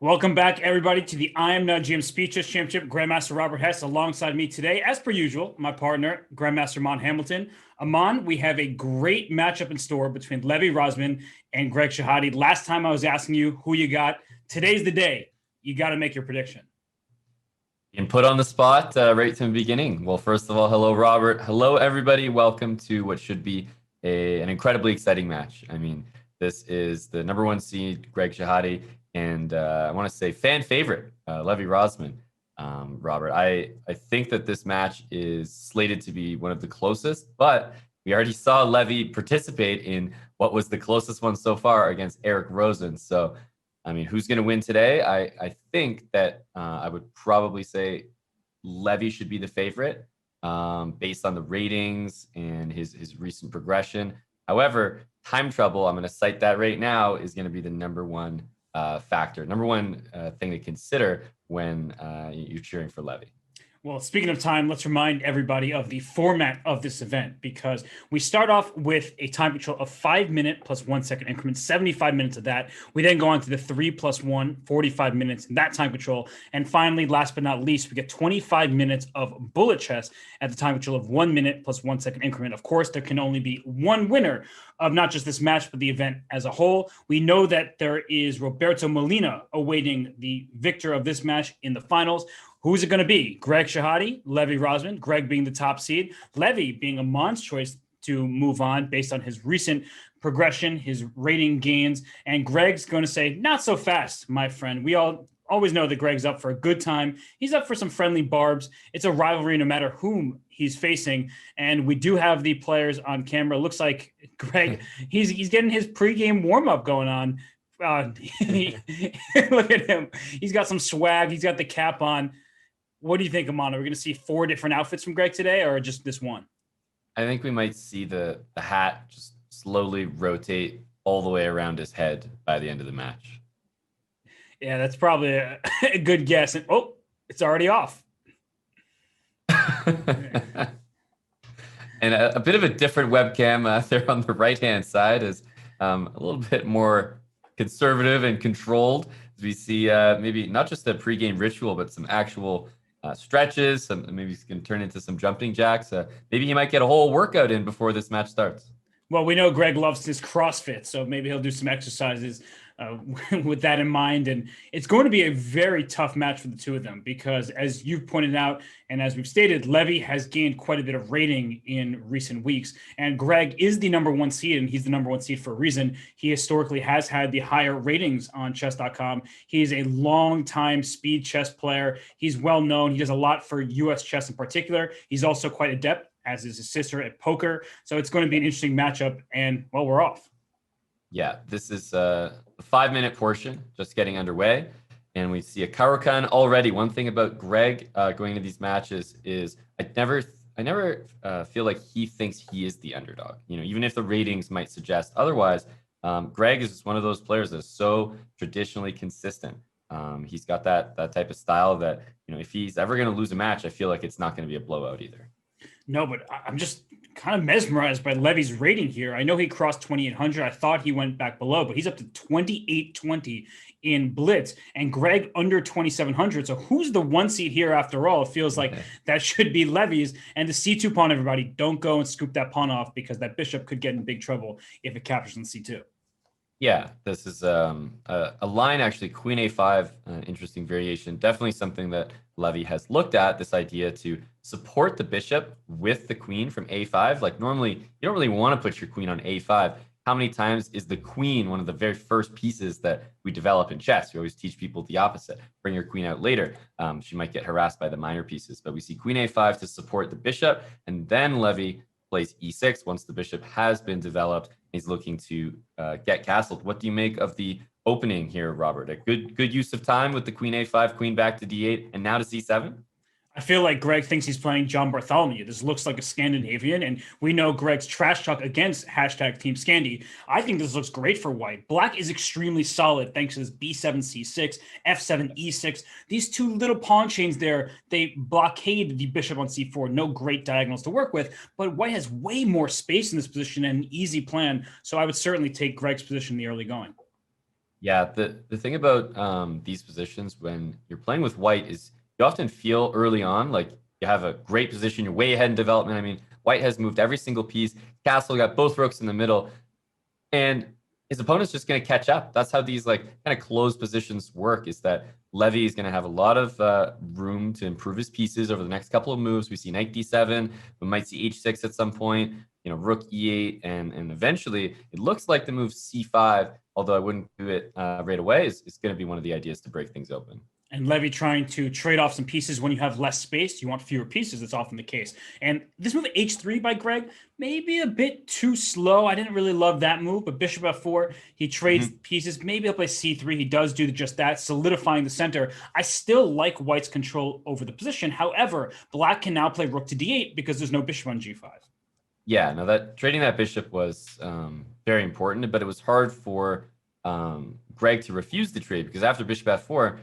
Welcome back, everybody, to the IM GM Speed Chess Championship. Grandmaster Robert Hess alongside me today, as per usual, my partner, Grandmaster Amon Hamilton. Amon, we have a great matchup in store between Levy Rozman and Greg Shahade. Last time I was asking you who you got. Today's the day. You got to make your prediction. And put on the spot right from the beginning. Well, first of all, hello, Robert. Hello, everybody. Welcome to what should be an incredibly exciting match. I mean, this is the number one seed, Greg Shahade, and I want to say fan favorite, Levy Rozman. Robert, I think that this match is slated to be one of the closest, but we already saw Levy participate in what was the closest one so far against Eric Rosen. So, I mean, who's going to win today? I think that I would probably say Levy should be the favorite based on the ratings and his recent progression. However, time trouble, I'm going to cite that right now, is going to be the number one factor, number one thing to consider when you're cheering for Levy. Well, speaking of time, let's remind everybody of the format of this event, because we start off with a time control of 5 minute plus 1 second increments, 75 minutes of that. We then go on to the 3 + 1, 45 minutes in that time control. And finally, last but not least, we get 25 minutes of bullet chess at the time control of 1 minute plus 1 second increment. Of course, there can only be one winner of not just this match, but the event as a whole. We know that there is Roberto Molina awaiting the victor of this match in the finals. Who's it going to be? Greg Shahade, Levy Rozman, Greg being the top seed, Levy being Amon's choice to move on based on his recent progression, his rating gains, and Greg's going to say, not so fast, my friend. We always know that Greg's up for a good time. He's up for some friendly barbs. It's a rivalry no matter whom he's facing, and we do have the players on camera. Looks like Greg, he's getting his pregame warm-up going on. Look at him. He's got some swag. He's got the cap on. What do you think, Amon? Are we going to see 4 different outfits from Greg today, or just this one? I think we might see the hat just slowly rotate all the way around his head by the end of the match. Yeah, that's probably a good guess. And it's already off. And a bit of a different webcam there on the right-hand side is a little bit more conservative and controlled, as we see maybe not just a pregame ritual, but some actual stretches. Maybe he's going to turn into some jumping jacks. Maybe he might get a whole workout in before this match starts. Well, we know Greg loves his CrossFit, so maybe he'll do some exercises with that in mind. And it's going to be a very tough match for the two of them because, as you've pointed out, and as we've stated, Levy has gained quite a bit of rating in recent weeks. And Greg is the number one seed, and he's the number one seed for a reason. He historically has had the higher ratings on Chess.com. He's a long-time speed chess player. He's well-known. He does a lot for U.S. chess in particular. He's also quite adept, as is his sister, at poker. So it's going to be an interesting matchup, and, well, we're off. Yeah, this is the 5-minute portion just getting underway, and we see a Caro-Kann already. One thing about Greg going into these matches is I never feel like he thinks he is the underdog. You know, even if the ratings might suggest otherwise, Greg is just one of those players that's so traditionally consistent. He's got that type of style that, you know, if he's ever going to lose a match, I feel like it's not going to be a blowout either. No, but I'm just kind of mesmerized by Levy's rating here. I know he crossed 2,800. I thought he went back below, but he's up to 2,820 in blitz, and Greg under 2,700. So who's the one seed here after all? It feels like that should be Levy's. And the C2 pawn, everybody, don't go and scoop that pawn off, because that bishop could get in big trouble if it captures on C2. Yeah, this is a line, actually, Queen A5, interesting variation. Definitely something that Levy has looked at, this idea to support the bishop with the queen from A5. Like, normally, you don't really want to put your queen on A5. How many times is the queen one of the very first pieces that we develop in chess? We always teach people the opposite. Bring your queen out later. She might get harassed by the minor pieces. But we see Queen A5 to support the bishop, and then Levy plays E6 once the bishop has been developed. He's looking to get castled. What do you make of the opening here, Robert? A good use of time with the Queen A5, queen back to D8, and now to C7? I feel like Greg thinks he's playing John Bartholomew. This looks like a Scandinavian, and we know Greg's trash talk against #Team Scandi. I think this looks great for white. Black is extremely solid thanks to this B7, C6, F7, E6. These two little pawn chains there, they blockade the bishop on C4. No great diagonals to work with, but white has way more space in this position and an easy plan, so I would certainly take Greg's position in the early going. Yeah, the thing about these positions when you're playing with white is you often feel early on like you have a great position, you're way ahead in development. I mean, white has moved every single piece. Castle got both rooks in the middle, and his opponent's just going to catch up. That's how these like kind of closed positions work. Is that Levy is going to have a lot of room to improve his pieces over the next couple of moves. We see knight d7. We might see h6 at some point. You know, rook e8, and eventually it looks like the move c5. Although I wouldn't do it right away. Is going to be one of the ideas to break things open. And Levy trying to trade off some pieces when you have less space. You want fewer pieces. That's often the case. And this move h3 by Greg, maybe a bit too slow. I didn't really love that move, but bishop f4, he trades pieces. Maybe he'll play c3. He does do just that, solidifying the center. I still like white's control over the position. However, black can now play rook to d8 because there's no bishop on g5. Yeah, no, that trading that bishop was very important, but it was hard for Greg to refuse the trade because after bishop f4,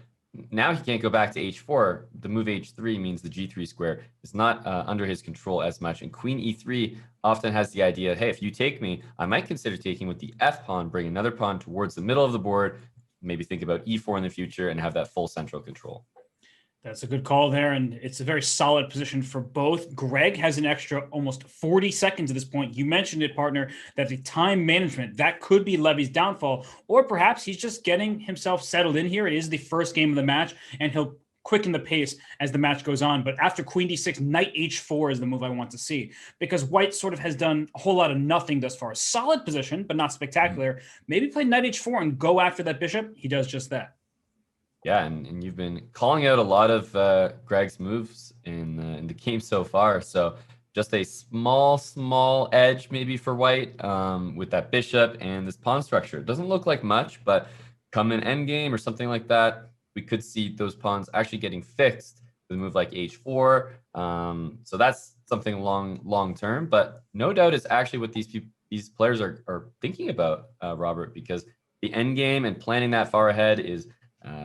now he can't go back to h4. The move h3 means the g3 square is not under his control as much. And queen e3 often has the idea, hey, if you take me, I might consider taking with the f pawn, bring another pawn towards the middle of the board, maybe think about e4 in the future and have that full central control. That's a good call there, and it's a very solid position for both. Greg has an extra almost 40 seconds at this point. You mentioned it, partner, that the time management, that could be Levy's downfall, or perhaps he's just getting himself settled in here. It is the first game of the match, and he'll quicken the pace as the match goes on. But after queen d6, knight h4 is the move I want to see, because white sort of has done a whole lot of nothing thus far. Solid position, but not spectacular. Maybe play knight h4 and go after that bishop. He does just that. Yeah, and you've been calling out a lot of Greg's moves in the game so far. So just a small edge maybe for white with that bishop and this pawn structure. It doesn't look like much, but come in endgame or something like that, we could see those pawns actually getting fixed with a move like h4. So that's something long term, but no doubt is actually what these players are thinking about, Robert, because the endgame and planning that far ahead is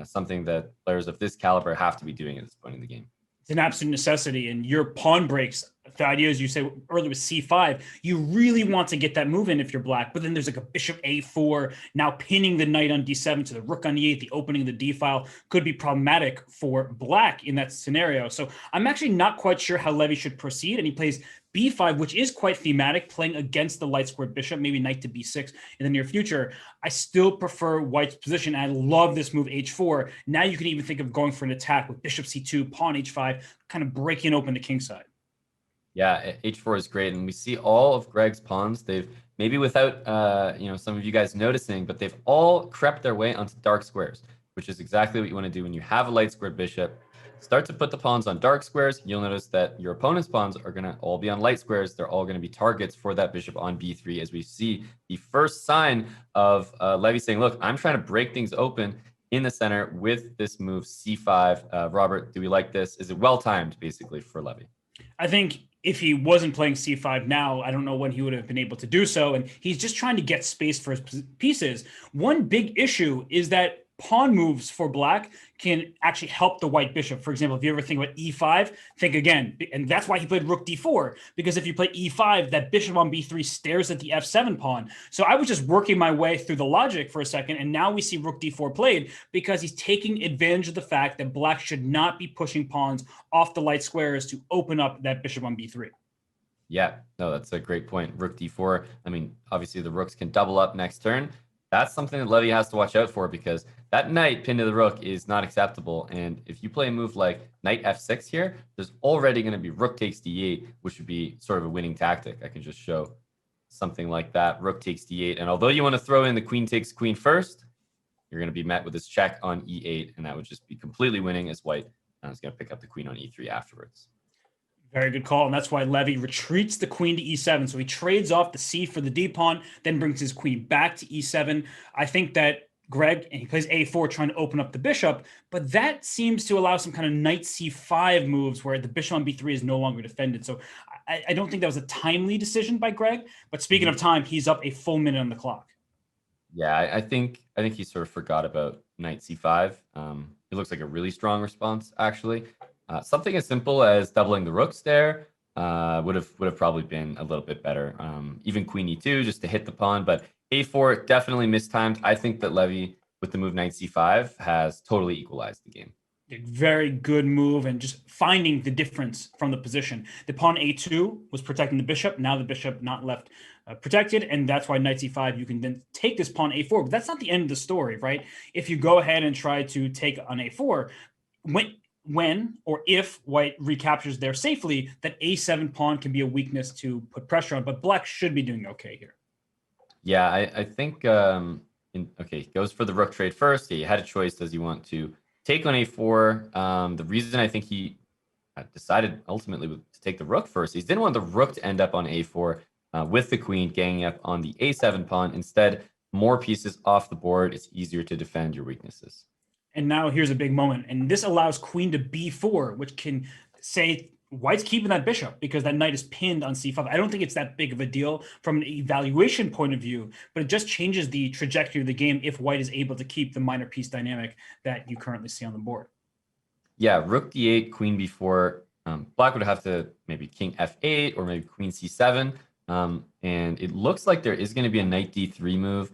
something that players of this caliber have to be doing at this point in the game. It's an absolute necessity. And your pawn breaks, the idea is you say earlier with c5, you really want to get that move in if you're black, but then there's like a bishop a4, now pinning the knight on d7 to the rook on e8, the opening of the d file could be problematic for black in that scenario. So I'm actually not quite sure how Levy should proceed, and he plays b5, which is quite thematic, playing against the light squared bishop, maybe knight to b6 in the near future. I still prefer white's position. I love this move h4. Now you can even think of going for an attack with bishop c2, pawn h5, kind of breaking open the king side. Yeah, h4 is great, and we see all of Greg's pawns. They've maybe without some of you guys noticing, but they've all crept their way onto dark squares, which is exactly what you want to do when you have a light squared bishop. Start to put the pawns on dark squares. You'll notice that your opponent's pawns are going to all be on light squares. They're all going to be targets for that bishop on b3, as we see the first sign of Levy saying, look, I'm trying to break things open in the center with this move c5. Robert, do we like this? Is it well-timed, basically, for Levy? I think if he wasn't playing c5 now, I don't know when he would have been able to do so. And he's just trying to get space for his pieces. One big issue is that pawn moves for black can actually help the white bishop. For example, if you ever think about e5, think again. And that's why he played rook d4, because if you play e5, that bishop on b3 stares at the f7 pawn. So I was just working my way through the logic for a second, and now we see rook d4 played because he's taking advantage of the fact that black should not be pushing pawns off the light squares to open up that bishop on b3. Yeah, no, that's a great point. Rook d4. I mean, obviously the rooks can double up next turn. That's something that Levy has to watch out for, because that knight pinned to the rook is not acceptable. And if you play a move like knight f6 here, there's already going to be rook takes d8, which would be sort of a winning tactic. I can just show something like that. Rook takes d8. And although you want to throw in the queen takes queen first, you're going to be met with this check on e8. And that would just be completely winning, as white is going to pick up the queen on e3 afterwards. Very good call, and that's why Levy retreats the queen to e7. So he trades off the c for the d pawn, then brings his queen back to e7. I think that Greg, and he plays a4 trying to open up the bishop, but that seems to allow some kind of knight c5 moves where the bishop on b3 is no longer defended. So I don't think that was a timely decision by Greg, but speaking of time, he's up a full minute on the clock. Yeah, I think he sort of forgot about knight c5. It looks like a really strong response, actually. Something as simple as doubling the rooks there would have probably been a little bit better. Even queen e2 just to hit the pawn, but a4 definitely mistimed. I think that Levy with the move knight c5 has totally equalized the game. A very good move, and just finding the difference from the position. The pawn a2 was protecting the bishop. Now the bishop not left protected, and that's why knight c5, you can then take this pawn a4. But that's not the end of the story, right? If you go ahead and try to take on a4, when or if white recaptures there safely, that a7 pawn can be a weakness to put pressure on. But black should be doing okay here. Yeah, I think, okay, goes for the rook trade first. Yeah, you had a choice. Does he want to take on a4? The reason I think he decided ultimately to take the rook first, he didn't want the rook to end up on a4 with the queen ganging up on the a7 pawn. Instead, more pieces off the board. It's easier to defend your weaknesses. And now here's a big moment. And this allows queen to b4, which can say white's keeping that bishop because that knight is pinned on c5. I don't think it's that big of a deal from an evaluation point of view, but it just changes the trajectory of the game if white is able to keep the minor piece dynamic that you currently see on the board. Yeah, rook d8, queen b4. Black would have to maybe king f8 or maybe queen c7. And it looks like there is going to be a knight d3 move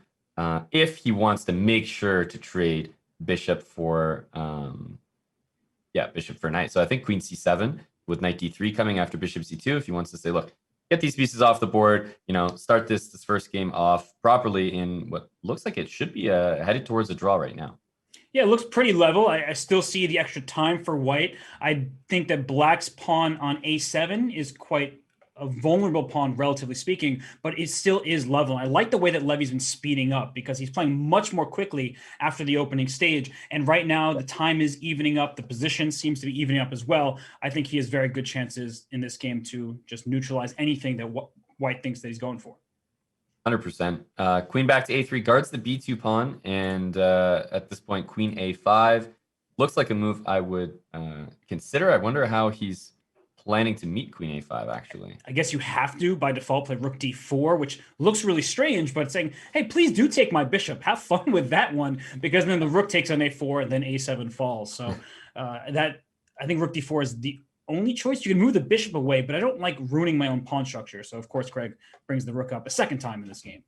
if he wants to make sure to trade bishop for bishop for knight. So I think queen c7 with knight d3 coming after bishop c2, if he wants to say, look, get these pieces off the board, start this first game off properly in what looks like it should be headed towards a draw right now. Yeah, it looks pretty level. I still see the extra time for white. I think that black's pawn on a7 is quite a vulnerable pawn, relatively speaking, but it still is level. I like the way that Levy's been speeding up because he's playing much more quickly after the opening stage. And right now, the time is evening up. The position seems to be evening up as well. I think he has very good chances in this game to just neutralize anything that white thinks that he's going for. 100%. Queen back to a3 guards the b2 pawn. And at this point, queen a5 looks like a move I would consider. I wonder how he's planning to meet queen a5, actually. I guess you have to, by default, play rook d4, which looks really strange, but saying, hey, please do take my bishop. Have fun with that one, because then the rook takes on a4 and then a7 falls. So I think rook d4 is the only choice. You can move the bishop away, but I don't like ruining my own pawn structure. So, of course, Greg brings the rook up a second time in this game.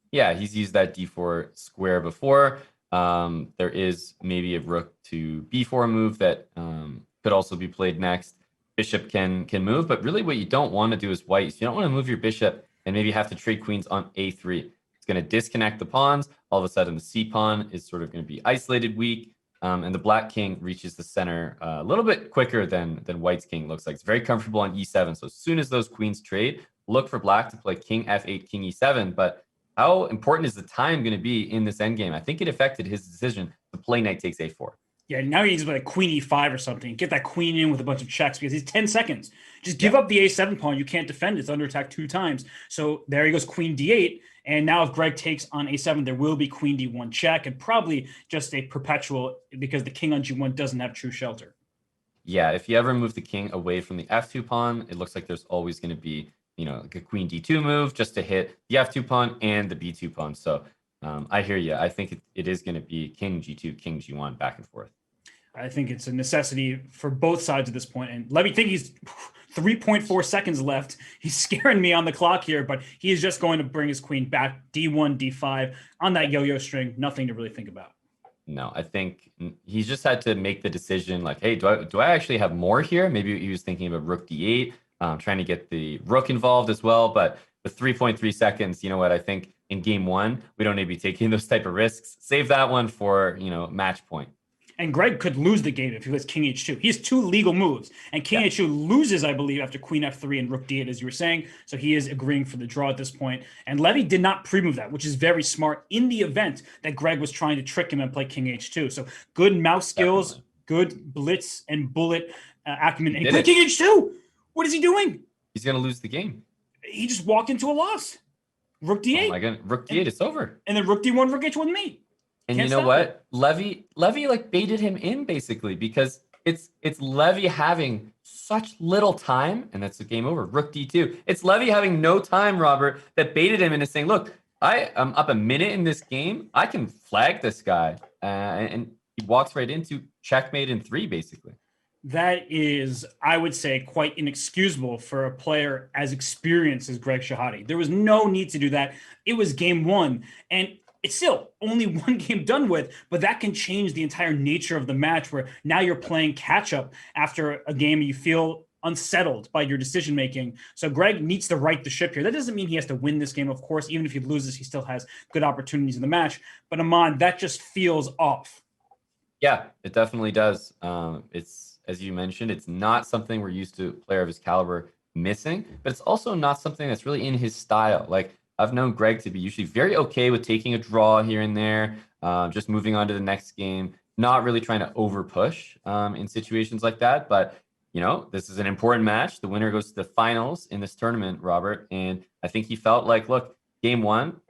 Yeah, he's used that d4 square before. There is maybe a rook to b4 move that could also be played next. Bishop can move, but really what you don't want to do is white. You don't want to move your bishop and maybe have to trade queens on a3. It's going to disconnect the pawns. All of a sudden, the c pawn is sort of going to be isolated weak, and the black king reaches the center a little bit quicker than white's king looks like. It's very comfortable on e7. So as soon as those queens trade, look for black to play king f8, king e7. But how important is the time going to be in this endgame? I think it affected his decision to play knight takes a4. Yeah, now he needs to play queen e5 or something. Get that queen in with a bunch of checks because he's 10 seconds. Just give up the a7 pawn. You can't defend it. It's under attack 2 times. So there he goes, queen d8. And now if Greg takes on a7, there will be queen d1 check and probably just a perpetual because the king on g1 doesn't have true shelter. Yeah, if you ever move the king away from the f2 pawn, it looks like there's always going to be, like a queen d2 move just to hit the f2 pawn and the b2 pawn. So I hear you. I think it is going to be king g2, king g1, back and forth. I think it's a necessity for both sides at this point. And let me think he's 3.4 seconds left. He's scaring me on the clock here, but he is just going to bring his queen back, d1, d5, on that yo-yo string. Nothing to really think about. No, I think he's just had to make the decision like, hey, do I actually have more here? Maybe he was thinking about rook d8, trying to get the rook involved as well. But with 3.3 seconds, you know what? I think in game one, we don't need to be taking those type of risks. Save that one for, match point. And Greg could lose the game if he was king h2. He has 2 legal moves. And king h2 loses, I believe, after queen f3 and rook d8, as you were saying. So he is agreeing for the draw at this point. And Levy did not pre-move that, which is very smart in the event that Greg was trying to trick him and play king h2. So good mouse skills, good blitz and bullet acumen. And he played king h2. What is he doing? He's going to lose the game. He just walked into a loss. Rook d8. Oh my God. Rook d8, it's over. And then rook d1, rook h1 mate. And you know what? Levy like baited him in basically because it's Levy having such little time, and that's the game over. Rook d2. It's Levy having no time, Robert, that baited him into saying, "Look, I am up a minute in this game. I can flag this guy," and he walks right into checkmate in 3, basically. That is, I would say, quite inexcusable for a player as experienced as Greg Shahade. There was no need to do that. It was game 1, and it's still only one game done with, but that can change the entire nature of the match, where now you're playing catch up after a game and you feel unsettled by your decision making. So Greg needs to right the ship here. That doesn't mean he has to win this game, of course. Even if he loses, he still has good opportunities in the match. But Aman, that just feels off. Yeah, it definitely does. It's, as you mentioned, it's not something we're used to a player of his caliber missing, but it's also not something that's really in his style. Like, I've known Greg to be usually very okay with taking a draw here and there, just moving on to the next game, not really trying to over push in situations like that. But, you know, this is an important match. The winner goes to the finals in this tournament, Robert. And I think he felt like, look, game one,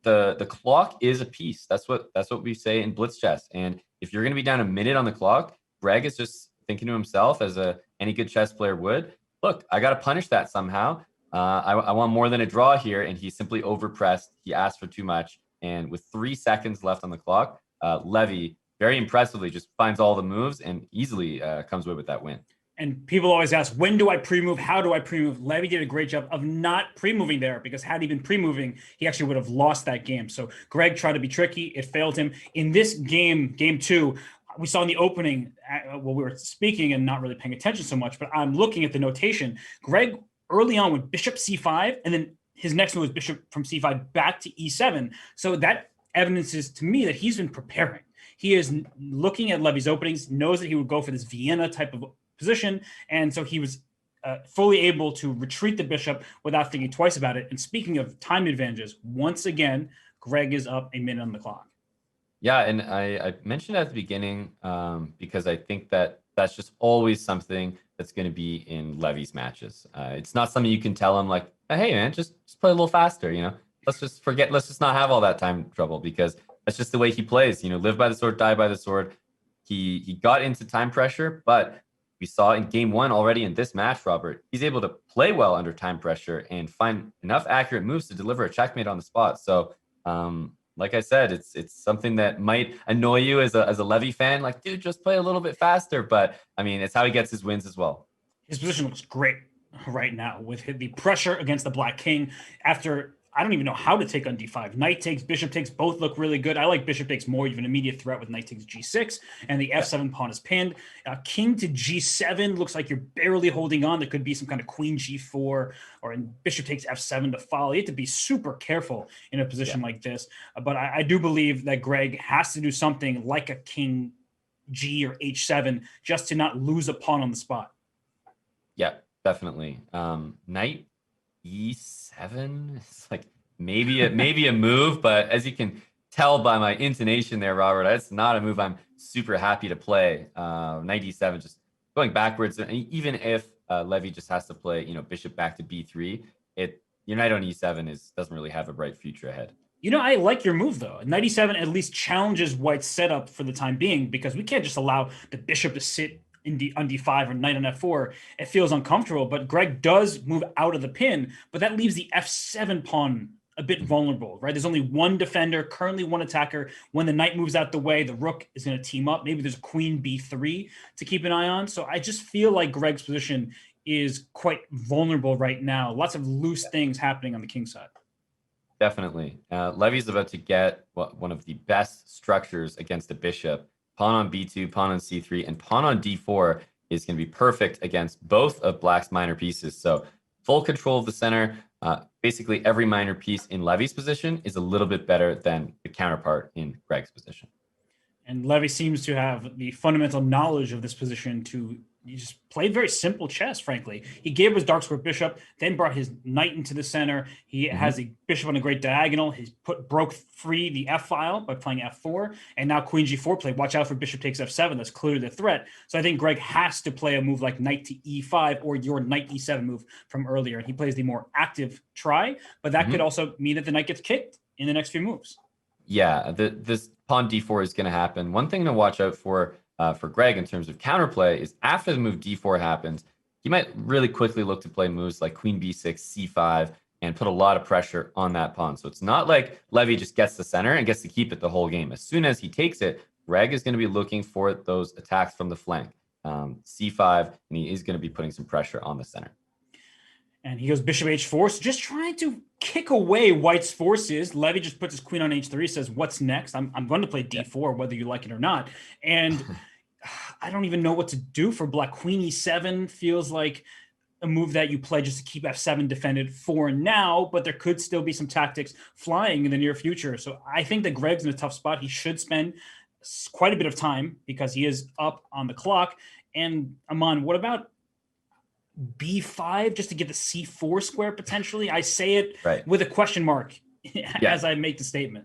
the clock is a piece. That's what we say in blitz chess. And if you're going to be down a minute on the clock, Greg is just thinking to himself, as any good chess player would, look, I got to punish that somehow. I want more than a draw here, and he simply overpressed. He asked for too much, and with 3 seconds left on the clock, Levy very impressively just finds all the moves and easily comes away with that win. And people always ask, when do I pre-move? How do I pre-move? Levy did a great job of not pre-moving there, because had he been pre-moving, he actually would have lost that game. So Greg tried to be tricky. It failed him. In this game, game two, we saw in the opening, while we were speaking and not really paying attention so much, but I'm looking at the notation. Greg early on went bishop c5, and then his next move was bishop from c5 back to e7. So that evidences to me that he's been preparing. He is looking at Levy's openings, knows that he would go for this Vienna type of position, and so he was fully able to retreat the bishop without thinking twice about it. And speaking of time advantages, once again, Greg is up a minute on the clock. Yeah, and I mentioned at the beginning because I think that that's just always something that's going to be in Levy's matches. It's not something you can tell him like, hey man, just play a little faster, you know. Let's just not have all that time trouble, because that's just the way he plays. You know, live by the sword, die by the sword. He got into time pressure, but we saw in game one already in this match, Robert, he's able to play well under time pressure and find enough accurate moves to deliver a checkmate on the spot. So, like I said, it's something that might annoy you as a Levy fan. Like, dude, just play a little bit faster. But I mean, it's how he gets his wins as well. His position looks great right now with the pressure against the Black King after. I don't even know how to take on d5. Knight takes, bishop takes, both look really good. I like bishop takes more. You have an immediate threat with knight takes g6, and the f7 pawn is pinned. King to g7 looks like you're barely holding on. There could be some kind of queen g4, or bishop takes f7 to follow. You have to be super careful in a position like this. But I do believe that Greg has to do something like a king g or h7 just to not lose a pawn on the spot. Yeah, definitely. Knight e7, it's like maybe a move, but as you can tell by my intonation there, Robert, that's not a move I'm super happy to play. Knight e7, just going backwards. And even if Levy just has to play, you know, bishop back to b3, your knight on e7 doesn't really have a bright future ahead. You know, I like your move, though. Knight e7 at least challenges White's setup for the time being, because we can't just allow the bishop to sit on d5 or knight on f4. It feels uncomfortable, but Greg does move out of the pin, but that leaves the f7 pawn a bit vulnerable, right? There's only one defender, currently one attacker. When the knight moves out the way, the rook is going to team up. Maybe there's a queen b3 to keep an eye on. So I just feel like Greg's position is quite vulnerable right now. Lots of loose things happening on the king side. Definitely. Levy's about to get one of the best structures against a bishop. Pawn on b2, pawn on c3, and pawn on d4 is going to be perfect against both of Black's minor pieces. So full control of the center. Basically, every minor piece in Levy's position is a little bit better than the counterpart in Greg's position. And Levy seems to have the fundamental knowledge of this position to just play very simple chess, frankly. He gave his dark square bishop, then brought his knight into the center. He has a bishop on a great diagonal. He's broke free the f file by playing f4, and now queen g4 play. Watch out for bishop takes f7. That's clearly the threat. So I think Greg has to play a move like knight to e5 or your knight e7 move from earlier. And he plays the more active try, but that could also mean that the knight gets kicked in the next few moves. Yeah, this pawn d4 is going to happen. One thing to watch out for Greg in terms of counterplay is after the move d4 happens, he might really quickly look to play moves like queen b6, c5, and put a lot of pressure on that pawn. So it's not like Levy just gets the center and gets to keep it the whole game. As soon as he takes it, Greg is going to be looking for those attacks from the flank, c5, and he is going to be putting some pressure on the center. And he goes bishop h4, so just trying to kick away white's forces. Levy just puts his queen on h3, says, what's next? I'm going to play d4, whether you like it or not. And I don't even know what to do for black. Queen e7 feels like a move that you play just to keep f7 defended for now, but there could still be some tactics flying in the near future. So I think that Greg's in a tough spot. He should spend quite a bit of time because he is up on the clock. And Aman, what about b5 just to get the c4 square potentially? I say it with a question mark as I make the statement.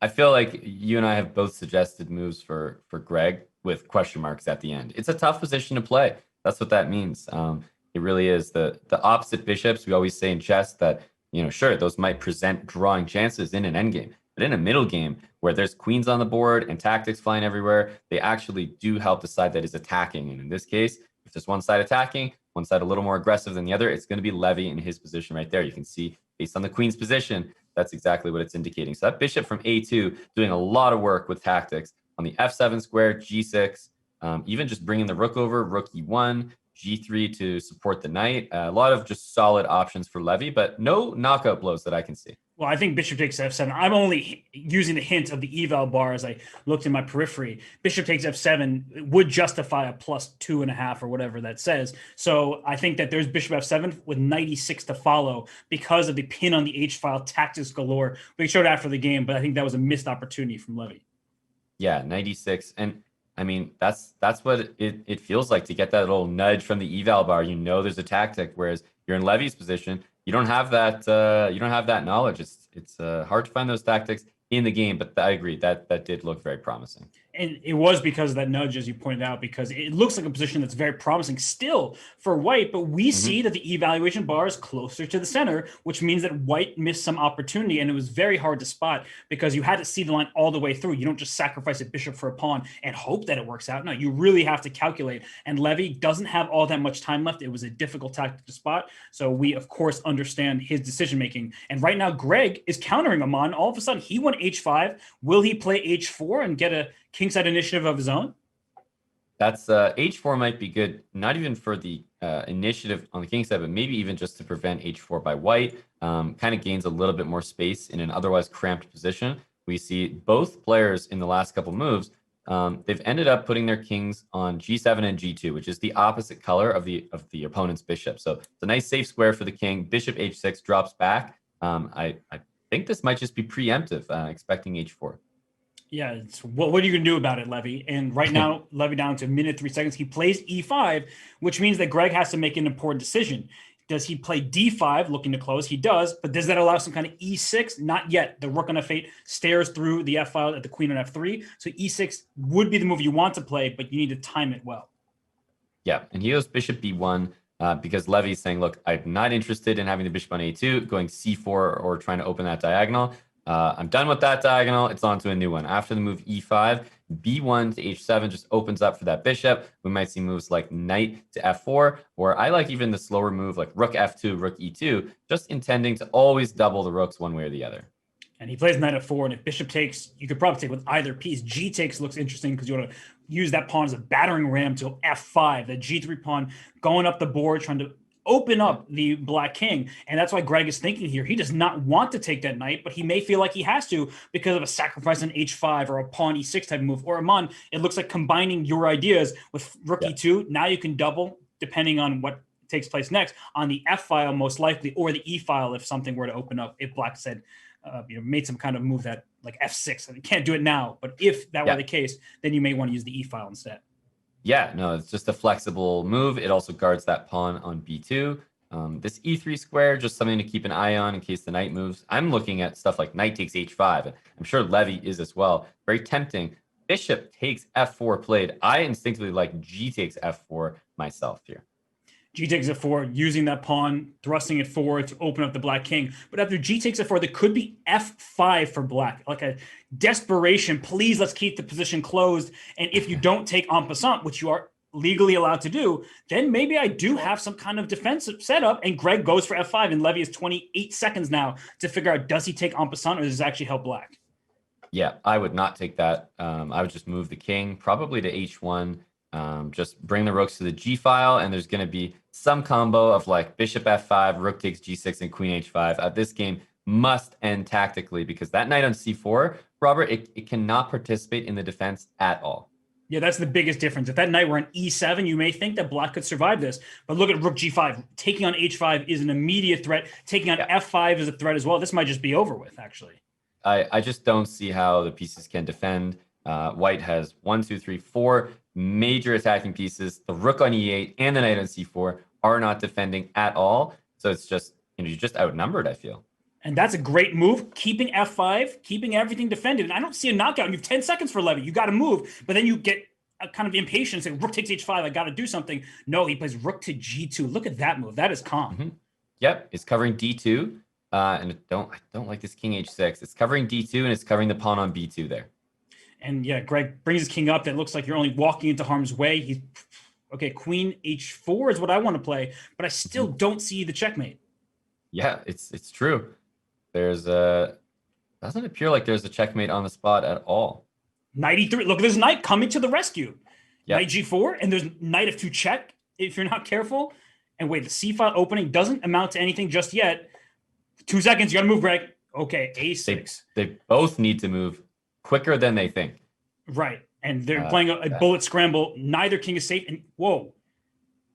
I feel like you and I have both suggested moves for Greg with question marks at the end. It's a tough position to play. That's what that means. It really is. The opposite bishops, we always say in chess that, sure, those might present drawing chances in an endgame, but in a middle game where there's queens on the board and tactics flying everywhere, they actually do help the side that is attacking. And in this case, if there's one side attacking, one side a little more aggressive than the other, it's going to be Levy in his position right there. You can see based on the queen's position, that's exactly what it's indicating. So that bishop from a2 doing a lot of work with tactics on the f7 square, g6, even just bringing the rook over, rook e1, g3 to support the knight. A lot of just solid options for Levy, but no knockout blows that I can see. Well, I think bishop takes f7. I'm only using the hint of the eval bar as I looked in my periphery. Bishop takes f7 would justify a +2.5 or whatever that says. So I think that there's bishop f7 with knight e6 to follow because of the pin on the h-file, tactics galore. We showed after the game, but I think that was a missed opportunity from Levy. Yeah, knight e6. And I mean, that's what it feels like to get that little nudge from the eval bar. There's a tactic, whereas you're in Levy's position. You don't have that. You don't have that knowledge. It's hard to find those tactics in the game. But I agree that did look very promising. And it was because of that nudge, as you pointed out, because it looks like a position that's very promising still for white. But we see that the evaluation bar is closer to the center, which means that white missed some opportunity. And it was very hard to spot because you had to see the line all the way through. You don't just sacrifice a bishop for a pawn and hope that it works out. No, you really have to calculate. And Levy doesn't have all that much time left. It was a difficult tactic to spot. So we, of course, understand his decision making. And right now, Greg is countering Aman. All of a sudden, he went h5. Will he play h4 and get a kingside initiative of his own? That's h4 might be good, not even for the initiative on the king side, but maybe even just to prevent h4 by white. Kind of gains a little bit more space in an otherwise cramped position. We see both players in the last couple moves. They've ended up putting their kings on g7 and g2, which is the opposite color of the opponent's bishop. So it's a nice safe square for the king. Bishop h6 drops back. I think this might just be preemptive, expecting h4. Yeah, it's, what are you going to do about it, Levy? And right now, Levy down to a minute, 3 seconds. He plays e5, which means that Greg has to make an important decision. Does he play d5, looking to close? He does, but does that allow some kind of e6? Not yet. The rook on f8 stares through the f-file at the queen on f3. So e6 would be the move you want to play, but you need to time it well. Yeah, and he goes bishop b1 because Levy's saying, look, I'm not interested in having the bishop on a2, going c4 or trying to open that diagonal. I'm done with that diagonal. It's on to a new one. After the move e5, b1 to h7 just opens up for that bishop. We might see moves like knight to f4, or I like even the slower move like rook f2, rook e2, just intending to always double the rooks one way or the other. And he plays knight f4, and if bishop takes, you could probably take with either piece. G takes looks interesting because you want to use that pawn as a battering ram to f5. The g3 pawn going up the board, trying to open up the black king. And that's why Greg is thinking here. He does not want to take that knight, but he may feel like he has to because of a sacrifice on h5 or a pawn e6 type of move. Or Aman, it looks like combining your ideas with rook e2. Now you can double, depending on what takes place next, on the f-file most likely, or the e-file if something were to open up, if black said, made some kind of move that like f6. And you can't do it now, but if that were the case, then you may want to use the e-file instead. Yeah, no, it's just a flexible move. It also guards that pawn on b2. This e3 square, just something to keep an eye on in case the knight moves. I'm looking at stuff like knight takes h5. I'm sure Levy is as well. Very tempting. Bishop takes f4 played. I instinctively like g takes f4 myself here. G takes f4, using that pawn, thrusting it forward to open up the black king. But after G takes f4, there could be f5 for black, like a desperation. Please, let's keep the position closed. And if you don't take en passant, which you are legally allowed to do, then maybe I do have some kind of defensive setup. And Greg goes for f5, and Levy has 28 seconds now to figure out, does he take en passant or does this actually help black? Yeah, I would not take that. I would just move the king, probably to h1. Just bring the rooks to the G file, and there's going to be some combo of like bishop f5, rook takes g6, and queen h5. This game must end tactically because that knight on c4, Robert, it cannot participate in the defense at all. Yeah, that's the biggest difference. If that knight were on e7, you may think that black could survive this. But look at rook g5. Taking on h5 is an immediate threat. Taking on f5 is a threat as well. This might just be over with, actually. I just don't see how the pieces can defend. White has 1, 2, 3, 4 major attacking pieces. The rook on e8 and the knight on c4 are not defending at all. So it's just, you're just outnumbered, I feel. And that's a great move. Keeping f5, keeping everything defended. And I don't see a knockout. You have 10 seconds for Levy. You got to move. But then you get a kind of impatient, saying, rook takes h5. I got to do something. No, he plays rook to g2. Look at that move. That is calm. Mm-hmm. Yep, it's covering d2. And I don't like this king h6. It's covering d2, and it's covering the pawn on b2 there. And yeah, Greg brings his king up. That looks like you're only walking into harm's way. He's okay. Queen h4 is what I want to play, but I still don't see the checkmate. Yeah, it's true. Doesn't appear like there's a checkmate on the spot at all. Knight e3. Look at this knight coming to the rescue. Yep. Knight g4, and there's knight f2 check if you're not careful. And wait, the c file opening doesn't amount to anything just yet. 2 seconds, you got to move, Greg. Okay, a6. They both need to move quicker than they think. Right, and they're playing a bullet scramble. Neither king is safe. And whoa,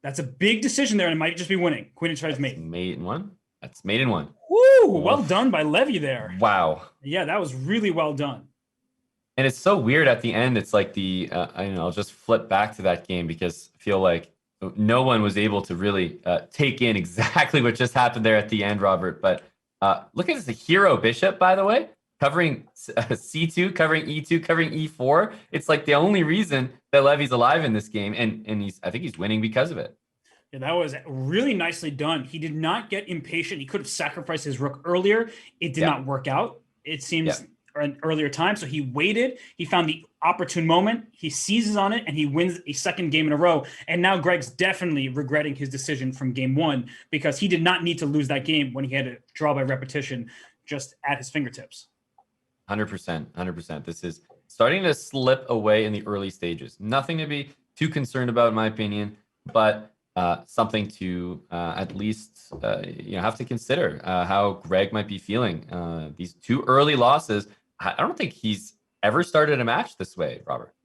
that's a big decision there, and it might just be winning. Queen h5 is mate. Mate in one. That's mate in one. Woo! Well done by Levy there. Wow. Yeah, that was really well done. And it's so weird at the end. It's like I'll just flip back to that game because I feel like no one was able to really take in exactly what just happened there at the end, Robert. But look at this, a hero bishop, by the way, covering c2, covering e2, covering e4. It's like the only reason that Levy's alive in this game, and I think he's winning because of it. Yeah, that was really nicely done. He did not get impatient. He could have sacrificed his rook earlier. It did not work out, it seems, an earlier time. So he waited. He found the opportune moment. He seizes on it, and he wins a second game in a row. And now Greg's definitely regretting his decision from game one because he did not need to lose that game when he had to draw by repetition just at his fingertips. 100%, 100%. This is starting to slip away in the early stages. Nothing to be too concerned about, in my opinion, but something to at least have to consider how Greg might be feeling. These 2 early losses, I don't think he's ever started a match this way, Robert.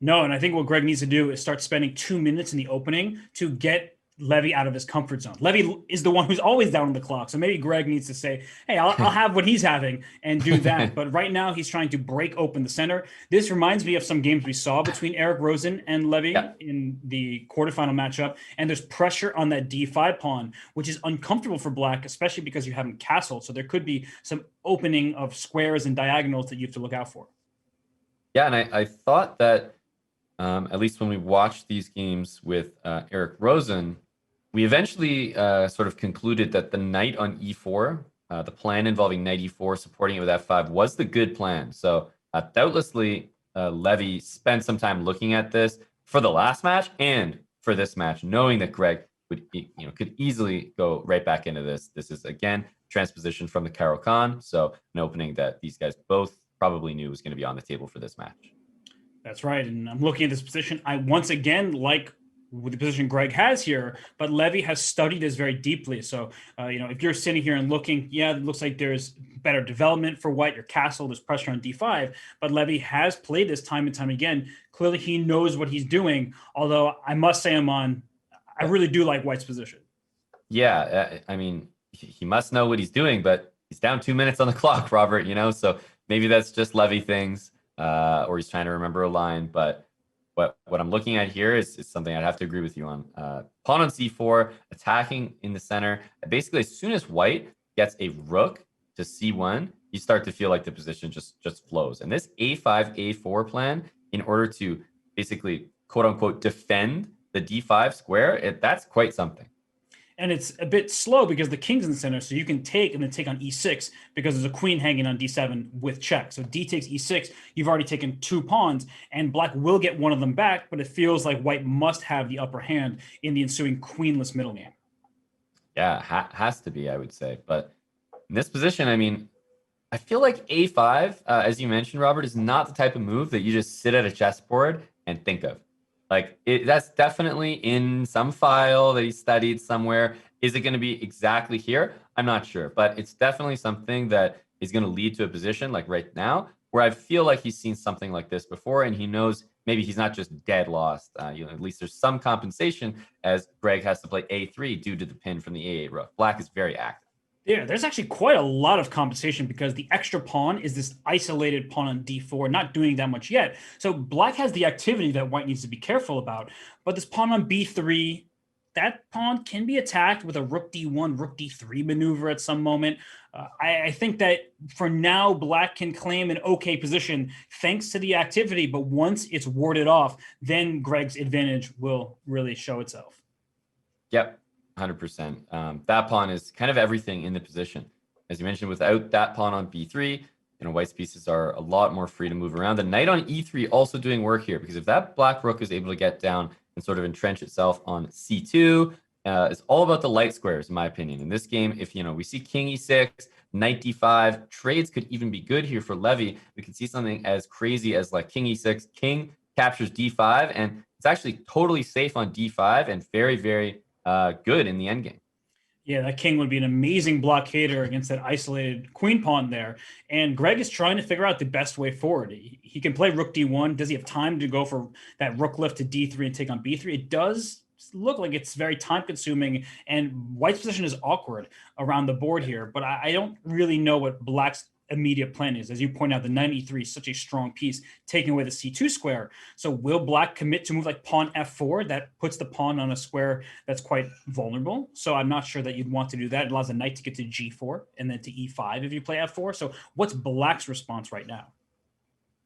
No, and I think what Greg needs to do is start spending 2 minutes in the opening to get Levy out of his comfort zone. Levy is the one who's always down on the clock. So maybe Greg needs to say, hey, I'll have what he's having and do that. But right now he's trying to break open the center. This reminds me of some games we saw between Eric Rosen and Levy in the quarterfinal matchup. And there's pressure on that d5 pawn, which is uncomfortable for black, especially because you haven't castled. So there could be some opening of squares and diagonals that you have to look out for. Yeah, and I thought that at least when we watched these games with Eric Rosen, we eventually sort of concluded that the knight on e4, the plan involving knight e4, supporting it with f5, was the good plan. So doubtlessly, Levy spent some time looking at this for the last match and for this match, knowing that Greg could easily go right back into this. This is, again, transposition from the Caro-Kann, so an opening that these guys both probably knew was going to be on the table for this match. That's right, and I'm looking at this position. I once again like with the position Greg has here, but Levy has studied this very deeply. So, if you're sitting here and looking, it looks like there's better development for white. Your castle, there's pressure on d5, but Levy has played this time and time again. Clearly, he knows what he's doing. Although I must say, I really do like white's position. Yeah, I mean, he must know what he's doing, but he's down 2 minutes on the clock, Robert. So maybe that's just Levy things, or he's trying to remember a line, but. What I'm looking at here is something I'd have to agree with you on. Pawn on c4, attacking in the center. Basically, as soon as white gets a rook to c1, you start to feel like the position just flows. And this a5, a4 plan, in order to basically, quote unquote, defend the d5 square, that's quite something. And it's a bit slow because the king's in the center, so you can take and then take on e6 because there's a queen hanging on d7 with check. So d takes e6, you've already taken 2 pawns, and black will get one of them back, but it feels like white must have the upper hand in the ensuing queenless middle game. Yeah, has to be, I would say. But in this position, I mean, I feel like a5, as you mentioned, Robert, is not the type of move that you just sit at a chessboard and think of. Like that's definitely in some file that he studied somewhere. Is it going to be exactly here? I'm not sure, but it's definitely something that is going to lead to a position like right now where I feel like he's seen something like this before, and he knows maybe he's not just dead lost. At least there's some compensation as Greg has to play a3 due to the pin from the a8 rook. Black is very active. Yeah, there's actually quite a lot of compensation because the extra pawn is this isolated pawn on d4, not doing that much yet. So black has the activity that white needs to be careful about. But this pawn on b3, that pawn can be attacked with a rook d1, rook d3 maneuver at some moment. I think that for now, black can claim an okay position thanks to the activity. But once it's warded off, then Greg's advantage will really show itself. Yep. 100%. That pawn is kind of everything in the position. As you mentioned, without that pawn on b3, white's pieces are a lot more free to move around. The knight on e3 also doing work here, because if that black rook is able to get down and sort of entrench itself on c2, it's all about the light squares, in my opinion. In this game, if we see king e6, knight d5, trades could even be good here for Levy. We can see something as crazy as like king e6, king captures d5, and it's actually totally safe on d5 and very, very good in the endgame. Yeah, that king would be an amazing blockader against that isolated queen pawn there. And Greg is trying to figure out the best way forward. He can play rook d1. Does he have time to go for that rook lift to d3 and take on b3? It does look like it's very time consuming, and white's position is awkward around the board here. But I don't really know what black's immediate plan is. As you point out, the knight e3 is such a strong piece, taking away the c2 square. So will black commit to move like pawn f4? That puts the pawn on a square that's quite vulnerable. So I'm not sure that you'd want to do that. It allows the knight to get to g4 and then to e5 if you play f4. So what's black's response right now?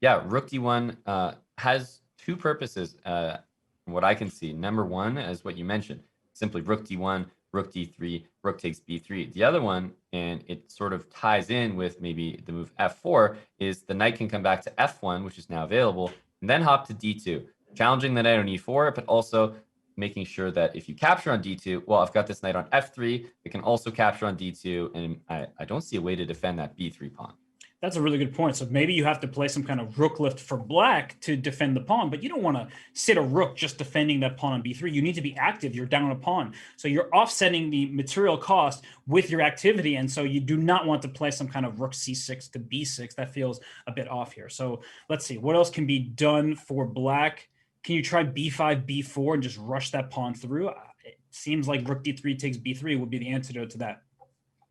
Yeah, rook d1 has two purposes, from what I can see. Number one, as what you mentioned, simply rook d1, rook d3, rook takes b3. The other one, and it sort of ties in with maybe the move f4, is the knight can come back to f1, which is now available, and then hop to d2, challenging the knight on e4, but also making sure that if you capture on d2, well, I've got this knight on f3, it can also capture on d2, and I don't see a way to defend that b3 pawn. That's a really good point. So maybe you have to play some kind of rook lift for black to defend the pawn, but you don't want to sit a rook just defending that pawn on b3. You need to be active. You're down a pawn. So you're offsetting the material cost with your activity. And so you do not want to play some kind of rook c6 to b6. That feels a bit off here. So let's see. What else can be done for black? Can you try b5, b4 and just rush that pawn through? It seems like rook d3 takes b3 would be the antidote to that.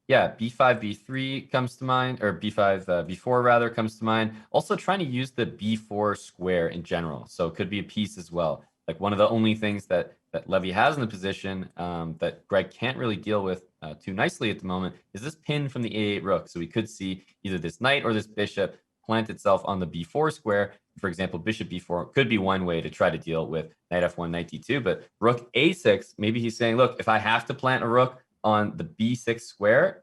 Yeah, b5, b3 comes to mind, or b5, b4 rather comes to mind. Also trying to use the b4 square in general. So it could be a piece as well. Like one of the only things that Levy has in the position that Greg can't really deal with too nicely at the moment is this pin from the a8 rook. So we could see either this knight or this bishop plant itself on the b4 square. For example, bishop b4 could be one way to try to deal with knight f1, knight d2. But rook a6, maybe he's saying, look, if I have to plant a rook on the b6 square,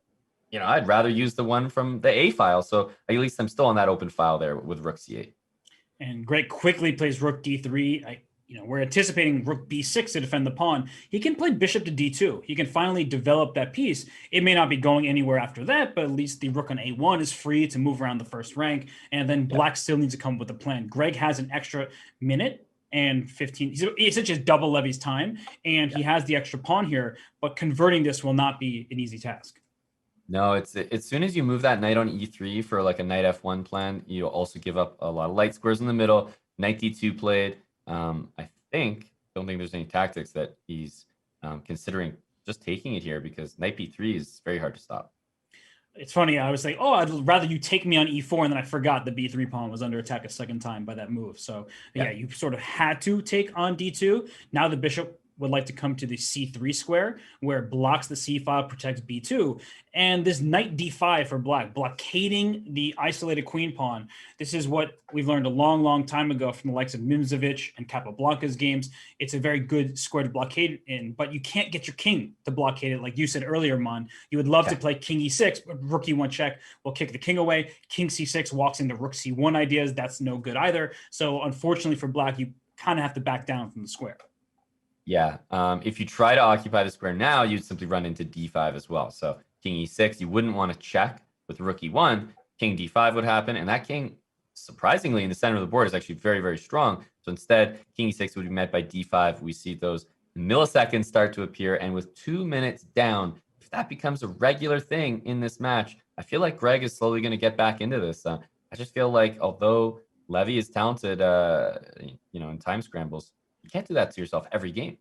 I'd rather use the one from the a file. So at least I'm still on that open file there with rook c8. And Greg quickly plays rook d3. We're anticipating rook b6 to defend the pawn. He can play bishop to d2. He can finally develop that piece. It may not be going anywhere after that, but at least the rook on a1 is free to move around the first rank. And then black still needs to come up with a plan. Greg has an extra minute and 15. He's essentially double Levy's time, and he has the extra pawn here, but converting this will not be an easy task. No, it's as soon as you move that knight on e3 for like a knight f1 plan, you also give up a lot of light squares in the middle. Knight d2 played. Don't think there's any tactics that he's considering just taking it here, because knight b3 is very hard to stop. It's funny. I was like, oh, I'd rather you take me on e4, and then I forgot the b3 pawn was under attack a second time by that move. So yeah, you sort of had to take on d2. Now the bishop would like to come to the c3 square, where it blocks the c file, protects b2. And this knight d5 for black, blockading the isolated queen pawn. This is what we've learned a long, long time ago from the likes of Mimzovich and Capablanca's games. It's a very good square to blockade in, but you can't get your king to blockade it. Like you said earlier, Mon, you would love to play king e6, but rook e1 check will kick the king away. King c6 walks into rook c1 ideas. That's no good either. So unfortunately for black, you kind of have to back down from the square. Yeah, if you try to occupy the square now, you'd simply run into d5 as well. So king e6, you wouldn't want to check with rook e1. King d5 would happen, and that king, surprisingly, in the center of the board is actually very, very strong. So instead, king e6 would be met by d5. We see those milliseconds start to appear, and with 2 minutes down, if that becomes a regular thing in this match, I feel like Greg is slowly going to get back into this. I just feel like although Levy is talented, in time scrambles, you can't do that to yourself every game.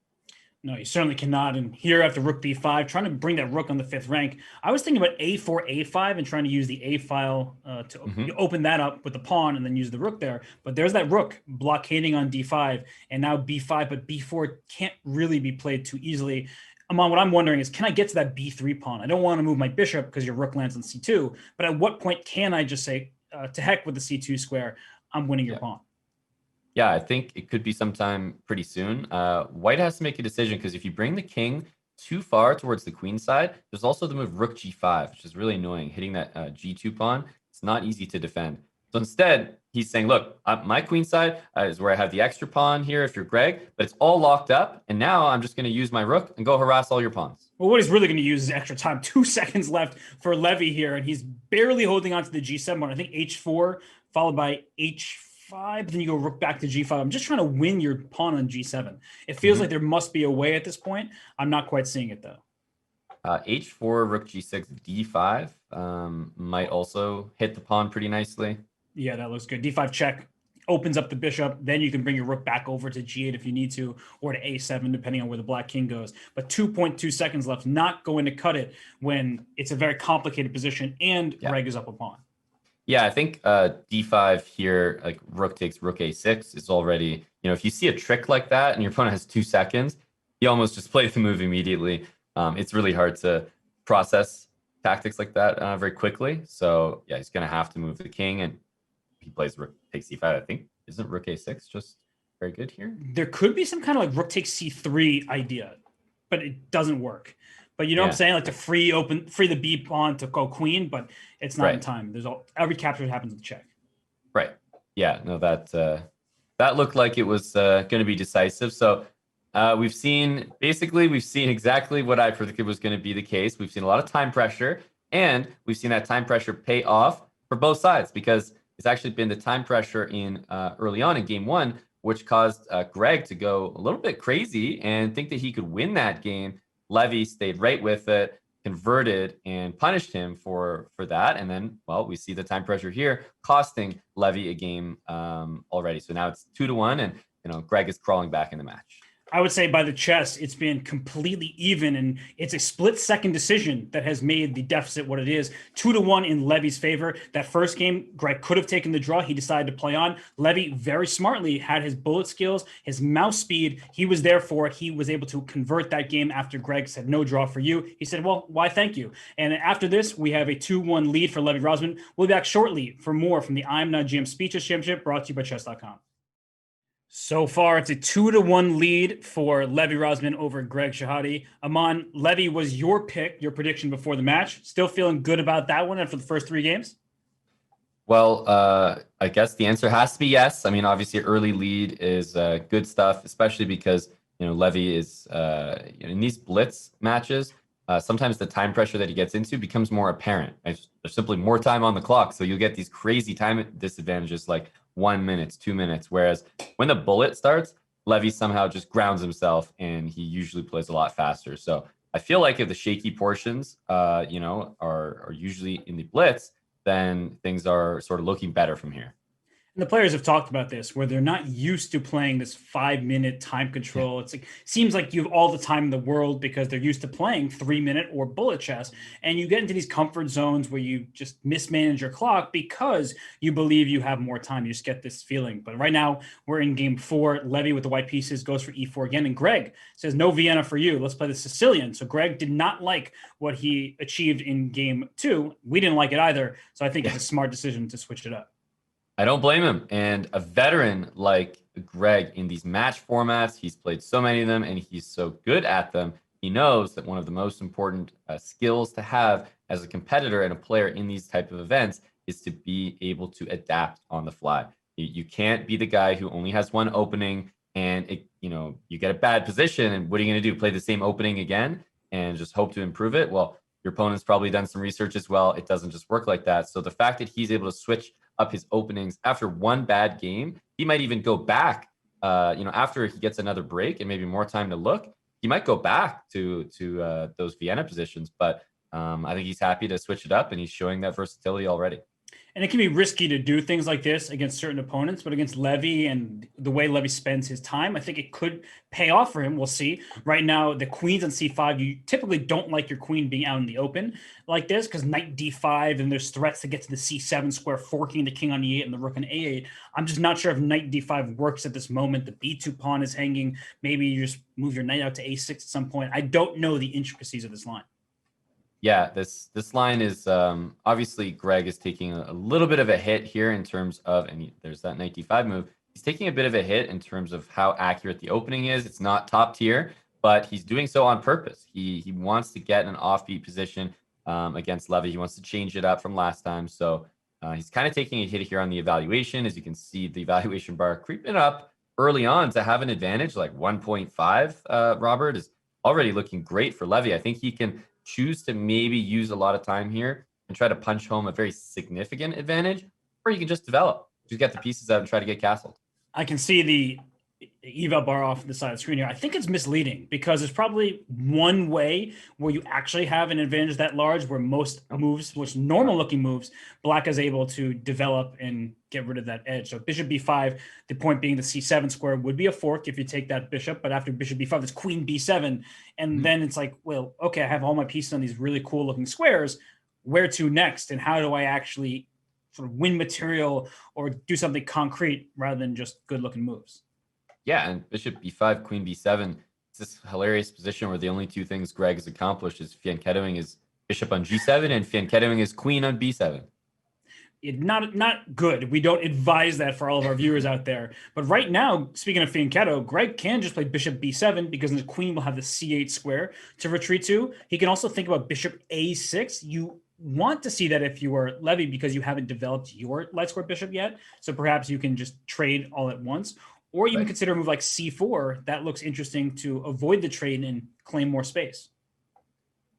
No, you certainly cannot. And here after rook b5, trying to bring that rook on the 5th rank, I was thinking about a4, a5, and trying to use the a file to open that up with the pawn and then use the rook there. But there's that rook blockading on d5, and now b5, but b4 can't really be played too easily. Amon, what I'm wondering is, can I get to that b3 pawn? I don't want to move my bishop because your rook lands on c2, but at what point can I just say, to heck with the c2 square, I'm winning your pawn? Yeah, I think it could be sometime pretty soon. White has to make a decision because if you bring the king too far towards the queen side, there's also the move rook g5, which is really annoying. Hitting that g2 pawn, it's not easy to defend. So instead, he's saying, look, my queen side is where I have the extra pawn here if you're Greg, but it's all locked up. And now I'm just going to use my rook and go harass all your pawns. Well, what he's really going to use is extra time. 2 seconds left for Levy here, and he's barely holding on to the g7 pawn. I think h4 followed by h5. But then you go rook back to g5. I'm just trying to win your pawn on g7. It feels like there must be a way at this point. I'm not quite seeing it, though. H4, rook g6, d5 might also hit the pawn pretty nicely. Yeah, that looks good. d5 check opens up the bishop. Then you can bring your rook back over to g8 if you need to, or to a7, depending on where the black king goes. But 2.2 seconds left, not going to cut it when it's a very complicated position and Greg is up a pawn. Yeah, I think d5 here, like rook takes rook a6 is already, if you see a trick like that and your opponent has 2 seconds, you almost just play the move immediately. It's really hard to process tactics like that very quickly. So yeah, he's going to have to move the king, and he plays rook takes c5. I think, isn't rook a6 just very good here? There could be some kind of like rook takes c3 idea, but it doesn't work. But you know what I'm saying? Like to free the B pawn to go queen, but it's not in time. Every capture happens with check. Right. Yeah. No, that looked like it was going to be decisive. So we've seen exactly what I predicted was going to be the case. We've seen a lot of time pressure, and we've seen that time pressure pay off for both sides, because it's actually been the time pressure in early on in game 1, which caused Greg to go a little bit crazy and think that he could win that game. Levy stayed right with it, converted, and punished him for that. And then, well, we see the time pressure here costing Levy a game already. So now it's 2-1, and Greg is crawling back in the match. I would say by the chess, it's been completely even, and it's a split-second decision that has made the deficit what it is. 2-1 in Levy's favor. That first game, Greg could have taken the draw. He decided to play on. Levy very smartly had his bullet skills, his mouse speed. He was there for it. He was able to convert that game after Greg said, no draw for you. He said, well, why thank you? And after this, we have a 2-1 lead for Levy Rozman. We'll be back shortly for more from the IM GM Speeches Championship, brought to you by Chess.com. So far, it's a 2-1 lead for Levy Rozman over Greg Shahade. Amon, Levy was your pick, your prediction before the match. Still feeling good about that one after the first 3 games? Well, I guess the answer has to be yes. I mean, obviously, early lead is good stuff, especially because Levy is in these blitz matches. Sometimes the time pressure that he gets into becomes more apparent. There's simply more time on the clock, so you'll get these crazy time disadvantages like 1 minute, 2 minutes. Whereas when the bullet starts, Levy somehow just grounds himself, and he usually plays a lot faster. So I feel like if the shaky portions, are usually in the blitz, then things are sort of looking better from here. And the players have talked about this, where they're not used to playing this 5-minute time control. It's like, seems like you have all the time in the world because they're used to playing 3-minute or bullet chess. And you get into these comfort zones where you just mismanage your clock because you believe you have more time. You just get this feeling. But right now we're in game 4. Levy with the white pieces goes for e4 again. And Greg says, no Vienna for you. Let's play the Sicilian. So Greg did not like what he achieved in game 2. We didn't like it either. So I think it's a smart decision to switch it up. I don't blame him. And a veteran like Greg in these match formats, he's played so many of them and he's so good at them. He knows that one of the most important skills to have as a competitor and a player in these type of events is to be able to adapt on the fly. You can't be the guy who only has one opening and you get a bad position, and what are you going to do? Play the same opening again and just hope to improve it? Well, your opponent's probably done some research as well. It doesn't just work like that. So the fact that he's able to switch up his openings after one bad game, he might even go back after he gets another break and maybe more time to look, he might go back to those Vienna positions. But I think he's happy to switch it up, and he's showing that versatility already. And it can be risky to do things like this against certain opponents, but against Levy and the way Levy spends his time, I think it could pay off for him. We'll see. Right now, the queen's on c5. You typically don't like your queen being out in the open like this because knight d5, and there's threats to get to the c7 square, forking the king on e8 and the rook on a8. I'm just not sure if knight d5 works at this moment. The b2 pawn is hanging. Maybe you just move your knight out to a6 at some point. I don't know the intricacies of this line. Yeah, this line is obviously Greg is taking a little bit of a hit here in terms of, and there's that knight d5 move. He's taking a bit of a hit in terms of how accurate the opening is. It's not top tier, but he's doing so on purpose. He wants to get an offbeat position against Levy. He wants to change it up from last time. So he's kind of taking a hit here on the evaluation. As you can see, the evaluation bar creeping up early on to have an advantage like 1.5. Robert is already looking great for Levy. I think he can choose to maybe use a lot of time here and try to punch home a very significant advantage, or you can just develop, just get the pieces out and try to get castled. I can see the eval bar off the side of the screen here. I think it's misleading because there's probably one way where you actually have an advantage that large, where most moves, which normal looking moves, black is able to develop and get rid of that edge. So bishop b5, the point being the c7 square would be a fork if you take that bishop, but after bishop b5, it's queen b7. And then it's like, well, okay, I have all my pieces on these really cool looking squares. Where to next? And how do I actually sort of win material or do something concrete rather than just good looking moves? Yeah, and bishop b5, queen b7. It's this hilarious position where the only two things Greg has accomplished is fianchettoing his bishop on g7 and fianchettoing his queen on b7. Not good. We don't advise that for all of our viewers out there. But right now, speaking of fianchetto, Greg can just play bishop b7 because the queen will have the c8 square to retreat to. He can also think about bishop a6. You want to see that if you are Levy because you haven't developed your light square bishop yet. So perhaps you can just trade all at once. Or even consider a move like c4. That looks interesting to avoid the trade and claim more space.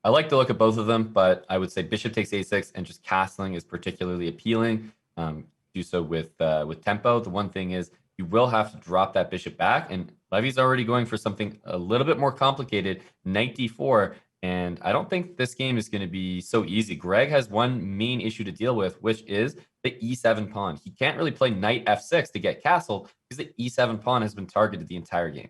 I like the look of both of them, but I would say bishop takes a6 and just castling is particularly appealing. Do so with tempo. The one thing is you will have to drop that bishop back, and Levy's already going for something a little bit more complicated, knight d4, and I don't think this game is going to be so easy. Greg has one main issue to deal with, which is the e7 pawn. He can't really play knight f6 to get castled because the e7 pawn has been targeted the entire game.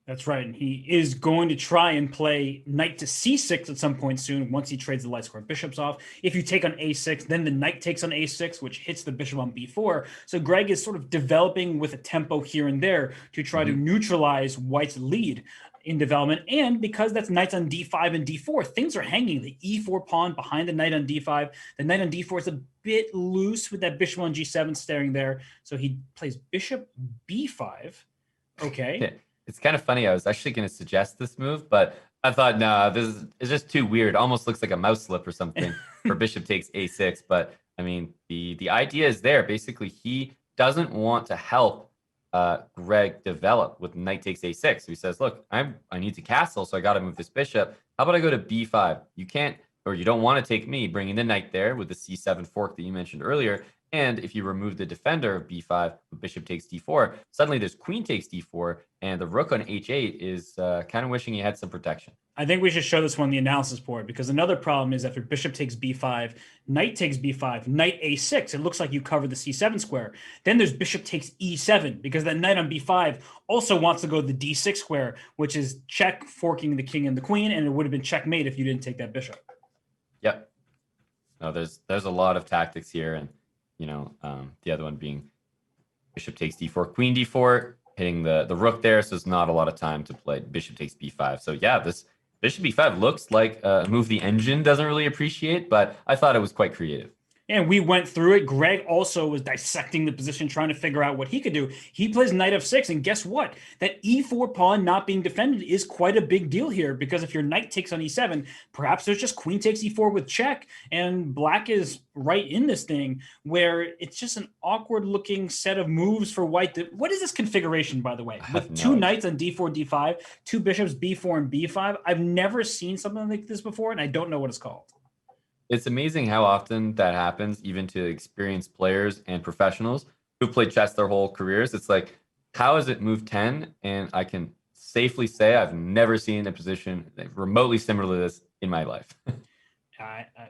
That's right. And he is going to try and play knight to c6 at some point soon once he trades the light square bishops off. If you take on a6, then the knight takes on a6, which hits the bishop on b4. So Greg is sort of developing with a tempo here and there to try to neutralize White's lead in development. And because that's knights on d5 and d4, things are hanging. The e4 pawn behind the knight on d5. The knight on d4 is a bit loose with that bishop on g7 staring there. So he plays bishop b5. Okay. Yeah. It's kind of funny. I was actually going to suggest this move, but I thought, no, this is just too weird. Almost looks like a mouse slip or something for bishop takes a6. But I mean, the idea is there. Basically, he doesn't want to help Greg develop with knight takes a6. So he says, look, I need to castle, so I got to move this bishop. How about I go to b5? You can't, or you don't want to take me, bringing the knight there with the c7 fork that you mentioned earlier. And if you remove the defender of b5, bishop takes d4, suddenly there's queen takes d4, and the rook on h8 is kind of wishing he had some protection. I think we should show this one on the analysis board, because another problem is after bishop takes b5, knight takes b5, knight a6, it looks like you cover the c7 square. Then there's bishop takes e7, because that knight on b5 also wants to go to the d6 square, which is check, forking the king and the queen, and it would have been checkmate if you didn't take that bishop. Yep. No, there's a lot of tactics here, and the other one being bishop takes d4, queen d4, hitting the rook there, so there's not a lot of time to play bishop takes b5. So yeah, this bishop b5 looks like a move the engine doesn't really appreciate, but I thought it was quite creative. And we went through it. Greg also was dissecting the position, trying to figure out what he could do. He plays knight f6, and guess what? That e4 pawn not being defended is quite a big deal here, because if your knight takes on e7, perhaps there's just queen takes e4 with check, and black is right in this thing where it's just an awkward-looking set of moves for white. What is this configuration, by the way? With two knights on d4, d5, two bishops, b4 and b5. I've never seen something like this before, and I don't know what it's called. It's amazing how often that happens, even to experienced players and professionals who've played chess their whole careers. It's like how is it move 10? And I can safely say I've never seen a position remotely similar to this in my life.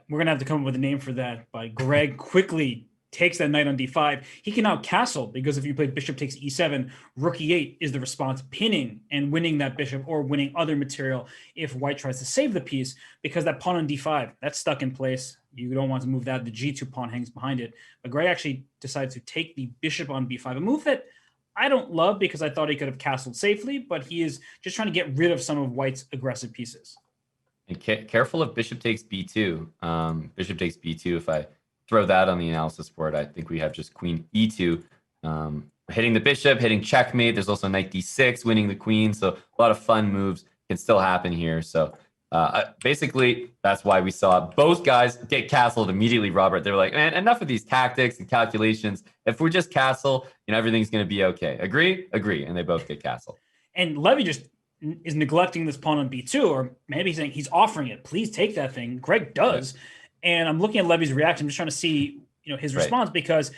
We're going to have to come up with a name for that. But Greg quickly takes that knight on d5. He can now castle, because if you play bishop takes e7, rook e8 is the response, pinning and winning that bishop, or winning other material if white tries to save the piece, because that pawn on d5, that's stuck in place. You don't want to move that. The g2 pawn hangs behind it. But Greg actually decides to take the bishop on b5, a move that I don't love because I thought he could have castled safely, but he is just trying to get rid of some of white's aggressive pieces. And careful of bishop takes b2. Bishop takes b2. If I throw that on the analysis board, I think we have just queen e2. Hitting the bishop, hitting checkmate. There's also knight d6, winning the queen. So a lot of fun moves can still happen here. So basically, that's why we saw both guys get castled immediately, Robert. They were like, man, enough of these tactics and calculations. If we're just castle, everything's going to be okay. Agree? Agree. And they both get castled. And Levy just is neglecting this pawn on b2, or maybe he's saying he's offering it. Please take that thing. Greg does. Right. And I'm looking at Levy's reaction. I'm just trying to see, his response, because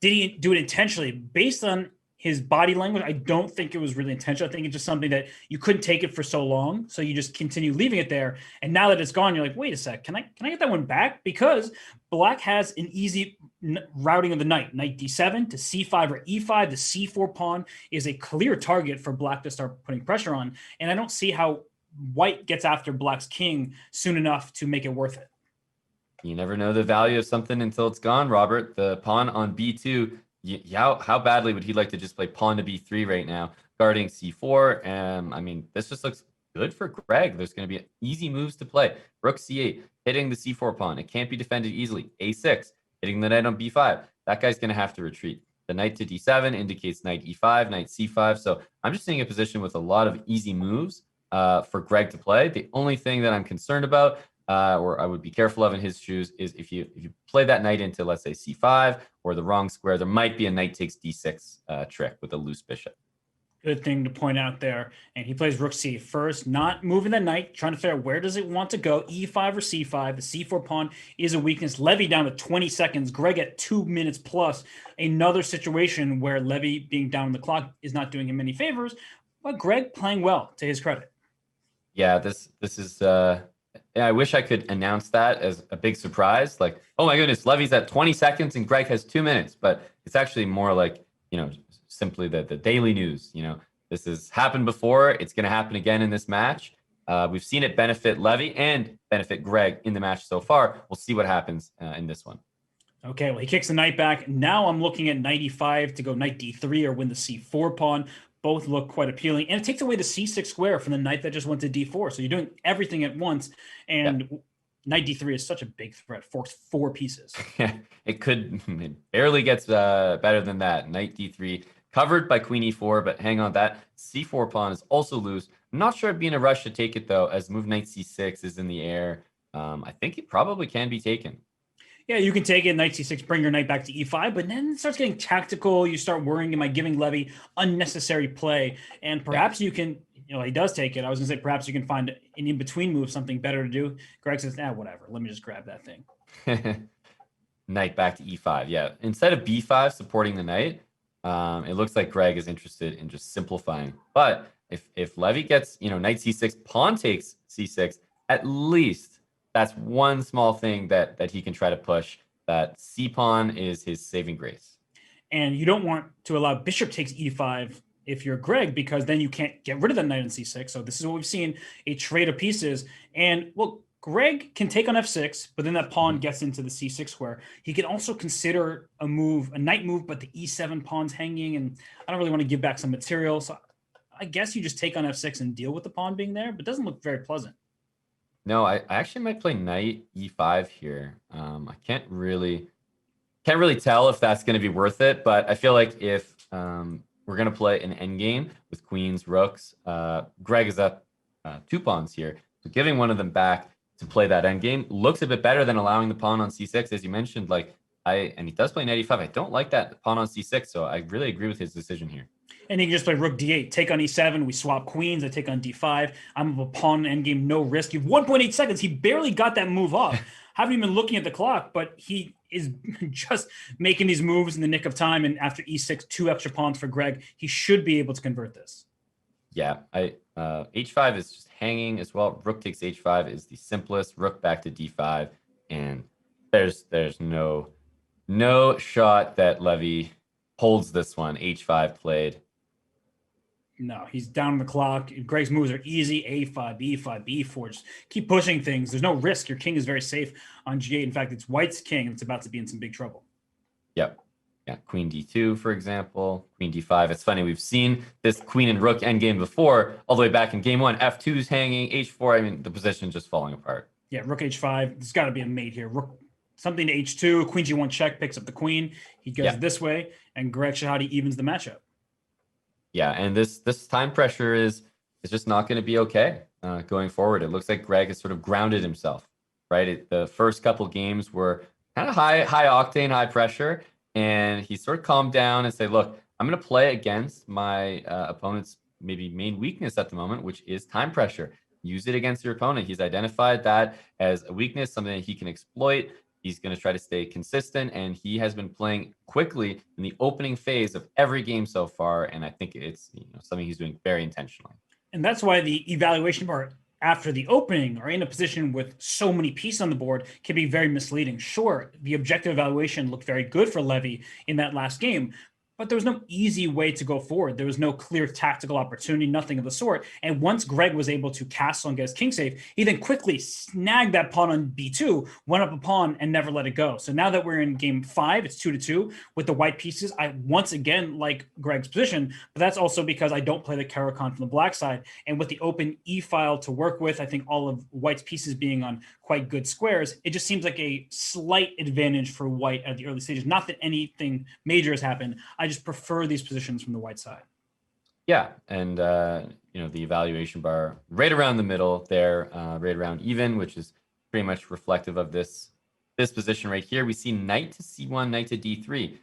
did he do it intentionally? Based on his body language, I don't think it was really intentional. I think it's just something that you couldn't take it for so long, so you just continue leaving it there. And now that it's gone, you're like, wait a sec, can I get that one back? Because black has an easy routing of the knight d7 to c5 or e5. The c4 pawn is a clear target for black to start putting pressure on. And I don't see how white gets after black's king soon enough to make it worth it. You never know the value of something until it's gone, Robert. The pawn on b2, how badly would he like to just play pawn to b3 right now, guarding c4? I mean, this just looks good for Greg. There's going to be easy moves to play. Rook c8, hitting the c4 pawn. It can't be defended easily. a6, hitting the knight on b5. That guy's going to have to retreat. The knight to d7 indicates knight e5, knight c5. So I'm just seeing a position with a lot of easy moves for Greg to play. The only thing that I'm concerned about, or I would be careful of in his shoes, is if you play that knight into, let's say, c5 or the wrong square, there might be a knight takes d6 trick with a loose bishop. Good thing to point out there. And he plays rook c first, not moving the knight, trying to figure out where does it want to go, e5 or c5. The c4 pawn is a weakness. Levy down to 20 seconds. Greg at 2 minutes plus. Another situation where Levy being down on the clock is not doing him any favors, but Greg playing well, to his credit. Yeah, this is... I wish I could announce that as a big surprise. Like, oh my goodness, Levy's at 20 seconds and Greg has 2 minutes. But it's actually more like, simply the daily news. This has happened before. It's going to happen again in this match. We've seen it benefit Levy and benefit Greg in the match so far. We'll see what happens in this one. Okay, well, he kicks the knight back. Now I'm looking at knight e5 to go knight d3 or win the c4 pawn. Both look quite appealing. And it takes away the c6 square from the knight that just went to d4. So you're doing everything at once. And knight d3 is such a big threat, forks 4 pieces. It barely gets better than that. Knight d3 covered by queen e4, but hang on, that c4 pawn is also loose. I'm not sure it'd be in a rush to take it, though, as move knight c6 is in the air. I think it probably can be taken. Yeah, you can take it, knight c6, bring your knight back to e5, but then it starts getting tactical. You start worrying, am I giving Levy unnecessary play? And perhaps you can, he does take it. I was going to say, perhaps you can find an in-between move, something better to do. Greg says, whatever. Let me just grab that thing. Knight back to e5. Yeah, instead of b5 supporting the knight, it looks like Greg is interested in just simplifying. But if Levy gets, knight c6, pawn takes c6, at least that's one small thing that he can try to push. That c-pawn is his saving grace. And you don't want to allow bishop takes e5 if you're Greg, because then you can't get rid of the knight on c6. So this is what we've seen, a trade of pieces. And, well, Greg can take on f6, but then that pawn gets into the c6 square. He can also consider a knight move, but the e7 pawn's hanging, and I don't really want to give back some material. So I guess you just take on f6 and deal with the pawn being there, but it doesn't look very pleasant. No, I actually might play knight e5 here. I can't really tell if that's going to be worth it, but I feel like if we're going to play an endgame with queens, rooks, Greg is up 2 pawns here. So giving one of them back to play that endgame looks a bit better than allowing the pawn on c6, as you mentioned. And he does play knight e5. I don't like that pawn on c6, so I really agree with his decision here. And he can just play rook d8, take on e7. We swap queens. I take on d5. I'm a pawn endgame, no risk. You have 1.8 seconds. He barely got that move off. Haven't even been looking at the clock, but he is just making these moves in the nick of time. And after e6, 2 extra pawns for Greg, he should be able to convert this. Yeah, h5 is just hanging as well. Rook takes h5 is the simplest. Rook back to d5, and there's no shot that Levy holds this one. h5 played. No, he's down the clock. Greg's moves are easy. A5, B5, B4. Just keep pushing things. There's no risk. Your king is very safe on g8. In fact, it's white's king, and it's about to be in some big trouble. Yep. Yeah, queen d2, for example. Queen d5. It's funny. We've seen this queen and rook endgame before, all the way back in game 1. f2 is hanging. h4. I mean, the position's just falling apart. Yeah, rook h5. There's got to be a mate here. Rook something to h2. Queen g1 check, picks up the queen. He goes this way, and Greg Shahade evens the matchup. Yeah, and this time pressure is just not going to be okay going forward. It looks like Greg has sort of grounded himself, right? The first couple games were kind of high octane, high pressure, and he sort of calmed down and said, look, I'm going to play against my opponent's maybe main weakness at the moment, which is time pressure. Use it against your opponent. He's identified that as a weakness, something that he can exploit. He's going to try to stay consistent, and he has been playing quickly in the opening phase of every game so far, and I think it's something he's doing very intentionally. And that's why the evaluation bar after the opening or in a position with so many pieces on the board can be very misleading. Sure, the objective evaluation looked very good for Levy in that last game, but there was no easy way to go forward. There was no clear tactical opportunity, nothing of the sort. And once Greg was able to castle and get his king safe, he then quickly snagged that pawn on b2, went up a pawn, and never let it go. So now that we're in game 5, it's 2-2 with the white pieces. I once again like Greg's position, but that's also because I don't play the Caro-Kann from the black side. And with the open e-file to work with, I think all of white's pieces being on quite good squares, it just seems like a slight advantage for white at the early stages. Not that anything major has happened. I just prefer these positions from the white side. Yeah, and the evaluation bar right around the middle there, right around even, which is pretty much reflective of this position right here. We see knight to c1, knight to d3.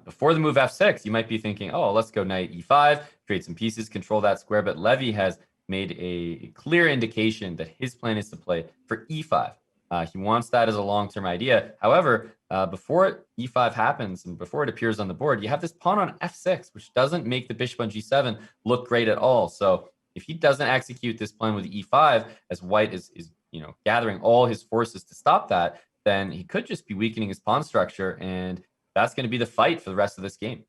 Before the move f6, you might be thinking, oh, let's go knight e5, create some pieces, control that square. But Levy has made a clear indication that his plan is to play for e5. He wants that as a long-term idea. However, before e5 happens and before it appears on the board, you have this pawn on f6, which doesn't make the bishop on g7 look great at all. So if he doesn't execute this plan with e5, as white is gathering all his forces to stop that, then he could just be weakening his pawn structure, and that's going to be the fight for the rest of this game.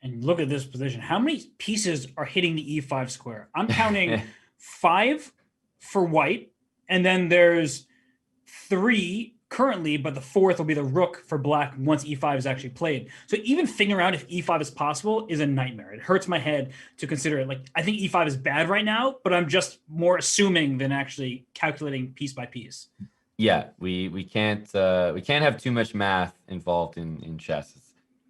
And look at this position. How many pieces are hitting the e5 square? I'm counting 5 for white, and then there's 3 currently, but the 4th will be the rook for black once e5 is actually played. So even figuring out if e5 is possible is a nightmare. It hurts my head to consider it. Like, I think e5 is bad right now, but I'm just more assuming than actually calculating piece by piece. Yeah, we can't have too much math involved in chess.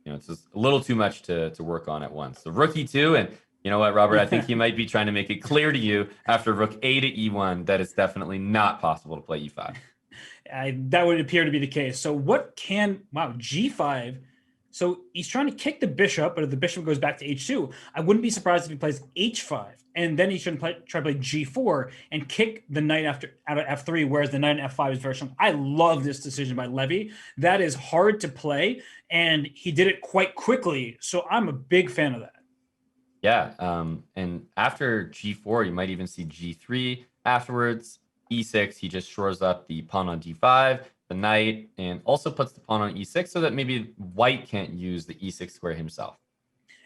It's just a little too much to work on at once. So rook e2, and you know what, Robert? I think he might be trying to make it clear to you after rook a to e1 that it's definitely not possible to play e5. That would appear to be the case. So g5. So he's trying to kick the bishop, but if the bishop goes back to h2, I wouldn't be surprised if he plays h5. And then he should try to play g4 and kick the knight out of f3, whereas the knight on f5 is very strong. I love this decision by Levy. That is hard to play, and he did it quite quickly. So I'm a big fan of that. Yeah, and after g4, you might even see g3 afterwards. e6, he just shores up the pawn on d5, the knight, and also puts the pawn on e6 so that maybe white can't use the e6 square himself.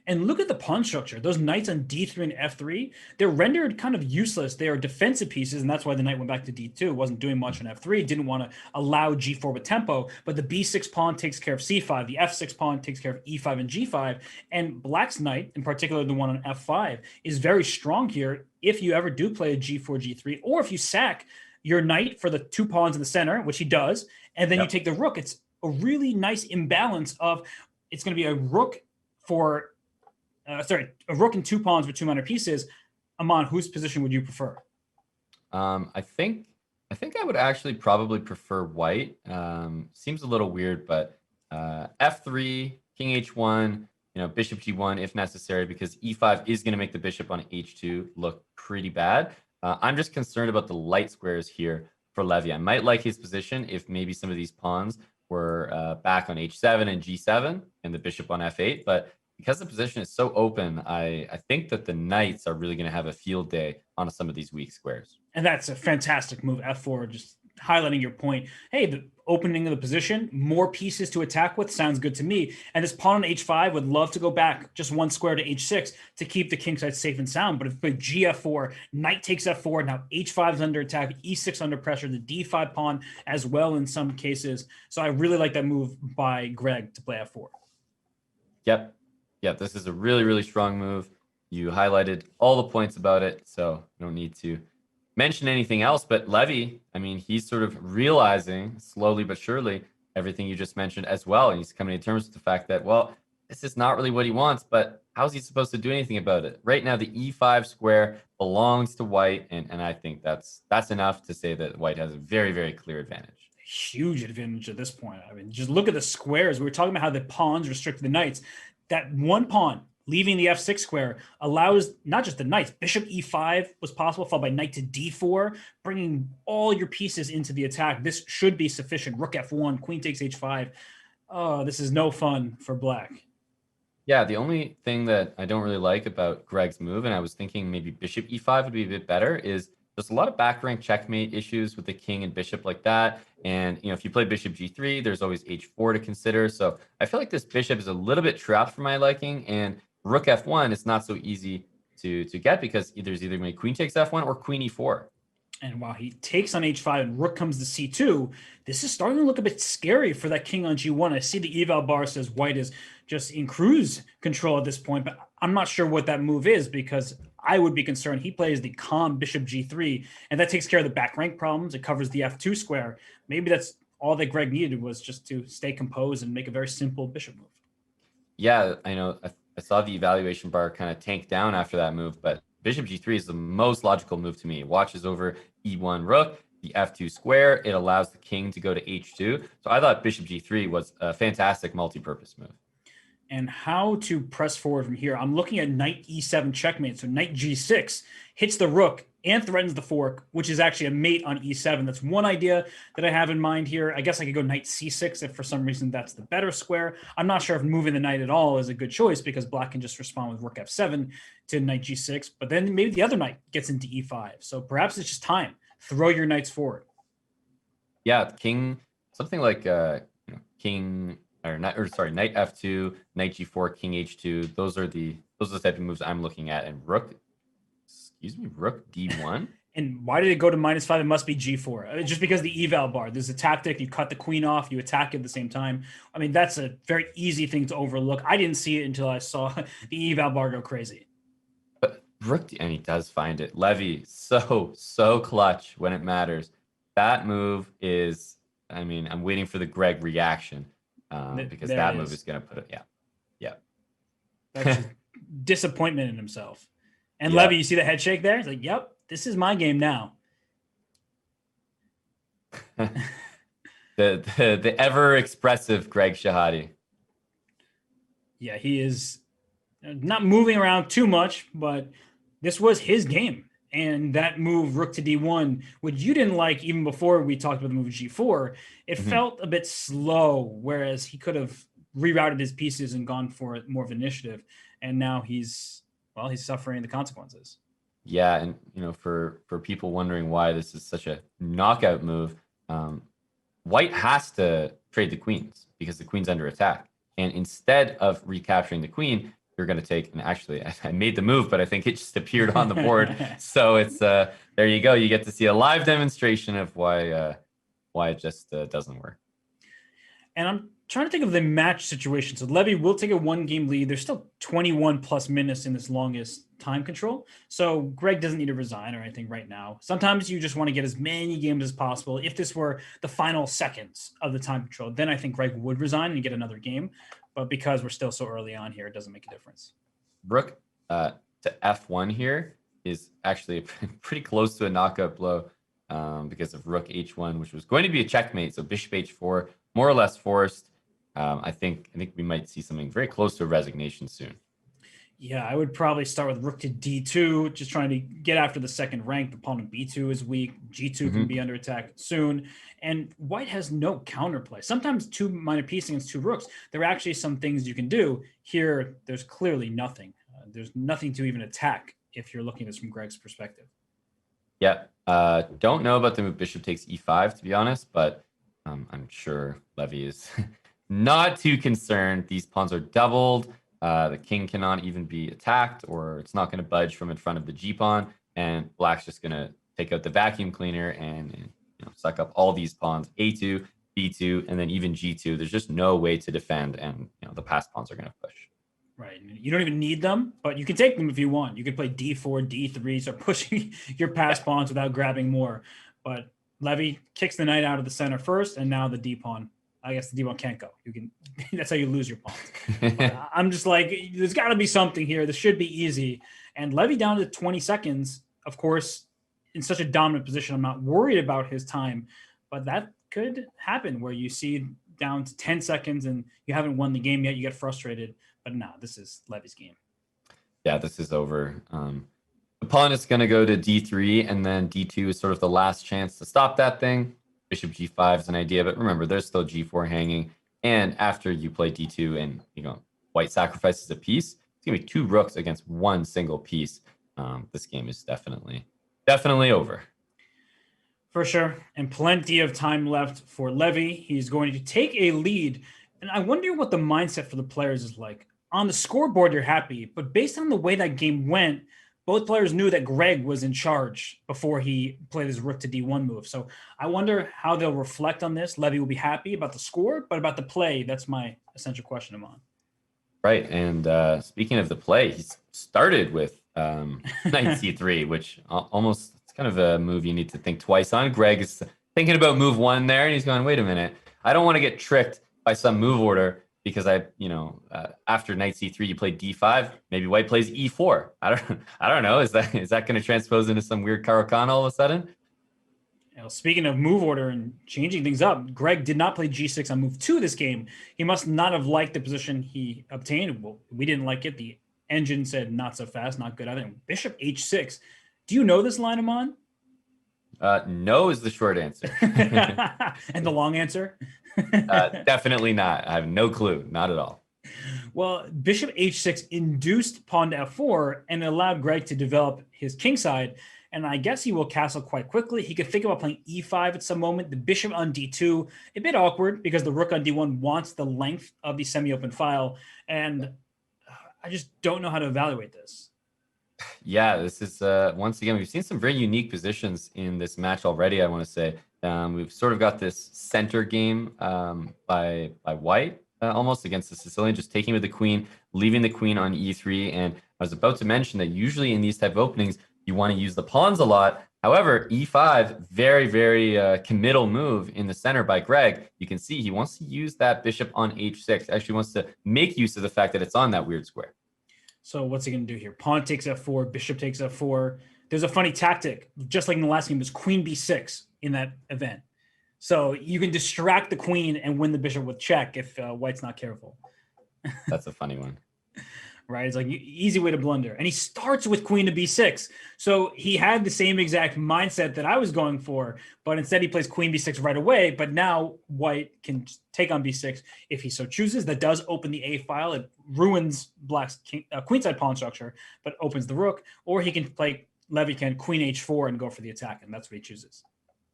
And look at the pawn structure. Those knights on d3 and f3, they're rendered kind of useless. They are defensive pieces, and that's why the knight went back to d2. Wasn't doing much on f3, didn't want to allow g4 with tempo, but the b6 pawn takes care of c5. The f6 pawn takes care of e5 and g5, and black's knight, in particular the one on f5, is very strong here if you ever do play a g4, g3, or if you sack your knight for the 2 pawns in the center, which he does, and then you take the rook. It's a really nice imbalance of, it's going to be a rook for a rook and 2 pawns with 2 minor pieces. Aman, whose position would you prefer? I think I would actually probably prefer white. Seems a little weird, but f3, king h1, bishop g1 if necessary, because e5 is going to make the bishop on h2 look pretty bad. I'm just concerned about the light squares here for Levy. I might like his position if maybe some of these pawns were back on h7 and g7 and the bishop on f8. But because the position is so open, I think that the knights are really going to have a field day on some of these weak squares. And that's a fantastic move, f4, just highlighting your point. Hey, the opening of the position, more pieces to attack with, sounds good to me. And this pawn on h5 would love to go back just one square to h6 to keep the king side safe and sound. But if with gf4, knight takes f4, now h5 is under attack, e6 under pressure, the d5 pawn as well in some cases. So I really like that move by Greg to play f4. Yep, this is a really, really strong move. You highlighted all the points about it, so no need to mention anything else. But Levy, I mean, he's sort of realizing slowly but surely everything you just mentioned as well. And he's coming to terms with the fact that, well, this is not really what he wants, but how's he supposed to do anything about it? Right now, the e5 square belongs to white, and I think that's enough to say that white has a very, very clear advantage. Huge advantage at this point. I mean, just look at the squares. We were talking about how the pawns restrict the knights. That one pawn leaving the f6 square allows not just the knights, bishop e5 was possible, followed by knight to d4, bringing all your pieces into the attack. This should be sufficient. Rook f1, queen takes h5. Oh, this is no fun for black. Yeah, the only thing that I don't really like about Greg's move, and I was thinking maybe bishop e5 would be a bit better, is there's a lot of back rank checkmate issues with the king and bishop like that. And, if you play bishop g3, there's always h4 to consider. So I feel like this bishop is a little bit trapped for my liking. And rook f1 is not so easy to get because there's either my queen takes f1 or queen e4. And while he takes on h5 and rook comes to c2, this is starting to look a bit scary for that king on g1. I see the eval bar says white is just in cruise control at this point, but I'm not sure what that move is because I would be concerned. He plays the calm bishop g3, and that takes care of the back rank problems. It covers the f2 square. Maybe that's all that Greg needed was just to stay composed and make a very simple bishop move. Yeah, I know. I saw the evaluation bar kind of tank down after that move, but bishop g3 is the most logical move to me. It watches over e1 rook, the f2 square. It allows the king to go to h2. So I thought bishop g3 was a fantastic multi-purpose move. And how to press forward from here. I'm looking at knight e7 checkmate. So knight g6 hits the rook and threatens the fork, which is actually a mate on e7. That's one idea that I have in mind here. I guess I could go knight c6 if for some reason that's the better square. I'm not sure if moving the knight at all is a good choice because black can just respond with rook f7 to knight g6, but then maybe the other knight gets into e5. So perhaps it's just time. Throw your knights forward. Yeah, king, something like king knight f2, knight g4, king h2. Those are the type of moves I'm looking at. And rook d1. And why did it go to -5? It must be g4. Just because the eval bar. There's a tactic. You cut the queen off. You attack at the same time. I mean, that's a very easy thing to overlook. I didn't see it until I saw the eval bar go crazy. But rook, and he does find it. Levy, so clutch when it matters. That move is, I mean, I'm waiting for the Greg reaction because that move is going to put it, yeah. That's disappointment in himself. And Levy, you see the head shake there? He's like, yep, this is my game now. the ever expressive Greg Shahade. Yeah, he is not moving around too much, but this was his game. And that move, rook to d1, which you didn't like even before we talked about the move g4, it felt a bit slow, whereas he could have rerouted his pieces and gone for more of initiative. And now he's suffering the consequences. Yeah, and for people wondering why this is such a knockout move, white has to trade the queens because the queen's under attack. And instead of recapturing the queen, you're going to take, and actually I made the move, but I think it just appeared on the board. So it's there you go. You get to see a live demonstration of why it just doesn't work. And I'm trying to think of the match situation. So Levy will take a 1-game lead. There's still 21 plus minutes in this longest time control. So Greg doesn't need to resign or anything right now. Sometimes you just want to get as many games as possible. If this were the final seconds of the time control, then I think Greg would resign and get another game. But because we're still so early on here, it doesn't make a difference. Rook to f1 here is actually pretty close to a knockout blow because of rook h1, which was going to be a checkmate. So bishop h4, more or less forced. I think we might see something very close to a resignation soon. Yeah, I would probably start with rook to d2, just trying to get after the second rank. The pawn on b2 is weak. G2 can be under attack soon. And white has no counterplay. Sometimes two minor piece against two rooks, there are actually some things you can do. Here, there's clearly nothing. There's nothing to even attack if you're looking at this from Greg's perspective. Yeah. Don't know about the move bishop takes e5, to be honest, but I'm sure Levy is not too concerned. These pawns are doubled. The king cannot even be attacked, or it's not going to budge from in front of the g pawn, and black's just going to take out the vacuum cleaner and suck up all these pawns, a2, b2, and then even g2. There's just no way to defend, and the passed pawns are going to push. Right. You don't even need them, but you can take them if you want. You could play d4, d3, start pushing your pass pawns without grabbing more. But Levy kicks the knight out of the center first, and now the d pawn. I guess the d pawn can't go. You can. That's how you lose your pawns. I'm just like, there's got to be something here. This should be easy. And Levy down to 20 seconds, of course, in such a dominant position. I'm not worried about his time, but that could happen where you see down to 10 seconds and you haven't won the game yet. You get frustrated. But no, this is Levy's game. Yeah, this is over. The pawn is going to go to d3, and then d2 is sort of the last chance to stop that thing. Bishop g5 is an idea, but remember, there's still g4 hanging. And after you play d2 and white sacrifices a piece, it's going to be two rooks against one single piece. This game is definitely over. For sure. And plenty of time left for Levy. He's going to take a lead. And I wonder what the mindset for the players is like. On the scoreboard, you're happy, but based on the way that game went, both players knew that Greg was in charge before he played his rook to d1 move. So I wonder how they'll reflect on this. Levy will be happy about the score, but about the play, that's my essential question, Amon. Right. And speaking of the play, he started with knight c3, which almost it's kind of a move you need to think twice on. Greg is thinking about move one there, and he's going, wait a minute, I don't want to get tricked by some move order because after knight c3 you play d5, maybe white plays e4. I don't know. Is that going to transpose into some weird Caro-Kann all of a sudden? Speaking of move order and changing things up, Greg did not play g6 on move 2 this game. He must not have liked the position he obtained. Well, we didn't like it. The engine said not so fast, not good. I think bishop h6. Do you know this line, Amon? No is the short answer. And the long answer? Definitely not. I have no clue. Not at all. Well, bishop h6 induced pawn to f4 and allowed Greg to develop his kingside. And I guess he will castle quite quickly. He could think about playing e5 at some moment. The bishop on d2, a bit awkward because the rook on d1 wants the length of the semi-open file. And I just don't know how to evaluate this. Yeah, this is, once again, we've seen some very unique positions in this match already, I want to say. We've sort of got this center game by white, almost against the Sicilian, just taking with the queen, leaving the queen on e3. And I was about to mention that usually in these type of openings, you want to use the pawns a lot. However, e5, very, very committal move in the center by Greg. You can see he wants to use that bishop on h6. Actually wants to make use of the fact that it's on that weird square. So what's he going to do here? Pawn takes f4, bishop takes f4. There's a funny tactic, just like in the last game, there's queen b6 in that event. So you can distract the queen and win the bishop with check if white's not careful. That's a funny one. Right? It's like easy way to blunder. And he starts with queen to b6. So he had the same exact mindset that I was going for, but instead he plays queen b6 right away. But now white can take on b6 if he so chooses. That does open the a file. It ruins black's queenside pawn structure, but opens the rook. Or he can play, Levy can queen h4 and go for the attack, and that's what he chooses.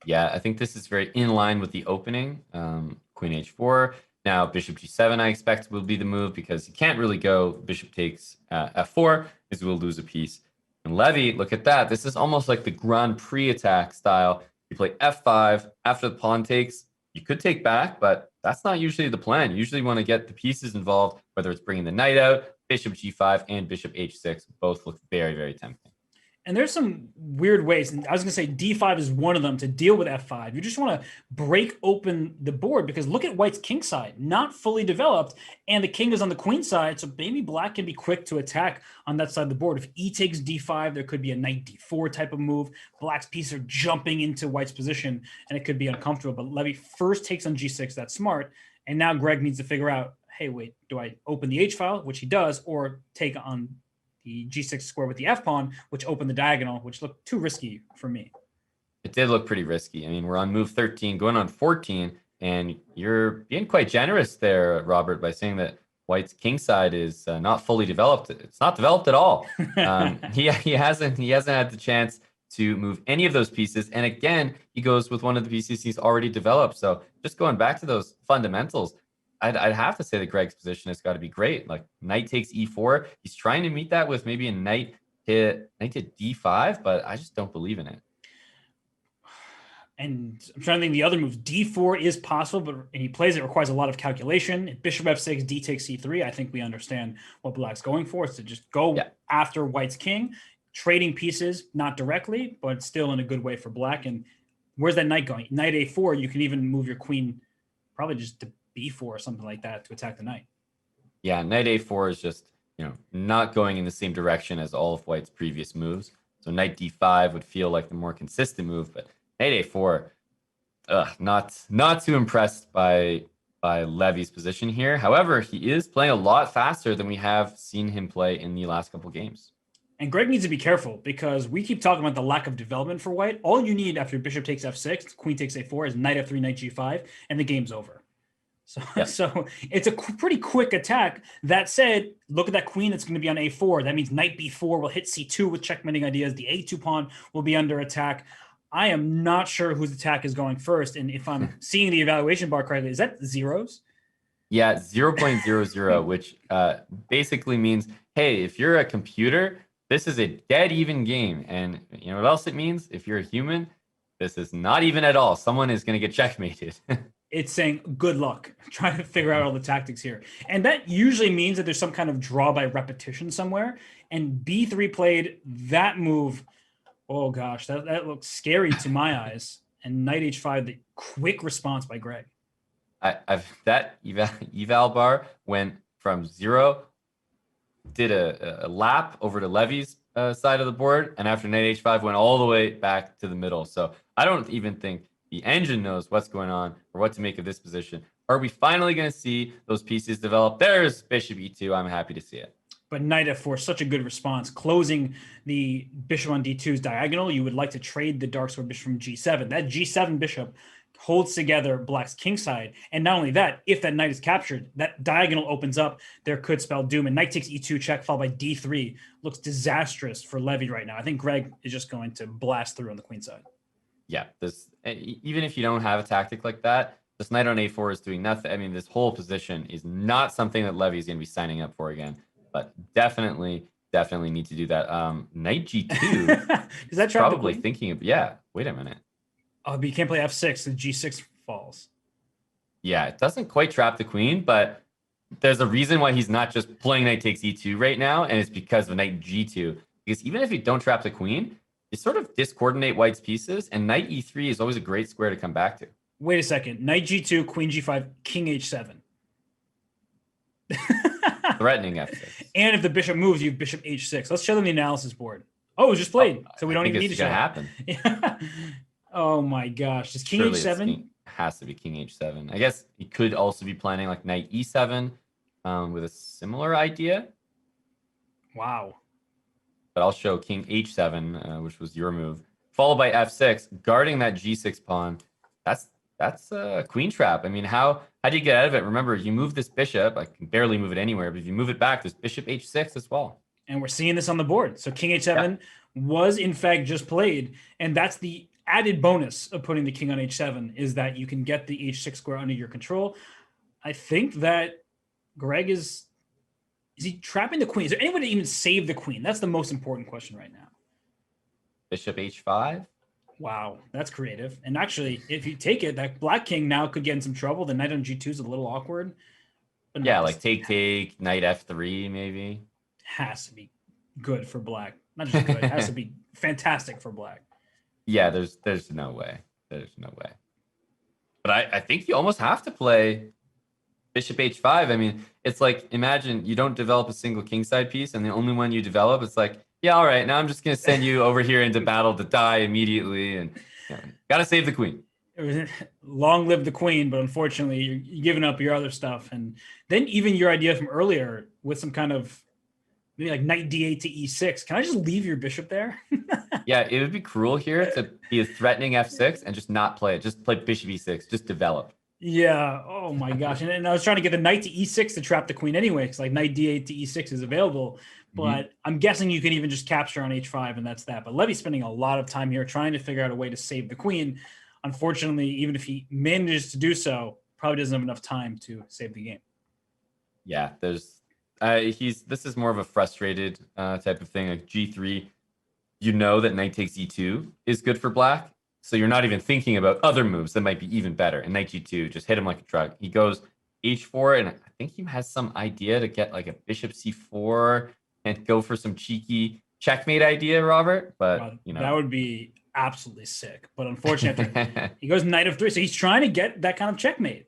Yeah, I think this is very in line with the opening. Queen h4. Now, bishop g7, I expect, will be the move because he can't really go bishop takes f4 because we'll lose a piece. And Levy, look at that. This is almost like the Grand Prix attack style. You play f5 after the pawn takes. You could take back, but that's not usually the plan. You usually want to get the pieces involved, whether it's bringing the knight out, bishop g5, and bishop h6. Both look very, very tempting. And there's some weird ways. And I was going to say d5 is one of them to deal with f5. You just want to break open the board because look at white's king side, not fully developed. And the king is on the queen side. So maybe black can be quick to attack on that side of the board. If e takes d5, there could be a knight d4 type of move. Black's pieces are jumping into white's position and it could be uncomfortable. But Levy first takes on g6. That's smart. And now Greg needs to figure out, hey, wait, do I open the h file, which he does, or take on the g6 square with the f pawn, which opened the diagonal, which looked too risky for me. It did look pretty risky. I mean, we're on move 13, going on 14, and you're being quite generous there, Robert, by saying that White's king side is not fully developed. It's not developed at all. He hasn't had the chance to move any of those pieces. And again, he goes with one of the pieces he's already developed. So just going back to those fundamentals, I'd have to say that Greg's position has got to be great. Like knight takes e4. He's trying to meet that with maybe a knight to d5, but I just don't believe in it. And I'm trying to think the other moves. D4 is possible, but and he plays it requires a lot of calculation. Bishop F6, D takes C3. I think we understand what Black's going for. Is to just go after White's king, trading pieces, not directly, but still in a good way for Black. And where's that knight going? Knight A4, you can even move your queen probably just to B4 or something like that to attack the knight. Yeah, knight A4 is just, not going in the same direction as all of White's previous moves. So knight D5 would feel like the more consistent move, but knight A4, not too impressed by Levy's position here. However, he is playing a lot faster than we have seen him play in the last couple games. And Greg needs to be careful because we keep talking about the lack of development for White. All you need after bishop takes F6, queen takes A4 is knight F3, knight G5, and the game's over. So it's a pretty quick attack. That said, look at that queen that's going to be on A4. That means knight B4 will hit C2 with checkmating ideas. The A2 pawn will be under attack. I am not sure whose attack is going first. And if I'm seeing the evaluation bar correctly, is that zeros? Yeah, 0.00, which basically means, hey, if you're a computer, this is a dead even game. And you know what else it means? If you're a human, this is not even at all. Someone is going to get checkmated. It's saying good luck trying to figure out all the tactics here. And that usually means that there's some kind of draw by repetition somewhere. And B3 played that move. Oh gosh, that looks scary to my eyes. And knight H5, the quick response by Greg. That eval bar went from 0, did a lap over to Levy's side of the board, and after knight H5 went all the way back to the middle. So I don't even think the engine knows what's going on or what to make of this position. Are we finally going to see those pieces develop? There's bishop E2. I'm happy to see it. But knight F4, such a good response. Closing the bishop on D2's diagonal, you would like to trade the dark square bishop from G7. That G7 bishop holds together Black's king side. And not only that, if that knight is captured, that diagonal opens up. There could spell doom. And knight takes E2 check, followed by D3. Looks disastrous for Levy right now. I think Greg is just going to blast through on the queen side. Yeah, even if you don't have a tactic like that, this knight on A4 is doing nothing. I mean, this whole position is not something that Levy is going to be signing up for again. But definitely need to do that. Knight G2. Is that trap probably thinking of? Yeah. Wait a minute. Oh, but you can't play F6. The G6 falls. Yeah, it doesn't quite trap the queen, but there's a reason why he's not just playing knight takes E2 right now, and it's because of knight G2. Because even if you don't trap the queen, you sort of discoordinate White's pieces, and knight E3 is always a great square to come back to. Wait a second. Knight G2, queen G5, king H7. Threatening F6. And if the bishop moves, you have bishop H6. Let's show them the analysis board. Oh, it was just played. So we don't even need to show it. Happen. Yeah. Oh my gosh. Does king Surely H7? Has to be king H7. I guess he could also be planning like knight E7 with a similar idea. Wow. But I'll show king H7, which was your move, followed by F6, guarding that G6 pawn. That's a queen trap. I mean, how do you get out of it? Remember, you move this bishop. I can barely move it anywhere, but if you move it back, there's bishop H6 as well. And we're seeing this on the board. So king H7 was in fact just played, and that's the added bonus of putting the king on H7 is that you can get the H6 square under your control. I think that Greg is he trapping the queen? Is there any way to even save the queen? That's the most important question right now. Bishop H5. Wow, that's creative. And actually, if you take it, that black king now could get in some trouble. The knight on G2 is a little awkward. But yeah, like take, knight F3 maybe. Has to be good for black. Not just good, it has to be fantastic for black. Yeah, there's no way. There's no way. But I think you almost have to play bishop H5. I mean, it's like, imagine you don't develop a single kingside piece, and the only one you develop, it's like, yeah, all right, now I'm just going to send you over here into battle to die immediately, and got to save the queen. Long live the queen, but unfortunately, you're giving up your other stuff. And then even your idea from earlier with some kind of maybe like knight d8 to e6. Can I just leave your bishop there? Yeah, it would be cruel here to be a threatening f6 and just not play it. Just play bishop e6. Just develop. Yeah. Oh my gosh. And I was trying to get the knight to e6 to trap the queen anyway, because like knight d8 to e6 is available. But I'm guessing you can even just capture on h5, and that's that. But Levy's spending a lot of time here trying to figure out a way to save the queen. Unfortunately, even if he manages to do so, probably doesn't have enough time to save the game. Yeah, there's this is more of a frustrated type of thing. Like g3, you know that knight takes e2 is good for black, so you're not even thinking about other moves that might be even better. And knight g2, just hit him like a truck. He goes h4, and I think he has some idea to get like a bishop c4 and go for some cheeky checkmate idea, Robert. But you know, that would be absolutely sick. But unfortunately, he goes knight of 3, so he's trying to get that kind of checkmate.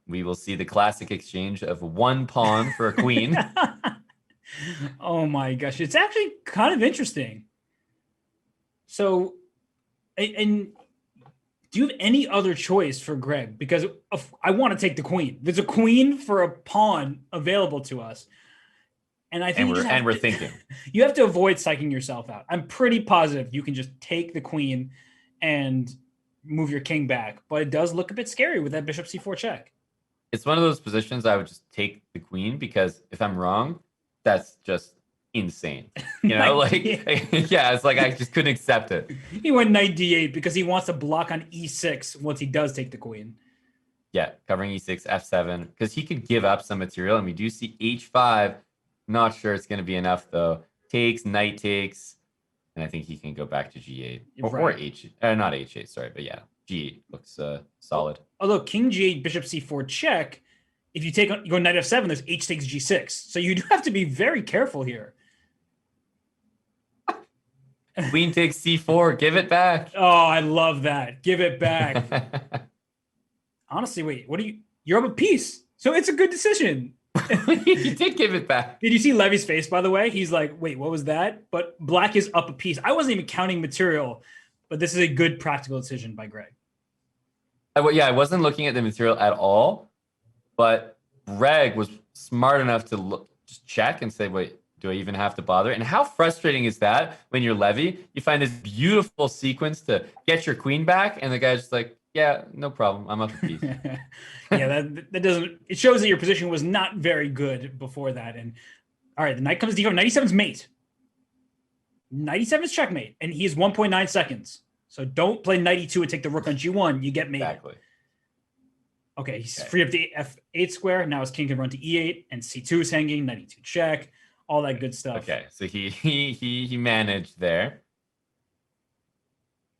We will see the classic exchange of one pawn for a queen. Oh my gosh, it's actually kind of interesting. So, and do you have any other choice for Greg? Because I want to take the queen. There's a queen for a pawn available to us. And I think we're thinking you have to avoid psyching yourself out. I'm pretty positive you can just take the queen and move your king back, but it does look a bit scary with that bishop c4 check. It's one of those positions I would just take the queen, because if I'm wrong, that's just insane. You know, like yeah, it's like I just couldn't accept it. He went knight d8 because he wants to block on e6 once he does take the queen. Yeah, covering e6, f7, because he could give up some material, and we do see h5. Not sure it's going to be enough though. Takes, knight takes, and I think he can go back to g8 or h, not h8. Sorry, but yeah, g8 looks solid. Although king g8, bishop c4 check, if you go knight f7, there's h takes g6. So you do have to be very careful here. Queen takes c4. Give it back. Oh, I love that. Give it back. Honestly, wait. What are you? You're up a piece, so it's a good decision. You did give it back. Did you see Levy's face, by the way? He's like, wait, what was that? But black is up a piece. I wasn't even counting material, but this is a good practical decision by Greg. I wasn't looking at the material at all, but Greg was smart enough to just check and say, wait, do I even have to bother? And how frustrating is that when you're Levy? You find this beautiful sequence to get your queen back, and the guy's just like, yeah, no problem. I'm up a piece. Yeah, that doesn't. It shows that your position was not very good before that. And all right, the knight comes to d4. 97's mate. 97's checkmate, and he is 1.9 seconds. So don't play knight e2 and take the rook on g1. You get mated. Exactly. Okay, he's free up the f8 square. Now his king can run to e8, and c2 is hanging. Knight e2 check. All that good stuff. Okay, so he managed there.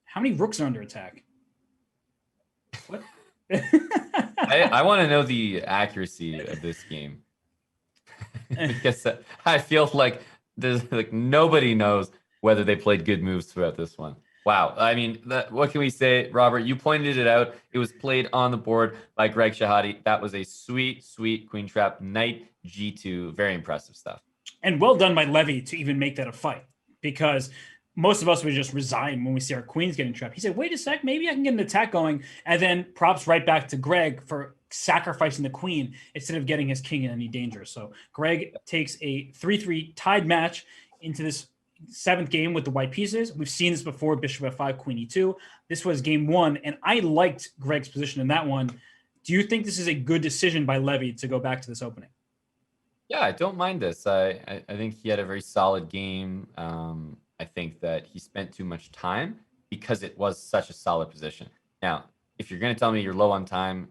How many rooks are under attack? What? I want to know the accuracy of this game. Because I feel like there's like nobody knows whether they played good moves throughout this one. Wow. I mean, what can we say, Robert? You pointed it out. It was played on the board by Greg Shahade. That was a sweet, sweet queen trap. Knight g2. Very impressive stuff. And well done by Levy to even make that a fight, because most of us would just resign when we see our queens getting trapped. He said, wait a sec, maybe I can get an attack going. And then props right back to Greg for sacrificing the queen instead of getting his king in any danger. So Greg takes a 3-3 tied match into this 7th game with the white pieces. We've seen this before, bishop f5, queen e2. This was game 1, and I liked Greg's position in that one. Do you think this is a good decision by Levy to go back to this opening? Yeah, I don't mind this. I think he had a very solid game. I think that he spent too much time because it was such a solid position. Now, if you're going to tell me you're low on time,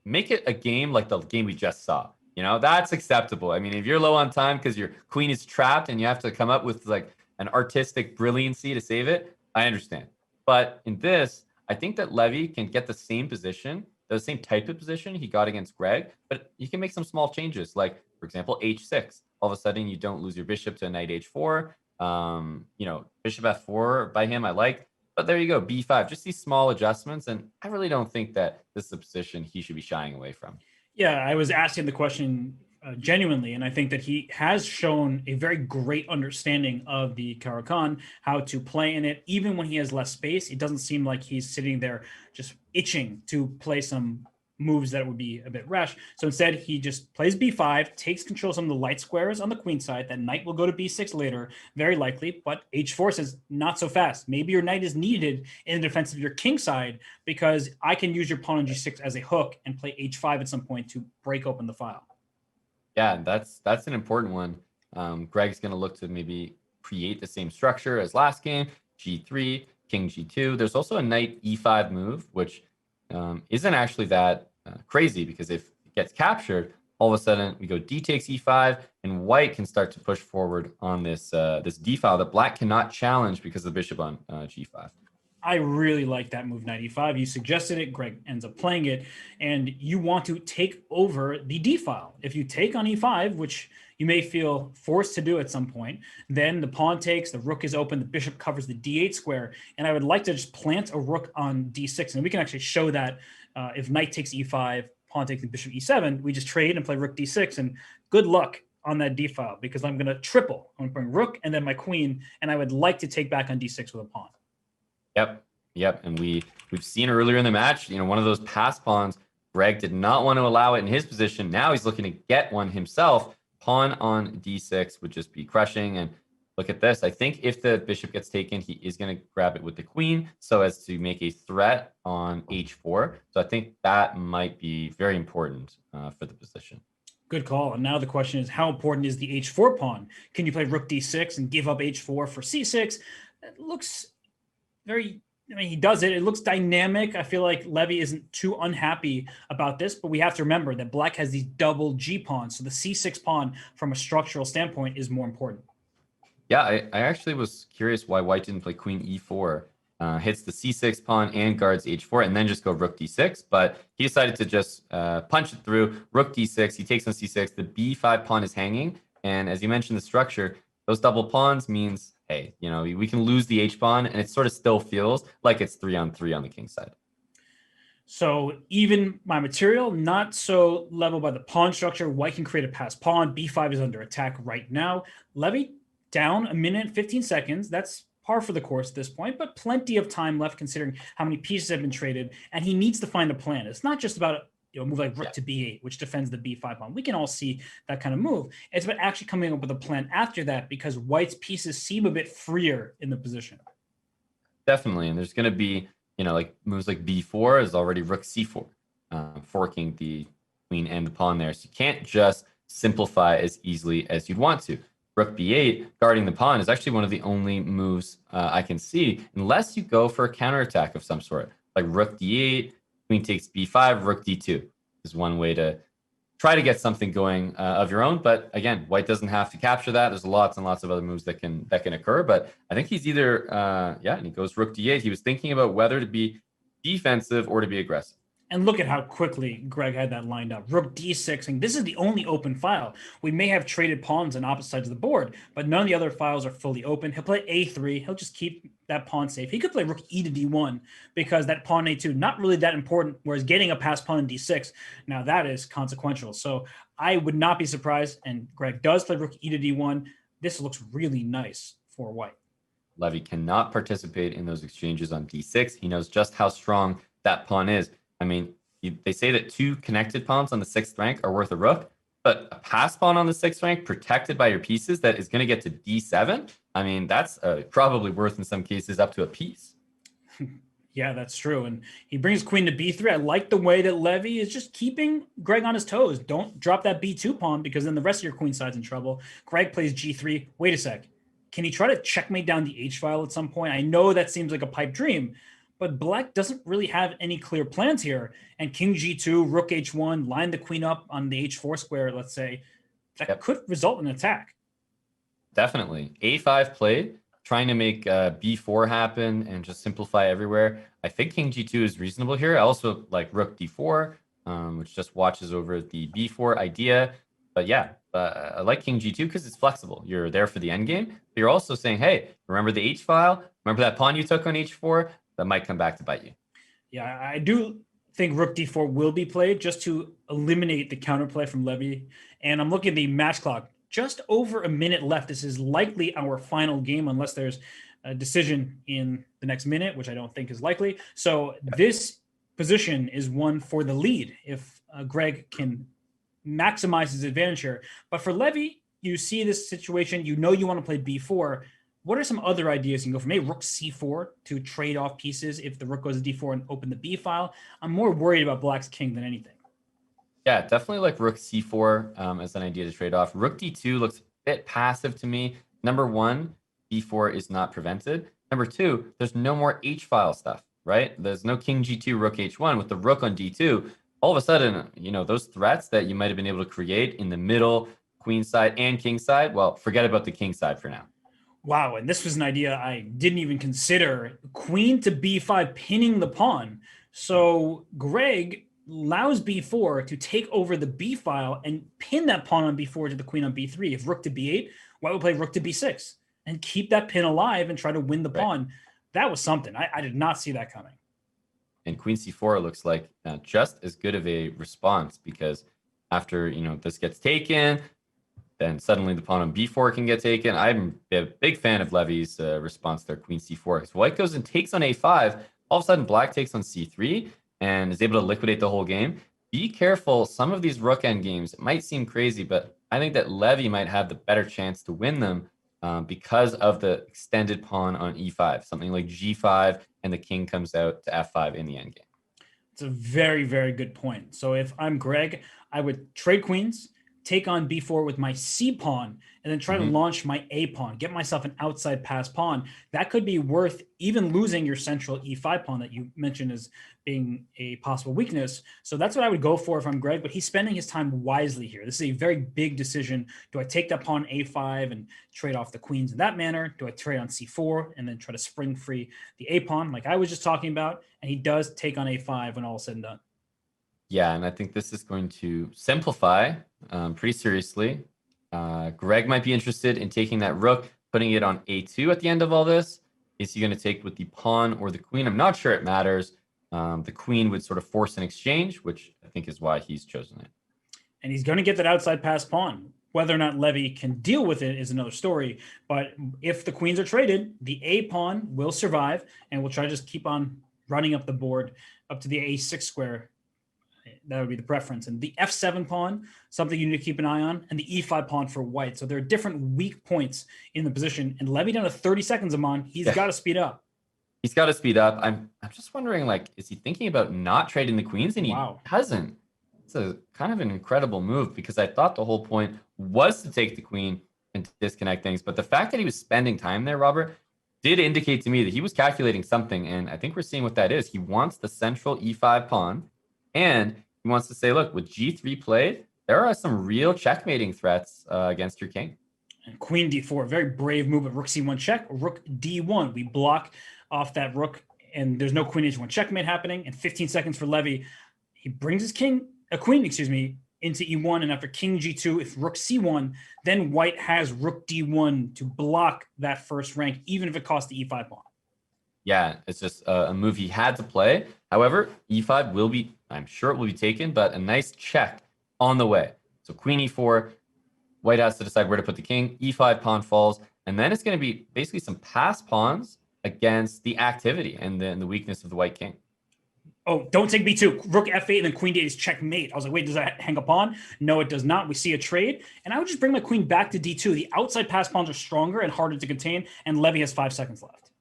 make it a game like the game we just saw. You know, that's acceptable. I mean, if you're low on time because your queen is trapped and you have to come up with like an artistic brilliancy to save it, I understand. But in this, I think that Levy can get the same position, the same type of position he got against Greg, but you can make some small changes. Like, for example, h6. All of a sudden, you don't lose your bishop to knight h4. You know, bishop f4 by him, I like. But there you go, b5. Just these small adjustments, and I really don't think that this is a position he should be shying away from. Yeah, I was asking the question genuinely, and I think that he has shown a very great understanding of the Caro-Kann, how to play in it, even when he has less space. It doesn't seem like he's sitting there just itching to play some moves that would be a bit rash. So instead, he just plays b5, takes control of some of the light squares on the queen side. That knight will go to b6 later, very likely, but h4 says not so fast. Maybe your knight is needed in the defense of your king side because I can use your pawn on g6 as a hook and play h5 at some point to break open the file. Yeah, that's an important one. Greg's going to look to maybe create the same structure as last game, g3, king g2. There's also a knight e5 move, which isn't actually that crazy because if it gets captured, all of a sudden we go d takes e5, and white can start to push forward on this this d file that black cannot challenge because of the bishop on g5. I really like that move, knight e5. You suggested it, Greg ends up playing it, and you want to take over the d file. If you take on e5, which you may feel forced to do at some point, then the pawn takes, the rook is open, the bishop covers the d8 square, and I would like to just plant a rook on d6, and we can actually show that if knight takes e5, pawn takes the bishop e7, we just trade and play rook d6, and good luck on that d file, because I'm going to triple. I'm going to bring rook and then my queen, and I would like to take back on d6 with a pawn. Yep. And we've seen earlier in the match, one of those pass pawns, Greg did not want to allow it in his position. Now he's looking to get one himself. Pawn on d6 would just be crushing. And look at this. I think if the bishop gets taken, he is going to grab it with the queen so as to make a threat on h4. So I think that might be very important for the position. Good call. And now the question is, how important is the h4 pawn? Can you play rook d6 and give up h4 for c6? It looks very, he does it. It looks dynamic. I feel like Levy isn't too unhappy about this, but we have to remember that black has these double G pawns. So the C6 pawn from a structural standpoint is more important. Yeah, I actually was curious why white didn't play queen e4. Hits the c6 pawn and guards h4 and then just go rook d6. But he decided to just punch it through. Rook d6, he takes on c6. The b5 pawn is hanging. And as you mentioned, the structure, those double pawns means, hey, we can lose the h pawn and it sort of still feels like it's 3-on-3 on the king side. So even my material, not so level by the pawn structure. White can create a passed pawn. b5 is under attack right now. Levy down 1:15 seconds. That's par for the course at this point, but plenty of time left considering how many pieces have been traded, and he needs to find a plan. It's not just about a move like rook to b8, which defends the b5 pawn. We can all see that kind of move. It's about actually coming up with a plan after that because white's pieces seem a bit freer in the position. Definitely, and there's going to be, like moves like b4 is already rook c4, forking the queen and the pawn there. So you can't just simplify as easily as you'd want to. Rook b8, guarding the pawn, is actually one of the only moves I can see, unless you go for a counterattack of some sort, like rook d8, queen takes b5, rook d2 is one way to try to get something going of your own. But again, white doesn't have to capture that. There's lots and lots of other moves that can occur. But I think he's either, and he goes rook d8. He was thinking about whether to be defensive or to be aggressive. And look at how quickly Greg had that lined up. Rook d6, and this is the only open file. We may have traded pawns on opposite sides of the board, but none of the other files are fully open. He'll play a3. He'll just keep that pawn safe. He could play rook e to d1 because that pawn a2, not really that important, whereas getting a passed pawn in d6, now that is consequential. So I would not be surprised, and Greg does play rook e to d1. This looks really nice for white. Levy cannot participate in those exchanges on d6. He knows just how strong that pawn is. I mean, they say that 2 connected pawns on the 6th rank are worth a rook, but a pass pawn on the 6th rank protected by your pieces that is going to get to d7. I mean, that's probably worth in some cases up to a piece. Yeah, that's true. And he brings queen to b3. I like the way that Levy is just keeping Greg on his toes. Don't drop that b2 pawn because then the rest of your queen side's in trouble. Greg plays g3. Wait a sec. Can he try to checkmate down the h file at some point? I know that seems like a pipe dream, but black doesn't really have any clear plans here. And king g2, rook h1, line the queen up on the h4 square, let's say. That could result in an attack. Definitely. a5 played, trying to make b4 happen and just simplify everywhere. I think king g2 is reasonable here. I also like rook d4, which just watches over the b4 idea. But yeah, I like king g2 because it's flexible. You're there for the endgame. But you're also saying, hey, remember the h file? Remember that pawn you took on h4? That might come back to bite you. Yeah, I do think rook d4 will be played just to eliminate the counterplay from Levy. And I'm looking at the match clock. Just over a minute left. This is likely our final game unless there's a decision in the next minute, which I don't think is likely. So this position is one for the lead if Greg can maximize his advantage here. But for Levy, you see this situation, you want to play b4. What are some other ideas? You can go from rook c4 to trade off pieces if the rook goes to d4 and open the b file. I'm more worried about black's king than anything. Yeah, definitely like rook c4 as an idea to trade off. Rook d2 looks a bit passive to me. Number one, b4 is not prevented. Number two, there's no more h-file stuff, right? There's no king g2, rook h1 with the rook on d2. All of a sudden, those threats that you might have been able to create in the middle, queen side and king side, well, forget about the king side for now. Wow, and this was an idea I didn't even consider. Queen to b5, pinning the pawn. So Greg allows b4 to take over the b file and pin that pawn on b4 to the queen on b3. If rook to b8, white would play rook to b6 and keep that pin alive and try to win the pawn. That was something. I did not see that coming. And queen c4 looks like just as good of a response, because after this gets taken, then suddenly the pawn on b4 can get taken. I'm a big fan of Levy's response there, queen c4. Because white goes and takes on a5. All of a sudden, black takes on c3 and is able to liquidate the whole game. Be careful. Some of these rook end games might seem crazy, but I think that Levy might have the better chance to win them because of the extended pawn on e5. Something like g5, and the king comes out to f5 in the endgame. It's a very, very good point. So if I'm Greg, I would trade queens, take on b4 with my c pawn, and then try to launch my a pawn, get myself an outside pass pawn. That could be worth even losing your central e5 pawn that you mentioned as being a possible weakness. So that's what I would go for if I'm Greg, but he's spending his time wisely here. This is a very big decision. Do I take that pawn a5 and trade off the queens in that manner? Do I trade on c4 and then try to spring free the a pawn like I was just talking about? And he does take on a5 when all is said and done. Yeah, and I think this is going to simplify pretty seriously. Greg might be interested in taking that rook, putting it on a2 at the end of all this. Is he going to take with the pawn or the queen? I'm not sure it matters. The queen would sort of force an exchange, which I think is why he's chosen it. And he's going to get that outside pass pawn. Whether or not Levy can deal with it is another story. But if the queens are traded, the a pawn will survive, and we'll try to just keep on running up the board up to the a6 square. That would be the preference. And the f7 pawn, something you need to keep an eye on, and the e5 pawn for white. So there are different weak points in the position. And Levy down to 30 seconds, Amon. He's got to speed up. He's got to speed up. I'm just wondering, like, is he thinking about not trading the queens? And he hasn't. It's a kind of an incredible move, because I thought the whole point was to take the queen and disconnect things. But the fact that he was spending time there, Robert, did indicate to me that he was calculating something. And I think we're seeing what that is. He wants the central e5 pawn. And he wants to say, look, with g3 played, there are some real checkmating threats against your king. And queen d4, very brave move. Of rook c1 check, rook d1. We block off that rook, and there's no queen h1 checkmate happening. And 15 seconds for Levy. He brings his queen, into e1, and after king g2, if rook c1, then white has rook d1 to block that first rank, even if it costs the e5 pawn. Yeah, it's just a move he had to play. However, e5 will be, I'm sure it will be taken, but a nice check on the way. So queen e4, white has to decide where to put the king, e5 pawn falls, and then it's going to be basically some pass pawns against the activity and the weakness of the white king. Oh, don't take b2. Rook f8 and then queen d8 is checkmate. I was like, wait, does that hang up on? No, it does not. We see a trade. And I would just bring my queen back to d2. The outside pass pawns are stronger and harder to contain, and Levy has 5 seconds left.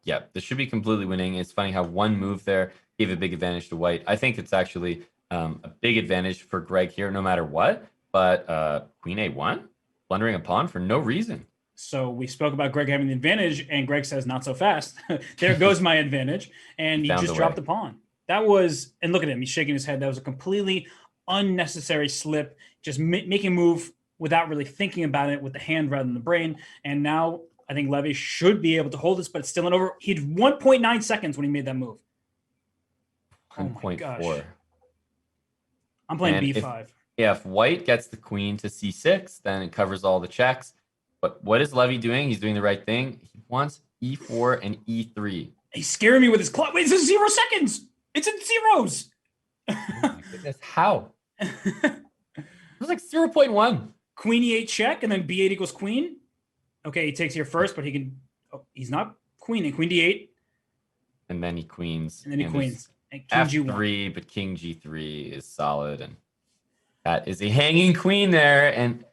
Yeah, this should be completely winning. It's funny how one move there gave a big advantage to white. I think it's actually a big advantage for Greg here, no matter what. But queen a1, plundering a pawn for no reason. So we spoke about Greg having the advantage, and Greg says, not so fast. There goes my advantage. And he just dropped the pawn. That was, and look at him, he's shaking his head. That was a completely unnecessary slip, just making a move without really thinking about it with the hand rather than the brain. And now I think Levy should be able to hold this, but it's still not over. He had 1.9 seconds when he made that move. 1.4. I'm playing b5. If white gets the queen to c6, then it covers all the checks. But what is Levy doing? He's doing the right thing. He wants e4 and e3. He's scaring me with his clock. Wait, it's 0 seconds. It's in zeros. Oh my goodness, how? It was like 0.1. Queen e8 check, and then b8 equals queen. Okay, he takes here first, but he can. Oh, he's not queening. Queen d8. And then he queens. And then he queens. And king G1. F3, but king G3 is solid. And that is a hanging queen there. And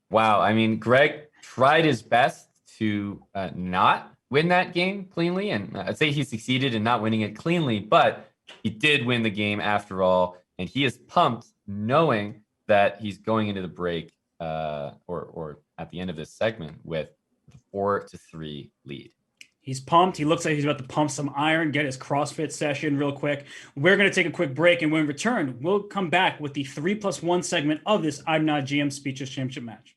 wow, I mean, Greg tried his best to not win that game cleanly. And I'd say he succeeded in not winning it cleanly, but he did win the game after all. And he is pumped knowing that he's going into the break or at the end of this segment with the 4-3 lead. He's pumped. He looks like he's about to pump some iron, get his CrossFit session real quick. We're going to take a quick break, and when we return, we'll come back with the 3+1 segment of this I'm Not GM Speeches Championship match.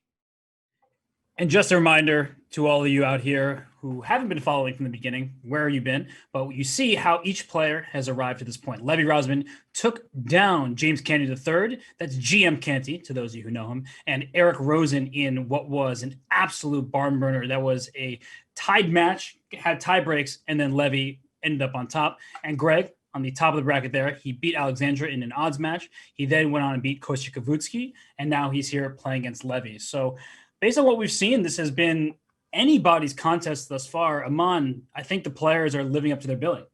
And just a reminder to all of you out here who haven't been following from the beginning, where have you been? But you see how each player has arrived to this point. Levy Rozman took down James Canty III. That's GM Canty, to those of you who know him, and Eric Rosen in what was an absolute barn burner. That was a tied match, had tie breaks, and then Levy ended up on top. And Greg, on the top of the bracket there, he beat Alexandra in an odds match. He then went on and beat Kostya Kavutsky, and now he's here playing against Levy. So based on what we've seen, this has been anybody's contest thus far. Aman, I think the players are living up to their billing.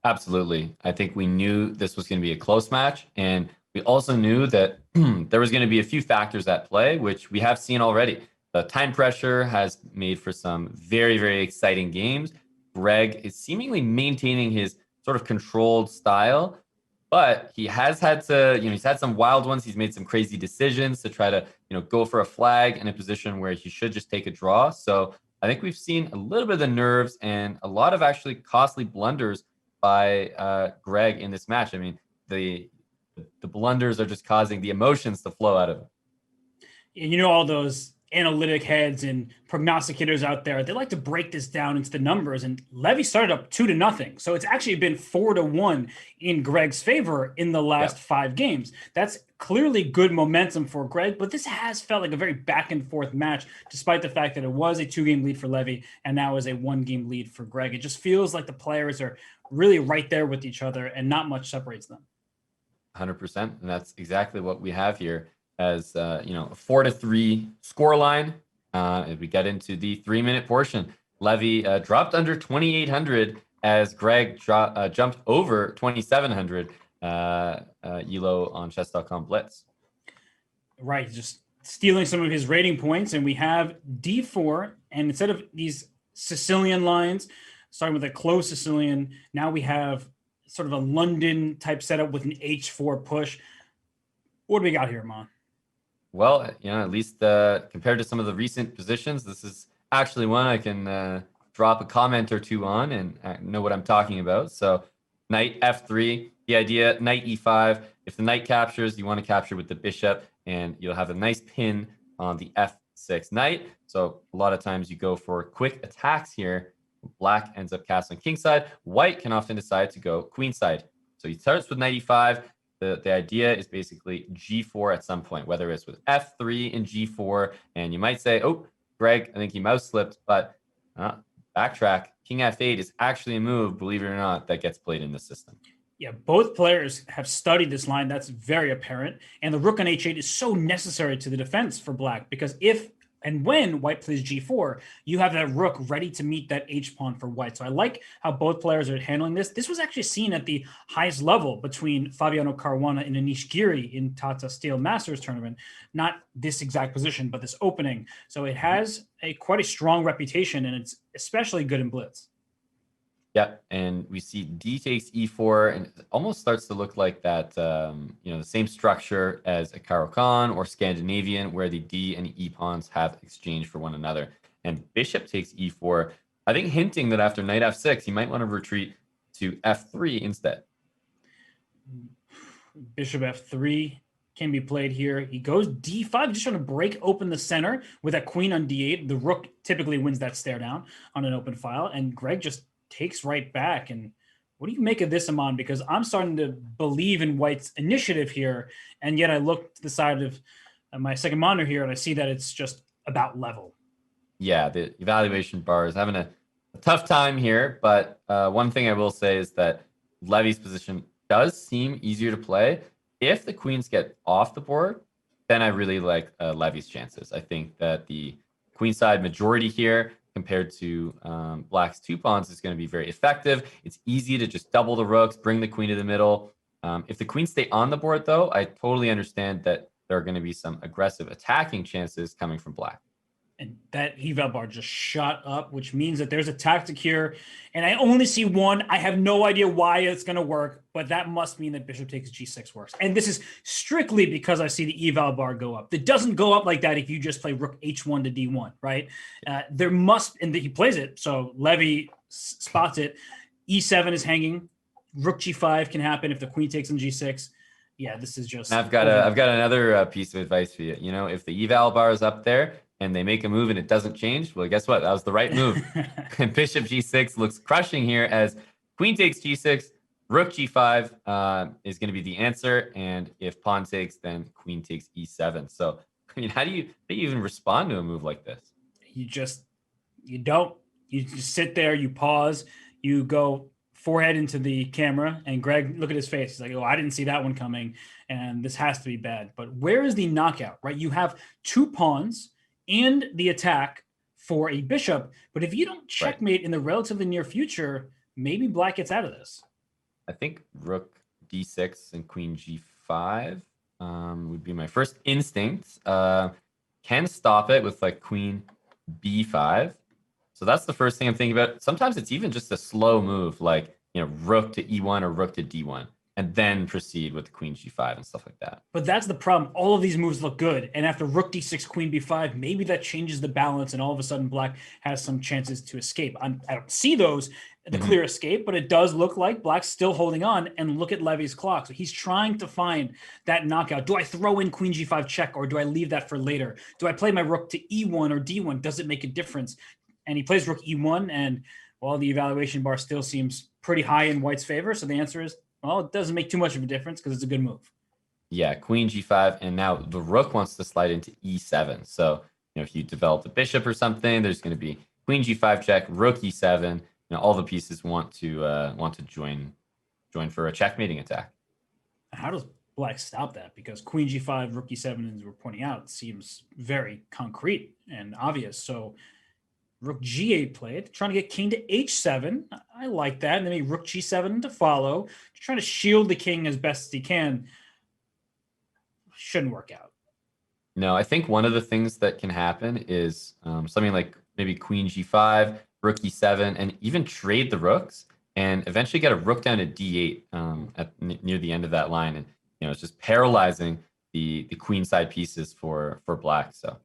Absolutely. I think we knew this was going to be a close match, and we also knew that there was going to be a few factors at play, which we have seen already. The time pressure has made for some very, very exciting games. Greg is seemingly maintaining his sort of controlled style, but he has had to, he's had some wild ones. He's made some crazy decisions to try to, go for a flag in a position where he should just take a draw. So I think we've seen a little bit of the nerves and a lot of actually costly blunders by Greg in this match. I mean, the blunders are just causing the emotions to flow out of him. And all those analytic heads and prognosticators out there, they like to break this down into the numbers, and Levy started up 2-0. So it's actually been 4-1 in Greg's favor in the last 5 games. That's clearly good momentum for Greg, but this has felt like a very back and forth match, despite the fact that it was a 2-game lead for Levy and now is a 1-game lead for Greg. It just feels like the players are really right there with each other and not much separates them. 100%. And that's exactly what we have here. As a 4-3 scoreline. As we get into the 3-minute portion, Levy dropped under 2,800 as Greg jumped over 2,700 ELO on Chess.com blitz. Right, just stealing some of his rating points, and we have D4, and instead of these Sicilian lines, starting with a closed Sicilian, now we have sort of a London type setup with an H4 push. What do we got here, Mon? Well, at least compared to some of the recent positions, this is actually one I can drop a comment or two on and know what I'm talking about. So knight F3, the idea, knight E5. If the knight captures, you want to capture with the bishop, and you'll have a nice pin on the F6 knight. So a lot of times you go for quick attacks here. Black ends up castling kingside. White can often decide to go queenside. So he starts with knight E5. The idea is basically G4 at some point, whether it's with F3 and G4, and you might say, oh, Greg, I think he mouse slipped, but backtrack. King F8 is actually a move, believe it or not, that gets played in the system. Yeah, both players have studied this line. That's very apparent. And the rook on H8 is so necessary to the defense for Black, because if and when White plays G4, you have that rook ready to meet that H pawn for White. So I like how both players are handling this. This was actually seen at the highest level between Fabiano Caruana and Anish Giri in Tata Steel Masters tournament. Not this exact position, but this opening. So it has quite a strong reputation, and it's especially good in blitz. Yeah, and we see D takes E4, and it almost starts to look like that, the same structure as a Caro-Kann or Scandinavian, where the D and E pawns have exchanged for one another. And bishop takes E4, I think hinting that after knight F6, you might want to retreat to F3 instead. Bishop F3 can be played here. He goes D5, just trying to break open the center with that queen on D8. The rook typically wins that stare down on an open file, and Greg just takes right back. And what do you make of this, Aman? Because I'm starting to believe in White's initiative here, and yet I look to the side of my second monitor here, and I see that it's just about level. Yeah, the evaluation bar is having a tough time here, but one thing I will say is that Levy's position does seem easier to play. If the queens get off the board, then I really like Levy's chances. I think that the queenside majority here compared to black's 2 pawns is going to be very effective. It's easy to just double the rooks, bring the queen to the middle. If the queens stay on the board, though, I totally understand that there are going to be some aggressive attacking chances coming from black. And that eval bar just shot up, which means that there's a tactic here. And I only see one. I have no idea why it's going to work, but that must mean that bishop takes g6 works. And this is strictly because I see the eval bar go up. It doesn't go up like that if you just play rook h1 to d1, right? There must, and he plays it, so Levy spots it. e7 is hanging. Rook g5 can happen if the queen takes on g6. Yeah, this is just... I've got another piece of advice for you. You know, if the eval bar is up there, and they make a move and it doesn't change, well, guess what? That was the right move. And bishop g6 looks crushing here as queen takes g6, rook g5 is going to be the answer. And if pawn takes, then queen takes e7. So, I mean, how do you even respond to a move like this? You don't. You just sit there, you pause, you go forehead into the camera, and Greg, look at his face. He's like, oh, I didn't see that one coming, and this has to be bad. But where is the knockout, right? You have 2 pawns and the attack for a bishop. But if you don't checkmate in the relatively near future, maybe black gets out of this. I think rook d6 and queen g5 would be my first instinct. Can stop it with like queen b5. So that's the first thing I'm thinking about. Sometimes it's even just a slow move, like, you know, rook to e1 or rook to d1. And then proceed with the queen g5 and stuff like that. But that's the problem. All of these moves look good. And after rook d6, queen b5, maybe that changes the balance, and all of a sudden black has some chances to escape. I don't see those, the clear escape, but it does look like black's still holding on. And look at Levy's clock. So he's trying to find that knockout. Do I throw in queen g5 check, or do I leave that for later? Do I play my rook to e1 or d1? Does it make a difference? And he plays rook e1, and, well, the evaluation bar still seems pretty high in white's favor. So the answer is, well, it doesn't make too much of a difference because it's a good move. Yeah, queen g5, and now the rook wants to slide into e7. So, you know, if you develop the bishop or something, there's going to be queen g5 check, rook e7. You know, all the pieces want to join for a checkmating attack. How does black stop that? Because queen g5, rook e7, as we're pointing out, seems very concrete and obvious. So rook g8 played, trying to get king to h7. I like that. And then maybe rook g7 to follow, just trying to shield the king as best as he can. Shouldn't work out. No, I think one of the things that can happen is something like maybe queen g5, rook e7, and even trade the rooks and eventually get a rook down to d8 near the end of that line. And, you know, it's just paralyzing the queen side pieces for black. So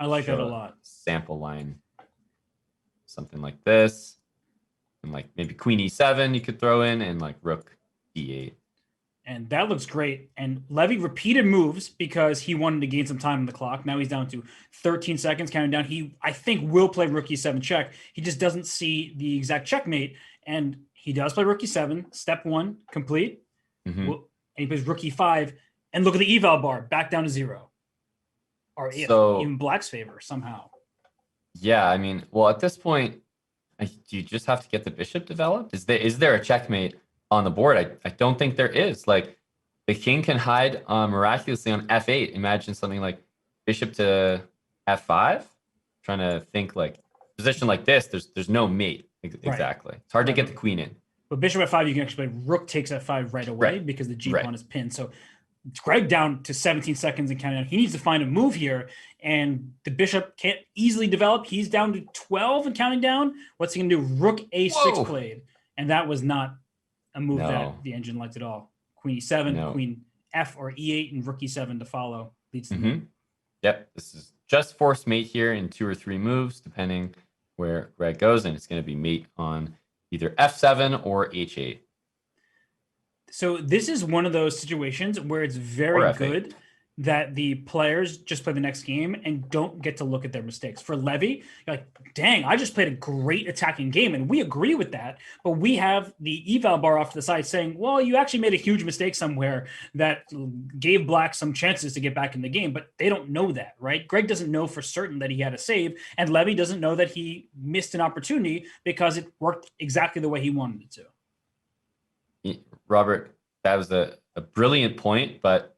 I like that a lot. Sample line. Something like this, and like maybe queen e7 you could throw in, and like rook d8. And that looks great. And Levy repeated moves because he wanted to gain some time on the clock. Now he's down to 13 seconds counting down. He, I think, will play rook e7 check. He just doesn't see the exact checkmate. And he does play rook e7, step 1, complete. And he plays rook e5. And look at the eval bar, back down to 0. Or even black's favor somehow. Yeah, I mean, well, at this point, do you just have to get the bishop developed? Is there a checkmate on the board? I don't think there is. Like, the king can hide miraculously on f8. Imagine something like bishop to f5. Trying to think, like, position like this, there's no mate. Exactly. It's hard to get the queen in. But bishop f5, you can actually play rook takes f5 right away because the g pawn is pinned. So Greg down to 17 seconds and counting down. He needs to find a move here, and the bishop can't easily develop. He's down to 12 and counting down. What's he going to do? Rook a6 played, and that was not a move that the engine liked at all. Queen e7, queen f or e8, and rook e7 to follow leads to move. Yep, this is just forced mate here in 2 or 3 moves, depending where Greg goes, and it's going to be mate on either f7 or h8. So this is one of those situations where it's very good that the players just play the next game and don't get to look at their mistakes. For Levy, you're like, dang, I just played a great attacking game, and we agree with that, but we have the eval bar off to the side saying, well, you actually made a huge mistake somewhere that gave black some chances to get back in the game, but they don't know that, right? Greg doesn't know for certain that he had a save, and Levy doesn't know that he missed an opportunity because it worked exactly the way he wanted it to. Robert, that was a brilliant point, but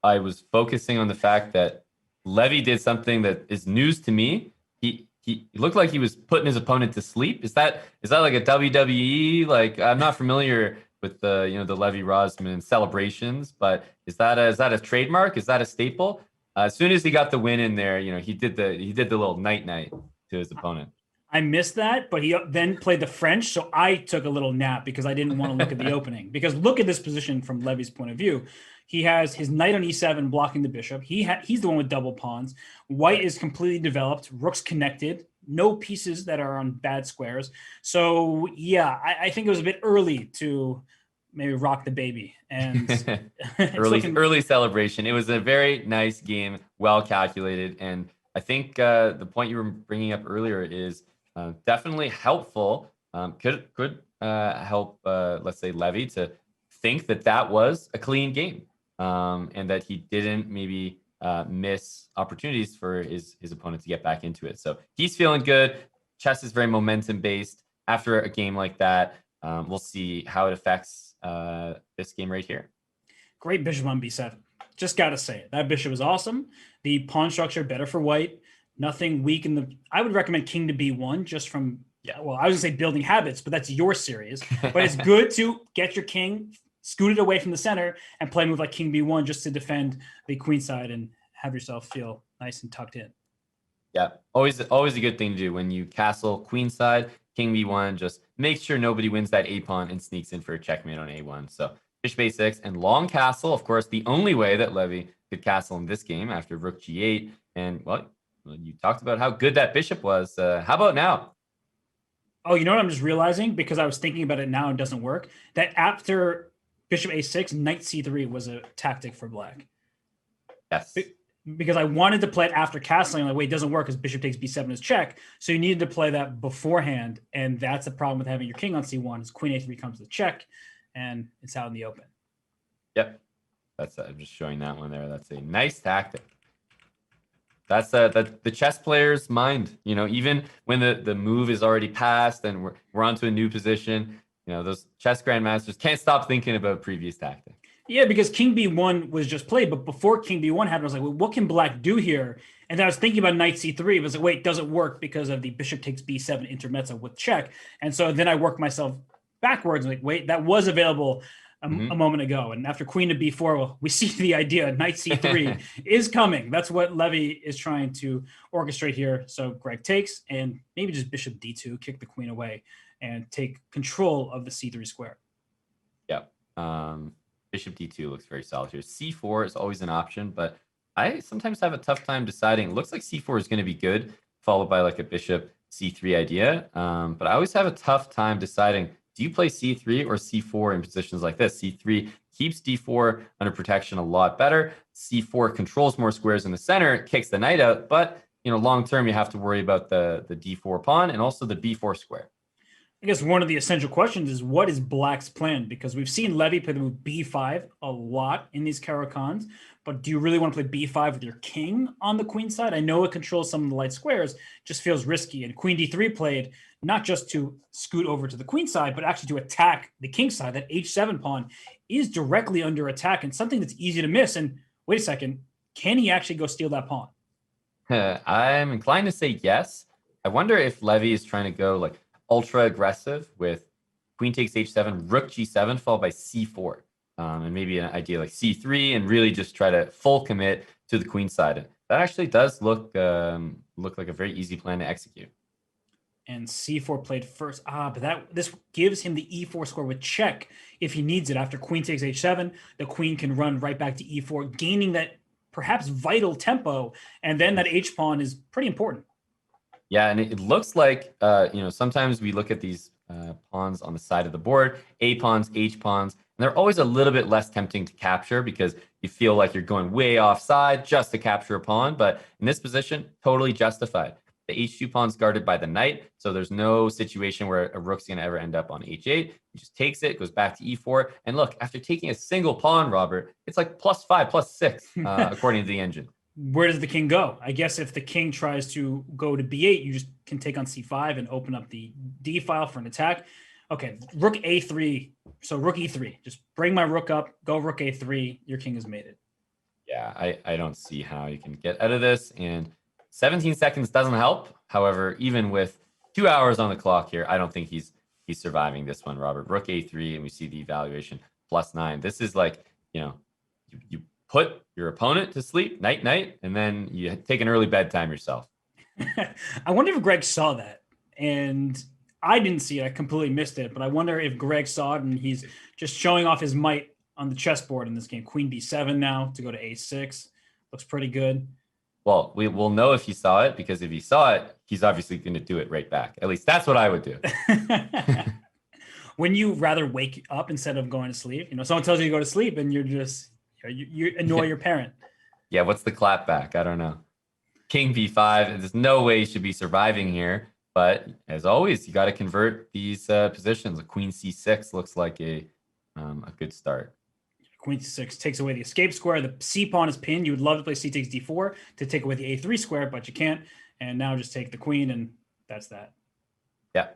I was focusing on the fact that Levy did something that is news to me. He he looked like he was putting his opponent to sleep. Is that like a WWE? Like, I'm not familiar with the Levy Rozman celebrations, but is that a trademark? Is that a staple? As soon as he got the win in there, he did the little night to his opponent. I missed that, but he then played the French, so I took a little nap because I didn't want to look at the opening. Because look at this position from Levy's point of view. He has his knight on e7 blocking the bishop. He's the one with double pawns. White is completely developed. Rook's connected. No pieces that are on bad squares. So yeah, I think it was a bit early to maybe rock the baby. And early celebration. It was a very nice game, well calculated, and I think the point you were bringing up earlier is definitely helpful. Could help, let's say, Levy to think that was a clean game, and that he didn't maybe miss opportunities for his opponent to get back into it. So he's feeling good. Chess is very momentum based. After a game like that, we'll see how it affects this game right here. Great bishop on b7. Just got to say it. That bishop is awesome. The pawn structure better for white. Nothing weak in the... I would recommend king to b1 just from... Yeah, well, I was going to say building habits, but that's your series. But it's good to get your king, scoot it away from the center, and play a move like king b1 just to defend the queen side and have yourself feel nice and tucked in. Yeah, always a good thing to do when you castle queen side, king b1. Just make sure nobody wins that a pawn and sneaks in for a checkmate on a1. So bishop a6 and long castle. Of course, the only way that Levy could castle in this game after rook g8. And well, you talked about how good that bishop was. How about now? Oh, you know what I'm just realizing, because I was thinking about it now and it doesn't work, that after bishop a6, knight c3 was a tactic for black. Yes. Because I wanted to play it after castling. Like, wait, it doesn't work because bishop takes b7 is check. So you needed to play that beforehand. And that's the problem with having your king on c1 is queen a3 comes to check and it's out in the open. Yep. I'm just showing that one there. That's a nice tactic. That's the chess player's mind. Even when the move is already passed and we're onto a new position, those chess grandmasters can't stop thinking about previous tactic. Yeah, because king b1 was just played, but before king b1 happened, I was like, well, what can black do here? And then I was thinking about knight c3, but I was like, wait, does it work because of the bishop takes b7 intermezzo with check? And so then I worked myself backwards, like, wait, that was available a moment ago. And after queen to b4, well, we see the idea knight c3 is coming. That's what Levy is trying to orchestrate here. So Greg takes, and maybe just bishop d2, kick the queen away, and take control of the c3 square. Yep. Bishop d2 looks very solid here. c4 is always an option, but I sometimes have a tough time deciding. It looks like c4 is going to be good, followed by like a bishop c3 idea. But I always have a tough time deciding, do you play c3 or c4 in positions like this? c3 keeps d4 under protection a lot better. c4 controls more squares in the center, kicks the knight out, but long term you have to worry about the d4 pawn and also the b4 square. I guess one of the essential questions is, what is black's plan? Because we've seen Levy play the move b5 a lot in these Caro-Kanns, but do you really want to play b5 with your king on the queen side? I know it controls some of the light squares, just feels risky. And queen d3 played not just to scoot over to the queen side, but actually to attack the king side. That h7 pawn is directly under attack and something that's easy to miss. And wait a second, can he actually go steal that pawn? I'm inclined to say yes. I wonder if Levy is trying to go like ultra aggressive with queen takes h7, rook g7, followed by c4, and maybe an idea like c3, and really just try to full commit to the queen side. That actually does look like a very easy plan to execute. And c4 played first. But this gives him the e4 square with check if he needs it. After queen takes h7, the queen can run right back to e4, gaining that perhaps vital tempo, and then that h pawn is pretty important. Yeah, and it looks like, sometimes we look at these pawns on the side of the board, A pawns, H pawns, and they're always a little bit less tempting to capture because you feel like you're going way offside just to capture a pawn. But in this position, totally justified. The H2 pawn's guarded by the knight, so there's no situation where a rook's going to ever end up on H8. He just takes it, goes back to E4. And look, after taking a single pawn, Robert, it's like +5, +6, according to the engine. Where does the king go? I guess if the king tries to go to b8, you just can take on c5 and open up the d file for an attack. Okay, rook a3. So rook e3. Just bring my rook up, go rook a3. Your king has made it. Yeah, I don't see how you can get out of this. And 17 seconds doesn't help. However, even with 2 hours on the clock here, I don't think he's surviving this one, Robert. Rook a3, and we see the evaluation +9. This is like, you put your opponent to sleep, night, and then you take an early bedtime yourself. I wonder if Greg saw that, and I didn't see it. I completely missed it, but I wonder if Greg saw it and he's just showing off his might on the chessboard in this game. Queen b7 now to go to a6. Looks pretty good. Well, we will know if he saw it, because if he saw it, he's obviously going to do it right back. At least that's what I would do. Wouldn't you rather wake up instead of going to sleep? Someone tells you to go to sleep and you're just, you annoy your parent. Yeah, what's the clap back? I don't know. King b5. There's no way he should be surviving here. But as always, you got to convert these positions. A queen c6 looks like a good start. Queen c6 takes away the escape square. The c pawn is pinned. You would love to play c takes d4 to take away the a3 square, but you can't. And now just take the queen, and that's that. Yeah,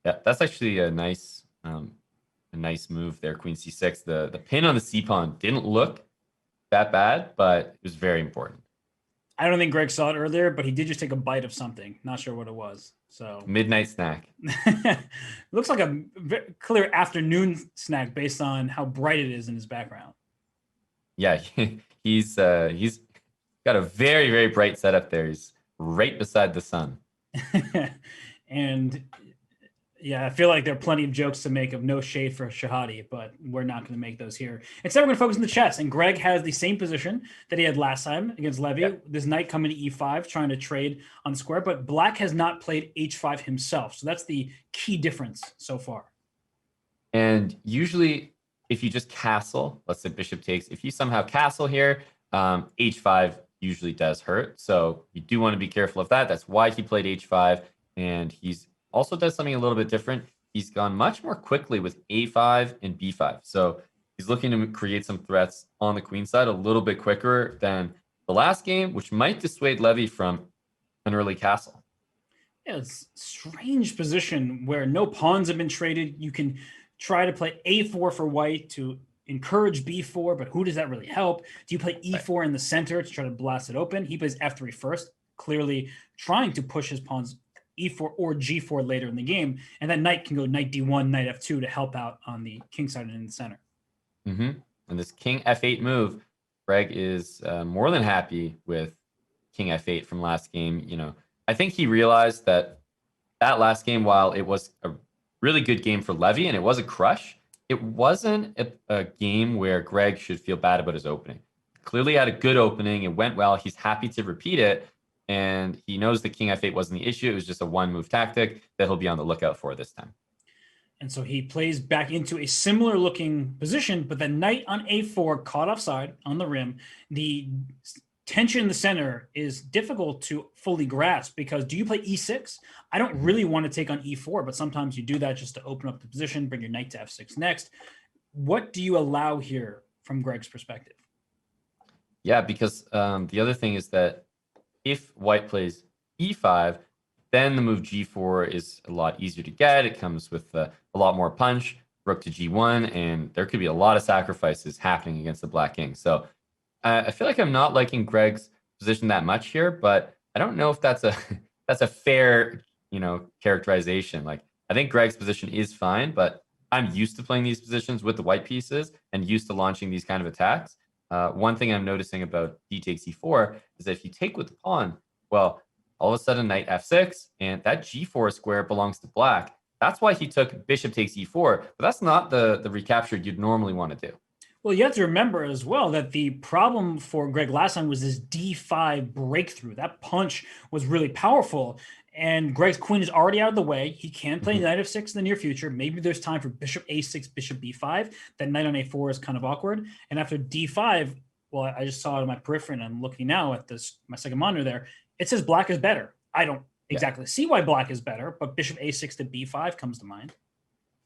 that's actually a nice move there. Queen c6. The pin on the c pawn didn't look that bad, but it was very important. I don't think Greg saw it earlier, but he did just take a bite of something. Not sure what it was. So midnight snack. Looks like a very clear afternoon snack based on how bright it is in his background. Yeah, he's got a very, very bright setup there. He's right beside the sun. And yeah, I feel like there are plenty of jokes to make of no shade for Shahade, but we're not going to make those here. Instead, we're going to focus on the chess. And Greg has the same position that he had last time against Levy. Yep. This knight coming to e5, trying to trade on the square. But Black has not played h5 himself. So that's the key difference so far. And usually, if you just castle, let's say bishop takes, if you somehow castle here, h5 usually does hurt. So you do want to be careful of that. That's why he played h5. And he's also does something a little bit different. He's gone much more quickly with a5 and b5. So he's looking to create some threats on the queen side a little bit quicker than the last game, which might dissuade Levy from an early castle. Yeah, it's a strange position where no pawns have been traded. You can try to play a4 for white to encourage b4, but who does that really help? Do you play e4 in the center to try to blast it open? He plays f3 first, clearly trying to push his pawns e4 or g4 later in the game, and that knight can go knight d1, knight f2 to help out on the king side and in the center. And this king f8 move, Greg is more than happy with king f8 from last game. I think he realized that last game, while it was a really good game for Levy and it was a crush, it wasn't a game where Greg should feel bad about his opening. Clearly had a good opening. It went well. He's happy to repeat it. And he knows the king f8 wasn't the issue. It was just a one-move tactic that he'll be on the lookout for this time. And so he plays back into a similar looking position, but the knight on a4 caught offside on the rim. The tension in the center is difficult to fully grasp because do you play e6? I don't really want to take on e4, but sometimes you do that just to open up the position, bring your knight to f6 next. What do you allow here from Greg's perspective? Yeah, because the other thing is that if white plays e5, then the move g4 is a lot easier to get. It comes with a lot more punch, rook to g1, and there could be a lot of sacrifices happening against the black king. So I feel like I'm not liking Greg's position that much here, but I don't know if that's a fair, characterization. Like, I think Greg's position is fine, but I'm used to playing these positions with the white pieces and used to launching these kind of attacks. One thing I'm noticing about d takes e4 is that if you take with the pawn, well, all of a sudden knight f6, and that g4 square belongs to black. That's why he took bishop takes e4, but that's not the recapture you'd normally want to do. Well, you have to remember as well that the problem for Greg last time was this d5 breakthrough. That punch was really powerful, and Greg's queen is already out of the way. He can play knight f6 in the near future. Maybe there's time for bishop a6, bishop b5. That knight on a4 is kind of awkward. And after d5, well, I just saw it on my periphery, and I'm looking now at my second monitor there. It says black is better. I don't exactly see why black is better, but bishop a6 to b5 comes to mind.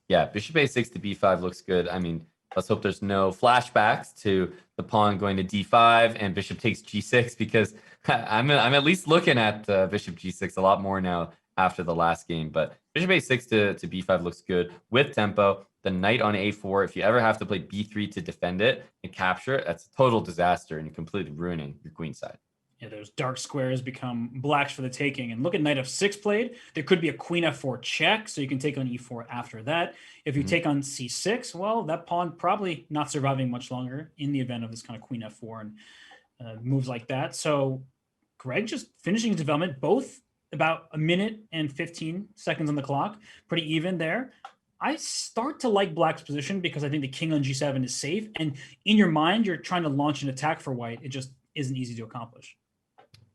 Yeah, bishop a6 to b5 looks good. I mean, let's hope there's no flashbacks to the pawn going to d5 and bishop takes g6, because I'm at least looking at bishop g6 a lot more now after the last game. But bishop a6 to b5 looks good with tempo. The knight on a4, if you ever have to play b3 to defend it and capture it, that's a total disaster and completely ruining your queen side. Yeah, those dark squares become blacks for the taking. And look at knight f6 played. There could be a queen f4 check, so you can take on e4 after that. If you take on c6, well, that pawn probably not surviving much longer in the event of this kind of queen f4 and moves like that. So Greg just finishing his development, both about a minute and 15 seconds on the clock. Pretty even there. I start to like black's position because I think the king on g7 is safe. And in your mind, you're trying to launch an attack for white. It just isn't easy to accomplish.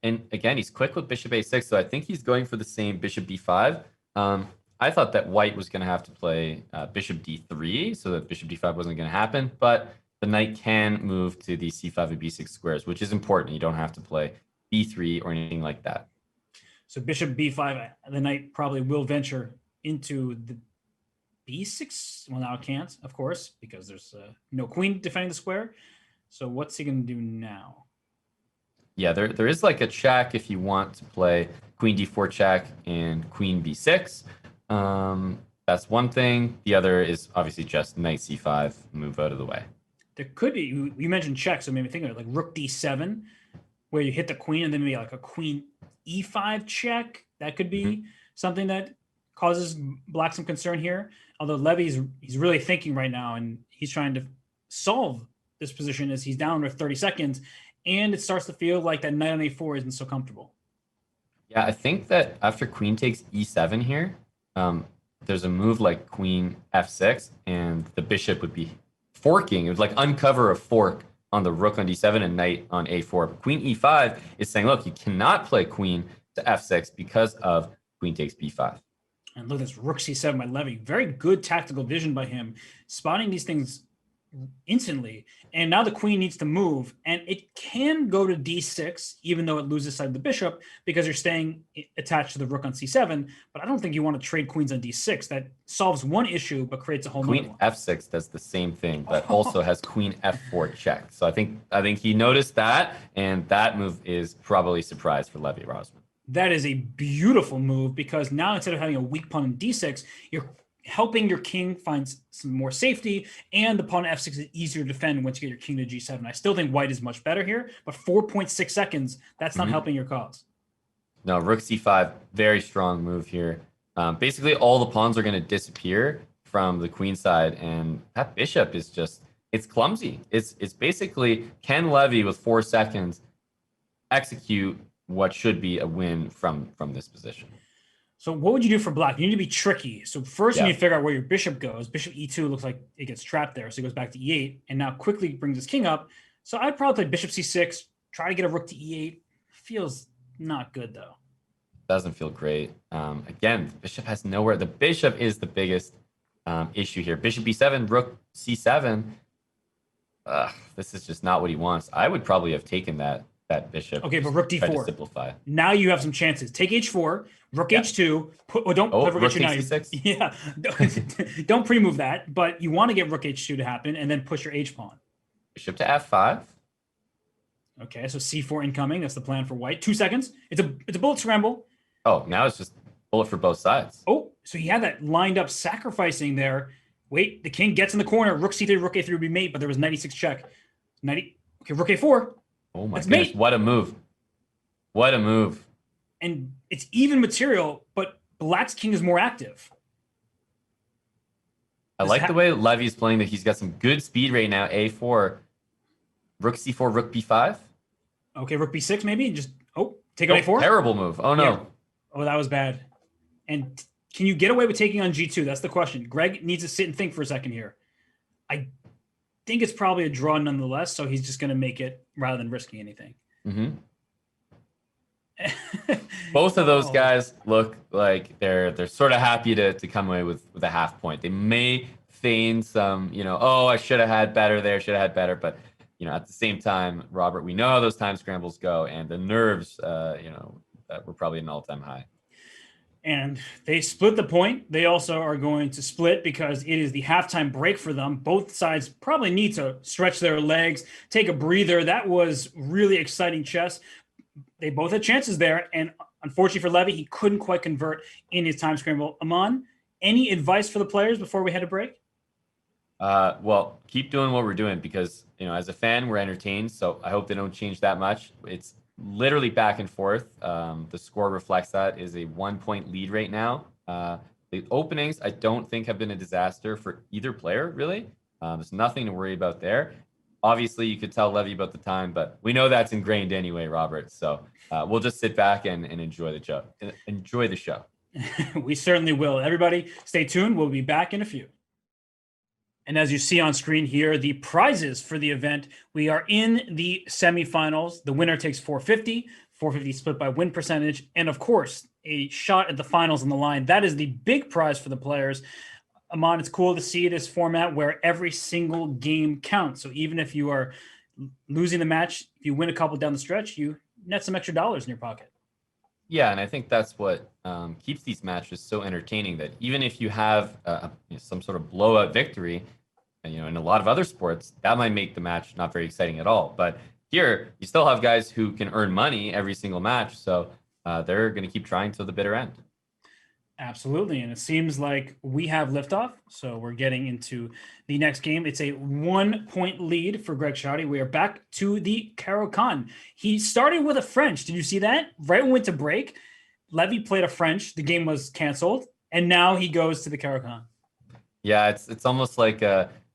And again, he's quick with bishop a6, so I think he's going for the same bishop d5. I thought that white was going to have to play bishop d3, so that bishop d5 wasn't going to happen, but the knight can move to the c5 and b6 squares, which is important. You don't have to play b3 or anything like that. So bishop b5, the knight probably will venture into the b6. Well, now it can't, of course, because there's no queen defending the square. So what's he going to do now? Yeah, there is like a check if you want to play queen d4 check and queen b6. That's one thing. The other is obviously just knight c5, move out of the way. There could be, you mentioned check, so it made me think of it, like rook d7, where you hit the queen and then maybe like a queen e5 check. That could be something that causes black some concern here. Although Levy's he's really thinking right now, and he's trying to solve this position as he's down with 30 seconds. And it starts to feel like that knight on a4 isn't so comfortable. Yeah, I think that after queen takes e7 here, there's a move like queen f6, and the bishop would be forking. It would like uncover a fork on the rook on d7 and knight on a4. But queen e5 is saying, look, you cannot play queen to f6 because of queen takes b5. And look at this rook c7 by Levy. Very good tactical vision by him, spotting these things instantly. And now the queen needs to move, and it can go to d6 even though it loses side of the bishop because you're staying attached to the rook on c7. But I don't think you want to trade queens on d6. That solves one issue but creates a whole queen one. f6 does the same thing, but also has queen f4 check. So I think he noticed that, and that move is probably a surprise for Levy Rozman. That is a beautiful move because now instead of having a weak pawn in d6, you're helping your king find some more safety, and the pawn f6 is easier to defend once you get your king to g7. I still think white is much better here, but 4.6 seconds, that's not helping your cause. No, rook c5, very strong move here. Basically, all the pawns are going to disappear from the queen side, and that bishop is just, it's clumsy. It's basically, can Levy, with 4 seconds, execute what should be a win from this position? So what would you do for black? You need to be tricky. So first you need to figure out where your bishop goes. Bishop e2 looks like it gets trapped there. So he goes back to e8 and now quickly brings his king up. So I'd probably play bishop c6, try to get a rook to e8. Feels not good though. Doesn't feel great. Again, the bishop has nowhere. The bishop is the biggest issue here. Bishop b7, rook c7. This is just not what he wants. I would probably have taken that bishop. Okay, but rook d4. To simplify. Now you have some chances. Take h4, rook h2. Don't put rook h2 now. h6. Yeah, don't pre-move that. But you want to get rook h2 to happen, and then push your h pawn. Bishop to f5. Okay, so c4 incoming. That's the plan for white. 2 seconds. It's a bullet scramble. Oh, now it's just bullet for both sides. Oh, so he had that lined up, sacrificing there. Wait, the king gets in the corner. Rook c3, rook a3 would be mate, but there was 96 check. 90. Okay, rook a4. Oh my goodness, mate. What a move. What a move. And it's even material, but black's king is more active. I like the way Levy's playing that he's got some good speed right now. A4, rook c4, rook b5. Okay, rook b6 maybe. Just, take on a4. Terrible move. Oh no. Yeah. Oh, that was bad. And can you get away with taking on g2? That's the question. Greg needs to sit and think for a second here. I think it's probably a draw nonetheless, so he's just going to make it rather than risking anything. Both of those guys look like they're sort of happy to come away with a half point. They may feign some, I should have had better there, should have had better, but at the same time, Robert, we know how those time scrambles go, and the nerves, were probably an all-time high. And they split the point. They also are going to split because it is the halftime break for them. Both sides probably need to stretch their legs, take a breather. That was really exciting chess. They both had chances there. And unfortunately for Levy, he couldn't quite convert in his time scramble. Aman, any advice for the players before we head to break? Well, keep doing what we're doing because, as a fan, we're entertained. So I hope they don't change that much. It's literally back and forth. The score reflects that is a 1-point lead right now. The openings, I don't think have been a disaster for either player, really. There's nothing to worry about there. Obviously, you could tell Levy about the time, but we know that's ingrained anyway, Robert. So we'll just sit back and enjoy the show. Enjoy the show. We certainly will. Everybody, stay tuned. We'll be back in a few. And as you see on screen here, the prizes for the event, we are in the semifinals. The winner takes 450, 450 split by win percentage, and of course, a shot at the finals on the line. That is the big prize for the players. Amon, it's cool to see this format where every single game counts. So even if you are losing the match, if you win a couple down the stretch, you net some extra dollars in your pocket. Yeah, and I think that's what keeps these matches so entertaining, that even if you have some sort of blowout victory, and, in a lot of other sports, that might make the match not very exciting at all. But here, you still have guys who can earn money every single match, so they're going to keep trying till the bitter end. Absolutely, and it seems like we have liftoff, so we're getting into the next game. It's a 1-point lead for Greg Shahade. We are back to the Caro-Kann. He started with a French. Did you see that? Right when we went to break, Levy played a French. The game was canceled, and now he goes to the Caro-Kann. Yeah, it's almost like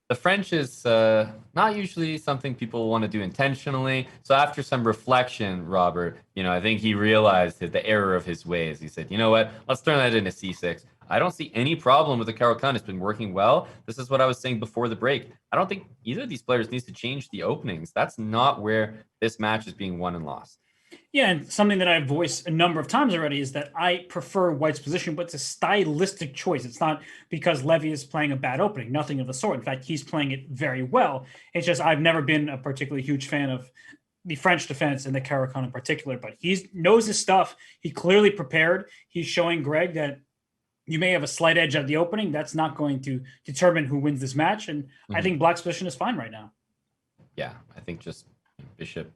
the French is not usually something people want to do intentionally. So after some reflection, Robert, I think he realized the error of his ways. He said, you know what, let's turn that into C6. I don't see any problem with the Caro-Kann. It's been working well. This is what I was saying before the break. I don't think either of these players needs to change the openings. That's not where this match is being won and lost. Yeah, and something that I've voiced a number of times already is that I prefer White's position, but it's a stylistic choice. It's not because Levy is playing a bad opening, nothing of the sort. In fact, he's playing it very well. It's just I've never been a particularly huge fan of the French defense and the Caro-Kann in particular, but he knows his stuff. He clearly prepared. He's showing Greg that you may have a slight edge at the opening. That's not going to determine who wins this match, and I think Black's position is fine right now. Yeah, I think just Bishop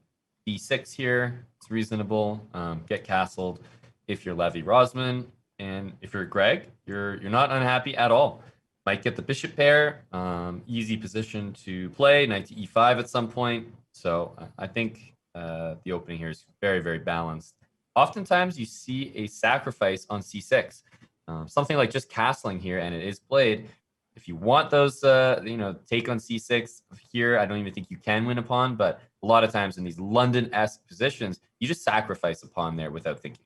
B6 here. It's reasonable. Get castled if you're Levy Rozman, and if you're Greg, you're not unhappy at all. Might get the bishop pair. Easy position to play. Knight to E5 at some point. So I think the opening here is very, very balanced. Oftentimes you see a sacrifice on C6, something like just castling here, and it is played. If you want those, take on C6 here, I don't even think you can win a pawn, but a lot of times in these London-esque positions, you just sacrifice a pawn there without thinking.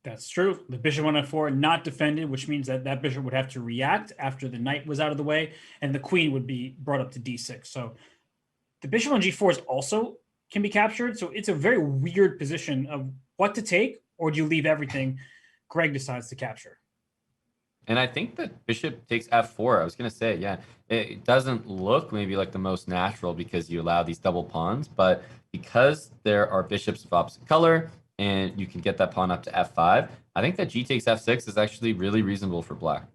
That's true. The bishop on F4 not defended, which means that bishop would have to react after the knight was out of the way, and the queen would be brought up to D6. So the bishop on G4 is also can be captured. So it's a very weird position of what to take, or do you leave everything? Greg decides to capture. And I think that bishop takes F4. I was going to say, yeah, it doesn't look maybe like the most natural because you allow these double pawns, but because there are bishops of opposite color and you can get that pawn up to F5, I think that G takes F6 is actually really reasonable for Black.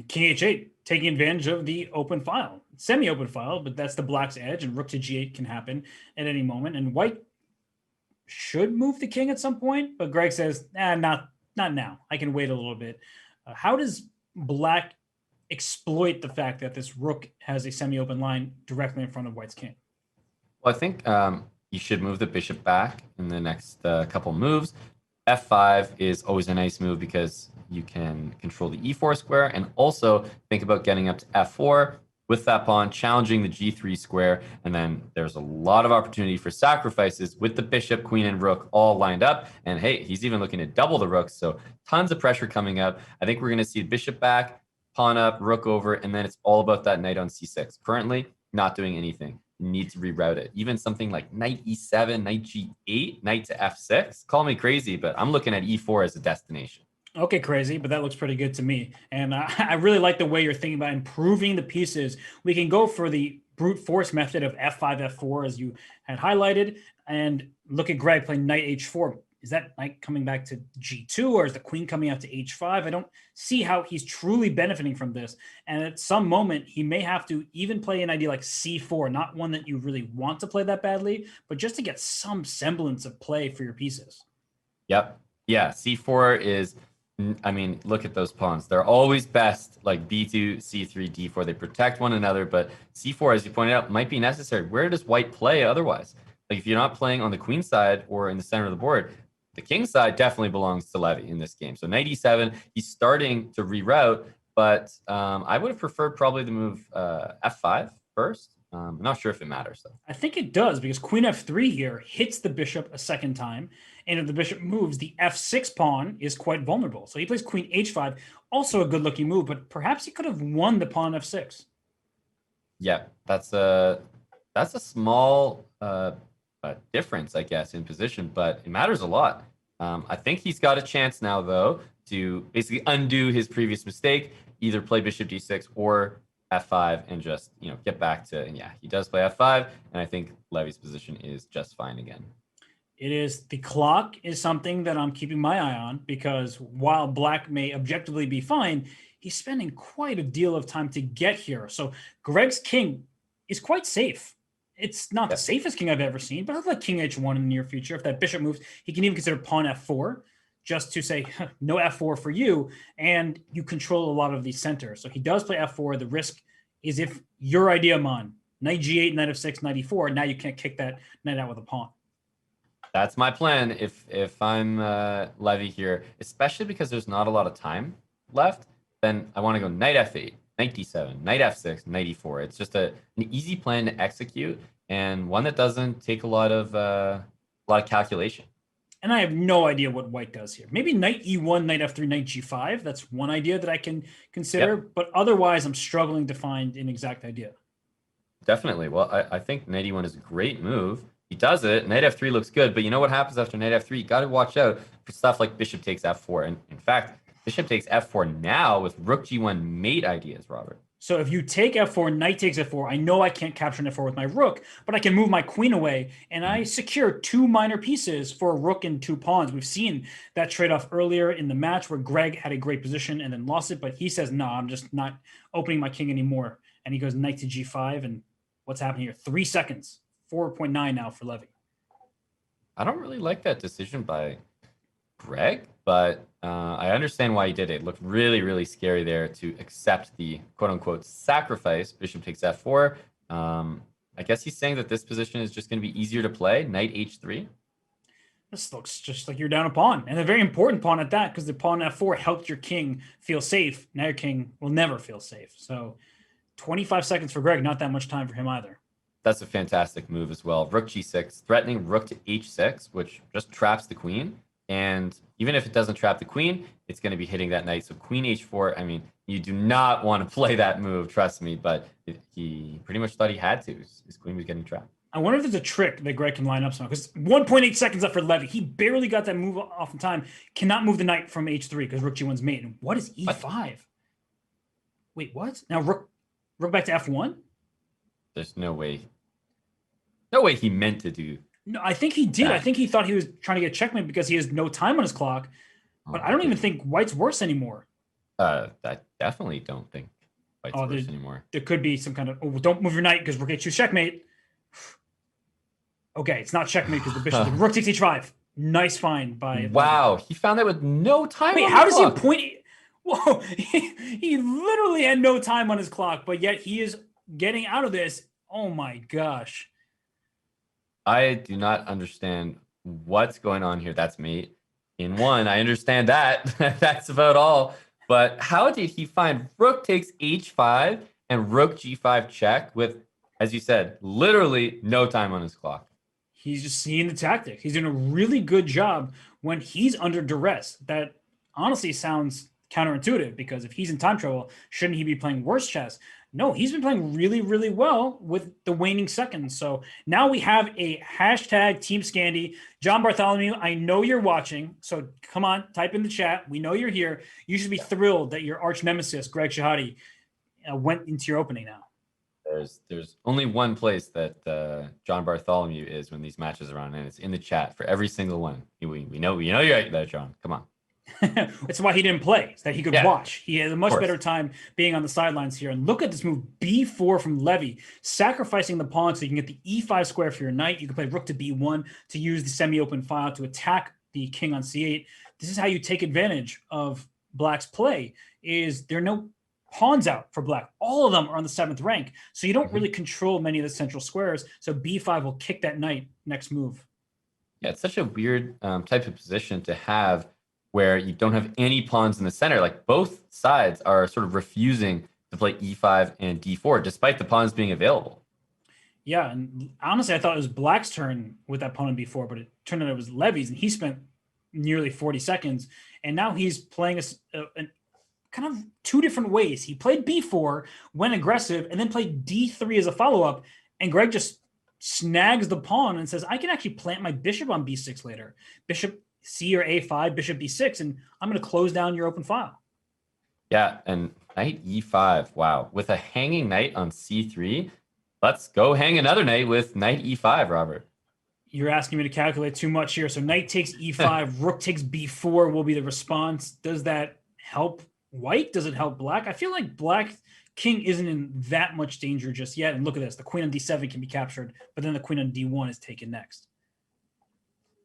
King H8, taking advantage of the open file, semi-open file, but that's the Black's edge, and rook to G8 can happen at any moment. And White should move the king at some point, but Greg says, not now. I can wait a little bit. How does Black exploit the fact that this rook has a semi-open line directly in front of White's king? Well, I think you should move the bishop back in the next couple moves. F5 is always a nice move because you can control the E4 square, and also think about getting up to F4 with that pawn, challenging the G3 square, and then there's a lot of opportunity for sacrifices with the bishop, queen, and rook all lined up. And hey, he's even looking to double the rooks, so tons of pressure coming up. I think we're going to see bishop back, pawn up, rook over, and then it's all about that knight on C6. Currently, not doing anything. You need to reroute it. Even something like knight E7, knight G8, knight to F6. Call me crazy, but I'm looking at E4 as a destination. Okay, crazy, but that looks pretty good to me. And I really like the way you're thinking about improving the pieces. We can go for the brute force method of F5, F4, as you had highlighted, and look at Greg playing knight H4. Is that knight coming back to G2, or is the queen coming out to H5? I don't see how he's truly benefiting from this. And at some moment, he may have to even play an idea like C4, not one that you really want to play that badly, but just to get some semblance of play for your pieces. Yep. Yeah, C4 is... I mean, look at those pawns. They're always best, like B2, C3, D4. They protect one another, but C4, as you pointed out, might be necessary. Where does White play otherwise? Like if you're not playing on the queen side or in the center of the board, the king side definitely belongs to Levy in this game. So knight e7, he's starting to reroute, but I would have preferred probably to move f5 first. I'm not sure if it matters though. I think it does because queen f3 here hits the bishop a second time. And if the bishop moves, the f6 pawn is quite vulnerable. So he plays queen h5, also a good looking move, but perhaps he could have won the pawn f6. Yeah, that's a small difference, I guess, in position, but it matters a lot. I think he's got a chance now, though, to basically undo his previous mistake, either play bishop d6 or f5 and just, get back to, and yeah, he does play f5, and I think Levy's position is just fine again. It is. The clock is something that I'm keeping my eye on because while black may objectively be fine, he's spending quite a deal of time to get here. So Greg's king is quite safe. It's not the safest king I've ever seen, but I'd like king h1 in the near future. If that bishop moves, he can even consider pawn f4 just to say no f4 for you, and you control a lot of the center. So he does play f4. The risk is if your idea, Mon, knight g8, knight f6, knight e4, now you can't kick that knight out with a pawn. That's my plan if I'm Levy here, especially because there's not a lot of time left. Then I want to go knight f8, knight d7, knight f6, knight e4. It's just an easy plan to execute and one that doesn't take a lot of calculation. And I have no idea what white does here. Maybe knight e1, knight f3, knight g5. That's one idea that I can consider. Yep. But otherwise, I'm struggling to find an exact idea. Definitely. Well, I think knight e1 is a great move. He does it. Knight f3 looks good. But you know what happens after knight f3? You got to watch out for stuff like bishop takes f4. And in fact, bishop takes f4 now with rook g1 mate ideas, Robert. So if you take f4, knight takes f4, I know I can't capture an f4 with my rook, but I can move my queen away, and I secure two minor pieces for a rook and two pawns. We've seen that trade-off earlier in the match where Greg had a great position and then lost it, but he says, no, I'm just not opening my king anymore. And he goes knight to g5, and what's happening here? 3 seconds, 4.9 now for Levy. I don't really like that decision by Greg, but I understand why he did it. It looked really, really scary there to accept the quote-unquote sacrifice. Bishop takes f4. I guess he's saying that this position is just going to be easier to play. Knight h3. This looks just like you're down a pawn, and a very important pawn at that, because the pawn f4 helped your king feel safe. Now your king will never feel safe. So 25 seconds for Greg, not that much time for him either. That's a fantastic move as well. Rook g6, threatening rook to h6, which just traps the queen. And even if it doesn't trap the queen, it's going to be hitting that knight. So queen h4, I mean, you do not want to play that move, trust me. But he pretty much thought he had to. His queen was getting trapped. I wonder if there's a trick that Greg can line up somehow. Because 1.8 seconds left for Levy. He barely got that move off in time. Cannot move the knight from h3 because rook g1's mate. And what is e5? What? Wait, what? Now rook back to f1? There's no way. No way he meant to do. No, I think he did. I think he thought he was trying to get checkmate because he has no time on his clock. But I don't even think white's worse anymore. I definitely don't think white's worse anymore. There could be some kind of, don't move your knight because rook h2 checkmate. Okay, it's not checkmate because the bishop. Rook takes h5. Nice find by. Wow, he found that with no time. Wait, how does he point? Whoa, he literally had no time on his clock, but yet he is getting out of this. Oh my gosh. I do not understand what's going on here. That's mate in one. I understand that. That's about all. But how did he find rook takes h5 and rook g5 check with, as you said, literally no time on his clock? He's just seeing the tactic. He's doing a really good job when he's under duress. That honestly sounds counterintuitive because if he's in time trouble, shouldn't he be playing worse chess? No, he's been playing really, really well with the waning seconds. So now we have a hashtag Team Scandy. John Bartholomew, I know you're watching. So come on, type in the chat. We know you're here. You should be thrilled that your arch nemesis, Greg Shahade, went into your opening now. There's only one place that John Bartholomew is when these matches are on, and it's in the chat for every single one. We know you're right there, John. Come on. That's why he didn't play, so that he could watch. He had a much better time being on the sidelines here. And look at this move, b4 from Levy, sacrificing the pawn so you can get the e5 square for your knight. You can play rook to b1 to use the semi-open file to attack the king on c8. This is how you take advantage of black's play. Is there no pawns out for black. All of them are on the 7th rank. So you don't really control many of the central squares. So b5 will kick that knight next move. Yeah, it's such a weird type of position to have where you don't have any pawns in the center. Like both sides are sort of refusing to play e5 and d4, despite the pawns being available. Yeah, and honestly, I thought it was black's turn with that pawn on b4, but it turned out it was Levy's, and he spent nearly 40 seconds. And now he's playing a kind of two different ways. He played b4, went aggressive, and then played d3 as a follow-up, and Greg just snags the pawn and says, I can actually plant my bishop on b6 later. Bishop c or a5, bishop b6, and I'm going to close down your open file. Yeah, and knight e5. Wow. With a hanging knight on c3, let's go hang another knight with knight e5, Robert. You're asking me to calculate too much here. So knight takes e5, rook takes b4 will be the response. Does that help white? Does it help black? I feel like black king isn't in that much danger just yet. And look at this. The queen on d7 can be captured, but then the queen on d1 is taken next.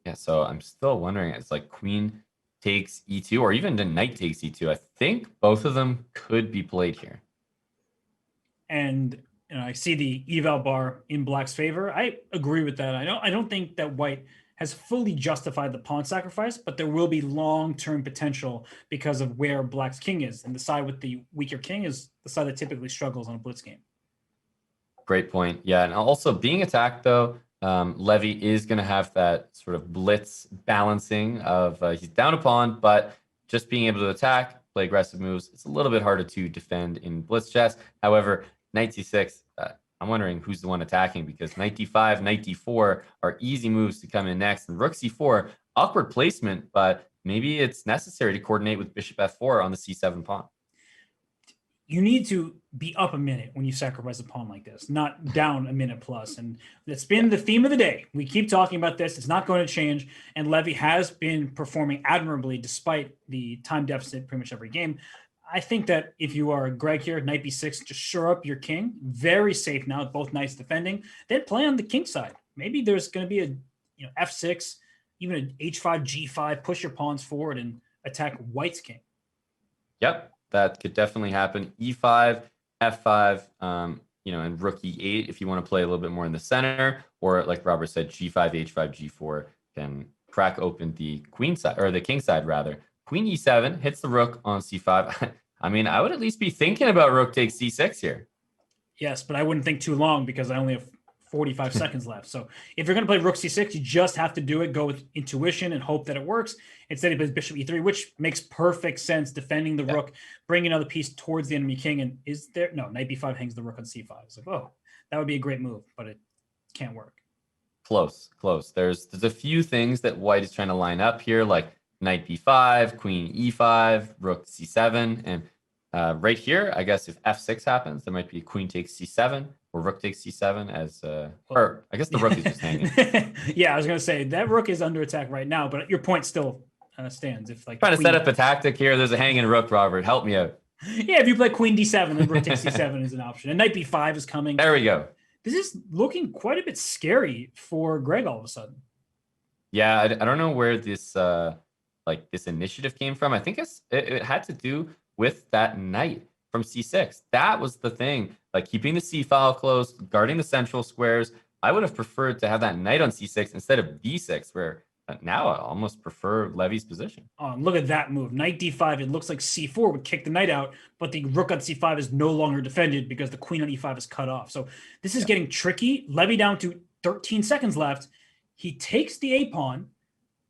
Yeah, so I'm still wondering. It's like queen takes e2, or even the knight takes e2. I think both of them could be played here. And I see the eval bar in black's favor. I agree with that. I don't think that white has fully justified the pawn sacrifice, but there will be long-term potential because of where black's king is. And the side with the weaker king is the side that typically struggles on a blitz game. Great point. Yeah, and also being attacked, though, Levy is going to have that sort of blitz balancing of he's down a pawn, but just being able to attack, play aggressive moves, it's a little bit harder to defend in blitz chess. However, knight c6, I'm wondering who's the one attacking, because knight d5, knight d4 are easy moves to come in next. And rook c4, awkward placement, but maybe it's necessary to coordinate with bishop f4 on the c7 pawn. You need to be up a minute when you sacrifice a pawn like this, not down a minute plus. And that's been the theme of the day. We keep talking about this. It's not going to change. And Levy has been performing admirably despite the time deficit pretty much every game. I think that if you are Greg here, knight b6, just shore up your king. Very safe now, both knights defending. Then play on the king side. Maybe there's going to be a f6, even an h5, g5, push your pawns forward and attack white's king. Yep, that could definitely happen. e5, f5, and rook e8 if you want to play a little bit more in the center, or like Robert said, g5, h5, g4 can crack open the queen side, or the king side rather. Queen e7 hits the rook on c5. I mean, I would at least be thinking about rook takes c6 here. Yes, but I wouldn't think too long because I only have 45 seconds left. So if you're going to play rook c6, you just have to do it, go with intuition and hope that it works. Instead, he plays bishop e3, which makes perfect sense, defending the rook, bringing another piece towards the enemy king. And is there... No, knight b5 hangs the rook on c5. It's like, oh, that would be a great move, but it can't work. Close. There's a few things that white is trying to line up here, like knight b5, queen e5, rook c7, and right here, I guess if f6 happens, there might be queen takes c7 or rook takes c7 as or I guess the rook is just hanging. Yeah, I was gonna say that rook is under attack right now, but your point still stands. If like trying to set up a tactic here, there's a hanging rook. Robert, help me out. Yeah, if you play queen d7, then rook takes c7 is an option, and knight b5 is coming. There we go. This is looking quite a bit scary for Greg all of a sudden. Yeah, I don't know where this this initiative came from. I think it had to do with that knight from c6. That was the thing, like keeping the c file close, guarding the central squares. I would have preferred to have that knight on c6 instead of d6, where now I almost prefer Levy's position. Look at that move. Knight d5, it looks like c4 would kick the knight out, but the rook on c5 is no longer defended because the queen on e5 is cut off. So this is getting tricky. Levy down to 13 seconds left. He takes the a-pawn,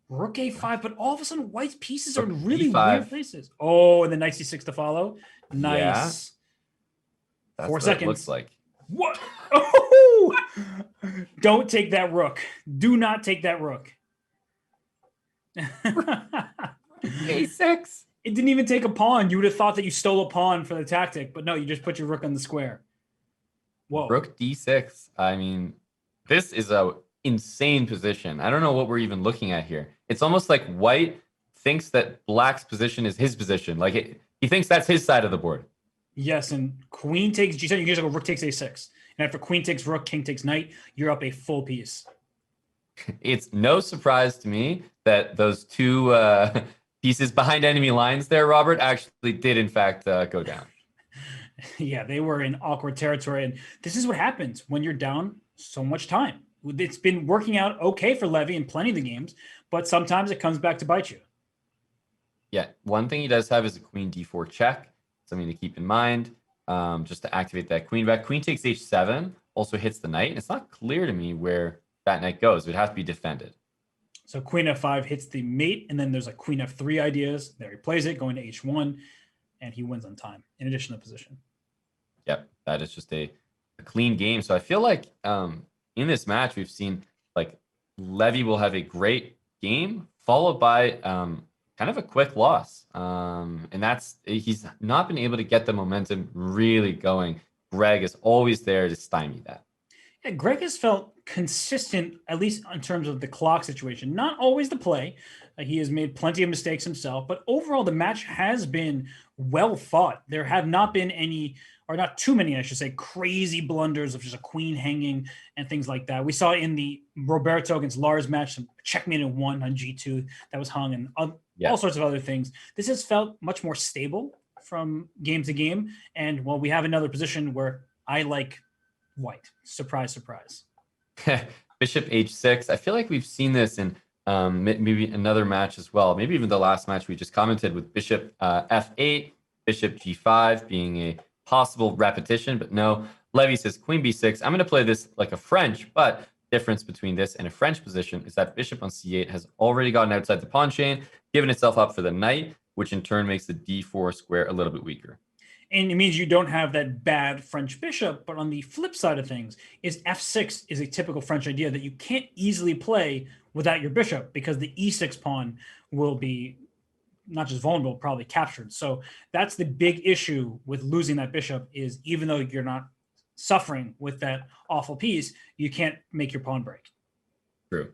rook a5, but all of a sudden white's pieces are in really weird places. Oh, and then knight c6 to follow. Nice. Yeah. 4 seconds. It looks like. What? Oh! Don't take that rook. Do not take that rook. a6. It didn't even take a pawn. You would have thought that you stole a pawn for the tactic, but no, you just put your rook on the square. Whoa. Rook d6. I mean, this is a insane position. I don't know what we're even looking at here. It's almost like white thinks that black's position is his position. Like he thinks that's his side of the board. Yes, and queen takes g7. You can just go rook takes a6. And after queen takes rook, king takes knight, you're up a full piece. It's no surprise to me that those two pieces behind enemy lines there, Robert, actually did in fact go down. Yeah, they were in awkward territory. And this is what happens when you're down so much time. It's been working out okay for Levy in plenty of the games, but sometimes it comes back to bite you. Yeah, one thing he does have is a queen d4 check, something to keep in mind. Just to activate that queen back. Queen takes h7, also hits the knight. It's not clear to me where that knight goes. It would have to be defended. So queen f5 hits the mate, and then there's like queen f3 ideas. There he plays it, going to h1, and he wins on time, in addition to position. Yep, that is just a clean game. So I feel like in this match, we've seen like Levy will have a great game, followed by kind of a quick loss. And that's, he's not been able to get the momentum really going. Greg is always there to stymie that. Yeah, Greg has felt consistent, at least in terms of the clock situation. Not always the play. He has made plenty of mistakes himself, but overall the match has been well fought. There have not been any, or not too many, I should say, crazy blunders of just a queen hanging and things like that. We saw in the Roberto against Lars match, some checkmate in one on G2 that was hung, and all sorts of other things. This has felt much more stable from game to game. And well, we have another position where I like white. Surprise, surprise. Bishop h6. I feel like we've seen this in maybe another match as well. Maybe even the last match we just commented with bishop f8, bishop g5 being a possible repetition, but no. Levy says queen b6. I'm going to play this like a French, but difference between this and a French position is that bishop on c8 has already gotten outside the pawn chain, given itself up for the knight, which in turn makes the d4 square a little bit weaker. And it means you don't have that bad French bishop. But on the flip side of things is f6 is a typical French idea that you can't easily play without your bishop, because the e6 pawn will be not just vulnerable, probably captured. So that's the big issue with losing that bishop, is even though you're not suffering with that awful piece, you can't make your pawn break. True.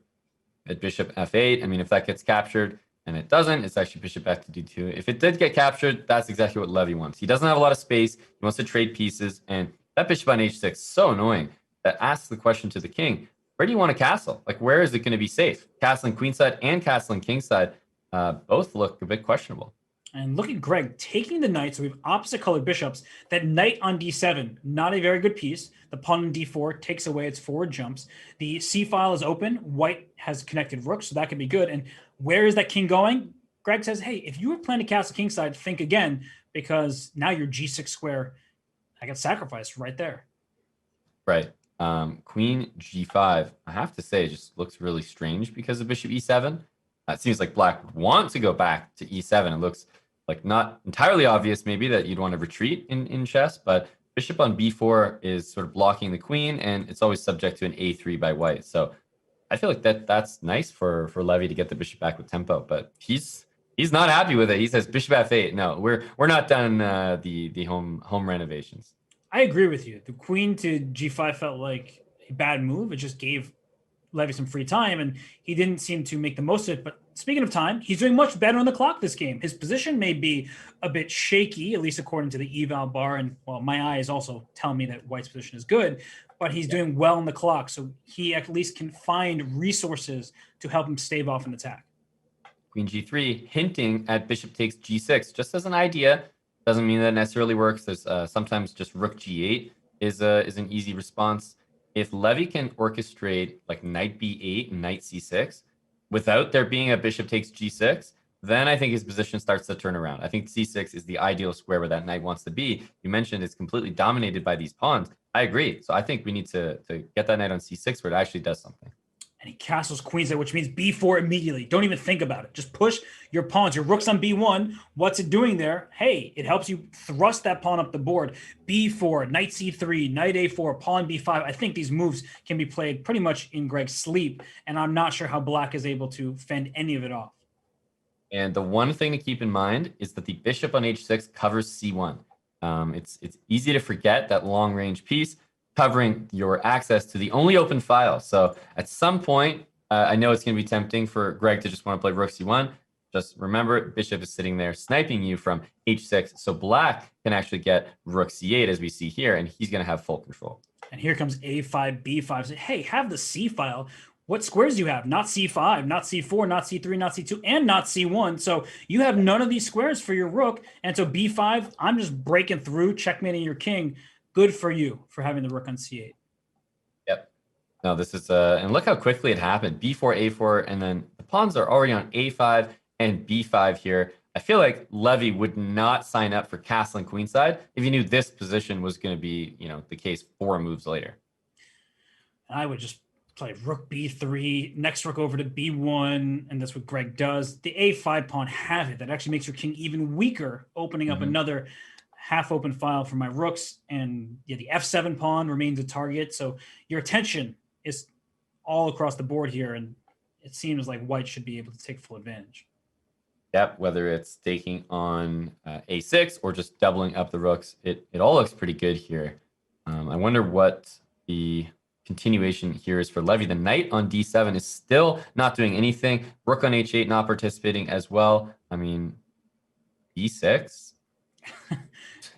At bishop f8, I mean, if that gets captured, and it doesn't, it's actually bishop back to d2. If it did get captured, that's exactly what Levy wants. He doesn't have a lot of space. He wants to trade pieces. And that bishop on h6, so annoying. That asks the question to the king, where do you want to castle? Like, where is it going to be safe? Castling queenside and castling kingside both look a bit questionable. And look at Greg taking the knight. So we have opposite colored bishops. That knight on d7, not a very good piece. The pawn on d4 takes away its forward jumps. The c file is open. White has connected rook, so that could be good. And where is that king going? Greg says, hey, if you were planning to castle kingside, think again, because now your g6 square, I got sacrificed right there. Right. Queen g5, I have to say, just looks really strange because of bishop e7. It seems like black would want to go back to e7. It looks like not entirely obvious maybe that you'd want to retreat in chess, but bishop on b4 is sort of blocking the queen, and it's always subject to an a3 by white. So I feel like that's nice for Levy to get the bishop back with tempo, but he's not happy with it. He says bishop f8. No, we're not done the home renovations. I agree with you. The queen to g5 felt like a bad move. It just gave Levy some free time, and he didn't seem to make the most of it. But speaking of time, he's doing much better on the clock this game. His position may be a bit shaky, at least according to the eval bar, and well, my eyes also tell me that White's position is good, but he's doing well on the clock, so he at least can find resources to help him stave off an attack. Queen g3, hinting at bishop takes g6, just as an idea. Doesn't mean that it necessarily works. There's sometimes just rook g8 is an easy response. If Levy can orchestrate like knight b8 and knight c6 without there being a bishop takes g6, then I think his position starts to turn around. I think c6 is the ideal square where that knight wants to be. You mentioned it's completely dominated by these pawns. I agree. So I think we need to get that knight on c6 where it actually does something. And he castles queenside, which means b4 immediately. Don't even think about it. Just push your pawns. Your rook's on b1. What's it doing there? Hey, it helps you thrust that pawn up the board. b4, knight c3, knight a4, pawn b5. I think these moves can be played pretty much in Greg's sleep, and I'm not sure how black is able to fend any of it off. And the one thing to keep in mind is that the bishop on h6 covers c1. It's easy to forget that long-range piece covering your access to the only open file. So at some point, I know it's going to be tempting for Greg to just want to play rook c1. Just remember, bishop is sitting there sniping you from h6. So black can actually get rook c8, as we see here, and he's going to have full control. And here comes a5, b5. Say, hey, have the c file. what squares do you have? Not c5, not c4, not c3, not c2, and not c1. So you have none of these squares for your rook. And so b5, I'm just breaking through, checkmating your king. Good for you for having the rook on c8. Yep. No, this is and look how quickly it happened. b4, a4, and then the pawns are already on a5 and b5 here. I feel like Levy would not sign up for castling queenside if he knew this position was going to be, the case 4 moves later. I would just play rook b3, next rook over to b1, and that's what Greg does. The a5 pawn have it. That actually makes your king even weaker, opening up another half-open file for my rooks. And yeah, the f7 pawn remains a target. So your attention is all across the board here, and it seems like white should be able to take full advantage. Yep, whether it's taking on a6 or just doubling up the rooks, it all looks pretty good here. I wonder what the continuation here is for Levy. The knight on d7 is still not doing anything. Rook on h8 not participating as well. I mean, b6.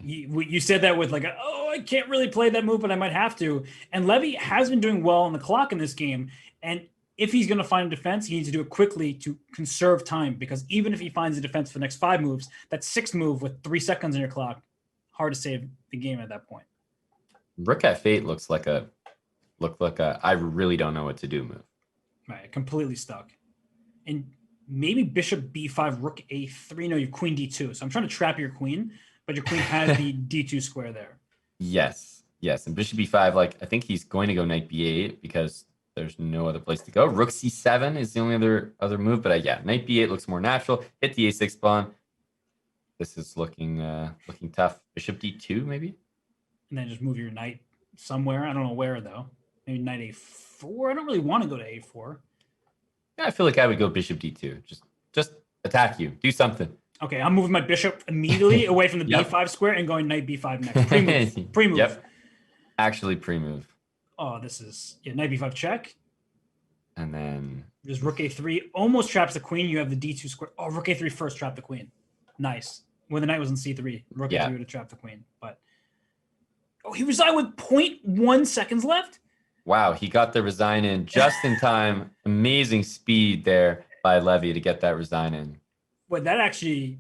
You said that with like, oh, I can't really play that move, but I might have to. And Levy has been doing well on the clock in this game. And if he's going to find a defense, he needs to do it quickly to conserve time, because even if he finds a defense for the next 5 moves, that 6th move with 3 seconds on your clock, hard to save the game at that point. Rook f8 looks like a I really don't know what to do move. Right, completely stuck. And maybe bishop b5, rook a3. No, you queen d2. So I'm trying to trap your queen, but your queen has the d2 square there. Yes. And bishop b5, like I think he's going to go knight b8 because there's no other place to go. Rook c7 is the only other move, but yeah, knight b8 looks more natural. Hit the a6 pawn. This is looking tough. Bishop d2 maybe, and then just move your knight somewhere. I don't know where though. Maybe knight a4. I don't really want to go to a4. Yeah, I feel like I would go bishop d2. Just attack you. Do something. Okay, I'm moving my bishop immediately away from the b5 square and going knight b5 next. Pre-move. Pre-move. Yep. Actually pre-move. Oh, this is knight b5 check. And then just rook a3 almost traps the queen. You have the d2 square. Oh, rook a3 first trapped the queen. Nice. When the knight was in c3, rook a3 would have trapped the queen. But he resigned with 0.1 seconds left. Wow, he got the resign in just in time. Amazing speed there by Levy to get that resign in. Well, that actually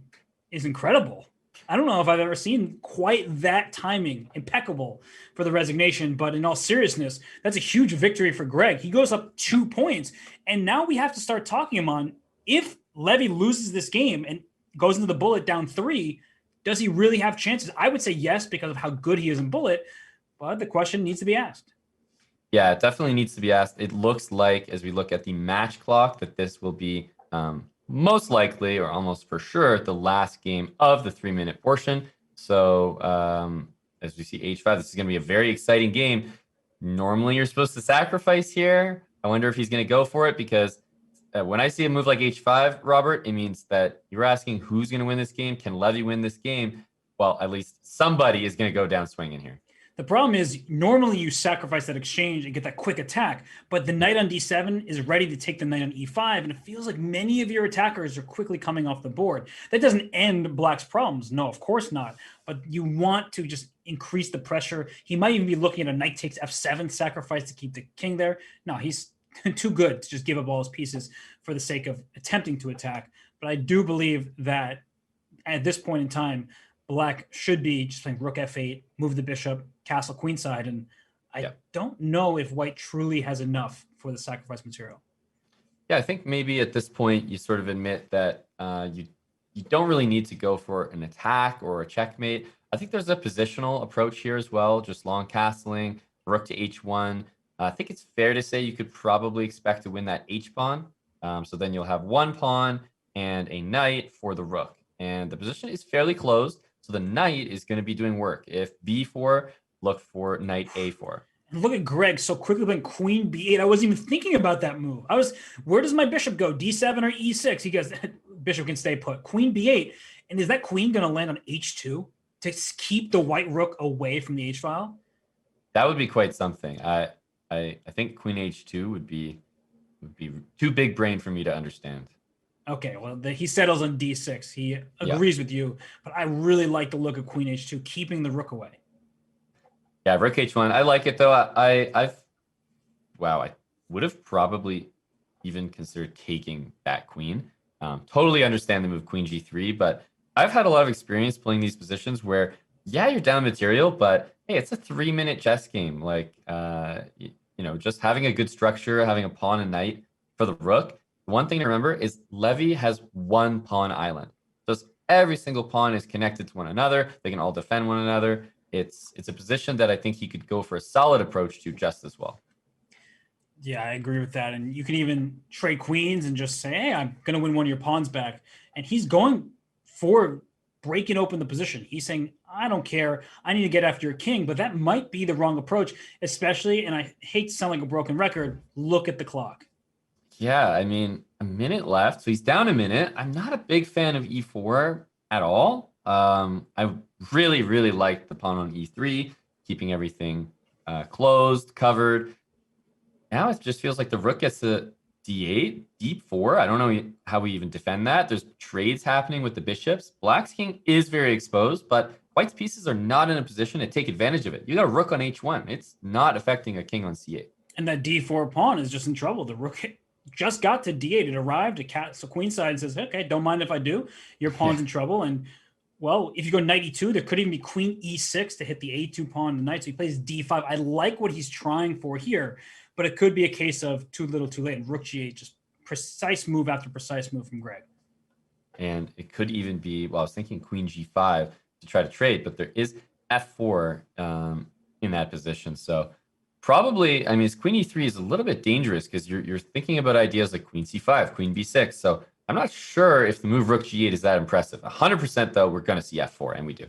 is incredible. I don't know if I've ever seen quite that timing. Impeccable for the resignation. But in all seriousness, that's a huge victory for Greg. He goes up 2 points. And now we have to start talking him on, if Levy loses this game and goes into the bullet down 3, does he really have chances? I would say yes, because of how good he is in bullet. But the question needs to be asked. Yeah, it definitely needs to be asked. It looks like, as we look at the match clock, that this will be most likely, or almost for sure, the last game of the 3-minute portion. So as we see h5, this is going to be a very exciting game. Normally, you're supposed to sacrifice here. I wonder if he's going to go for it, because when I see a move like h5, Robert, it means that you're asking who's going to win this game. Can Levy win this game? Well, at least somebody is going to go down swinging here. The problem is, normally you sacrifice that exchange and get that quick attack, but the knight on d7 is ready to take the knight on e5, and it feels like many of your attackers are quickly coming off the board. That doesn't end Black's problems. No, of course not. But you want to just increase the pressure. He might even be looking at a knight takes f7 sacrifice to keep the king there. No, he's too good to just give up all his pieces for the sake of attempting to attack. But I do believe that at this point in time, Black should be just playing rook f8, move the bishop, castle queenside, and I don't know if White truly has enough for the sacrifice material. Yeah, I think maybe at this point you sort of admit that you don't really need to go for an attack or a checkmate. I think there's a positional approach here as well, just long castling, rook to h1. I think it's fair to say you could probably expect to win that h-pawn. So then you'll have 1 pawn and a knight for the rook. And the position is fairly closed, so the knight is going to be doing work. If b4, look for knight a4. And look at Greg so quickly playing queen b8. I wasn't even thinking about that move. Where does my bishop go? d7 or e6? He goes, bishop can stay put. Queen b8. And is that queen going to land on h2 to keep the white rook away from the h-file? That would be quite something. I think queen h2 would be too big brain for me to understand. Okay, well, he settles on d6. He agrees with you, but I really like the look of queen h2, keeping the rook away. Yeah, rook h1. I like it, though. I would have probably even considered taking that queen. Totally understand the move queen g3, but I've had a lot of experience playing these positions where, yeah, you're down material, but hey, it's a 3-minute chess game. Like, just having a good structure, having a pawn and knight for the rook. One thing to remember is Levy has one pawn island. So every single pawn is connected to one another. They can all defend one another. It's a position that I think he could go for a solid approach to just as well. Yeah, I agree with that. And you can even trade queens and just say, hey, I'm going to win one of your pawns back. And he's going for breaking open the position. He's saying, I don't care. I need to get after your king. But that might be the wrong approach, especially, and I hate to sound like a broken record, look at the clock. Yeah, I mean, a minute left. So he's down a minute. I'm not a big fan of e4 at all. I really, really like the pawn on e3, keeping everything closed, covered. Now it just feels like the rook gets to d8, deep 4. I don't know how we even defend that. There's trades happening with the bishops. Black's king is very exposed, but white's pieces are not in a position to take advantage of it. You got a rook on h1. It's not affecting a king on c8. And that d4 pawn is just in trouble. The rook just got to d8. It arrived. So queenside says, okay, don't mind if I do. Your pawn's in trouble. And, well, if you go knight e2, there could even be queen e6 to hit the a2 pawn and the knight. So he plays d5. I like what he's trying for here. But it could be a case of too little, too late. And rook g8, just precise move after precise move from Greg. And it could even be, well, I was thinking queen g5 to try to trade, but there is f4 in that position. So probably, I mean, his queen e3 is a little bit dangerous because you're thinking about ideas like queen c5, queen b6. So I'm not sure if the move rook g8 is that impressive. 100% though, we're going to see f4, and we do.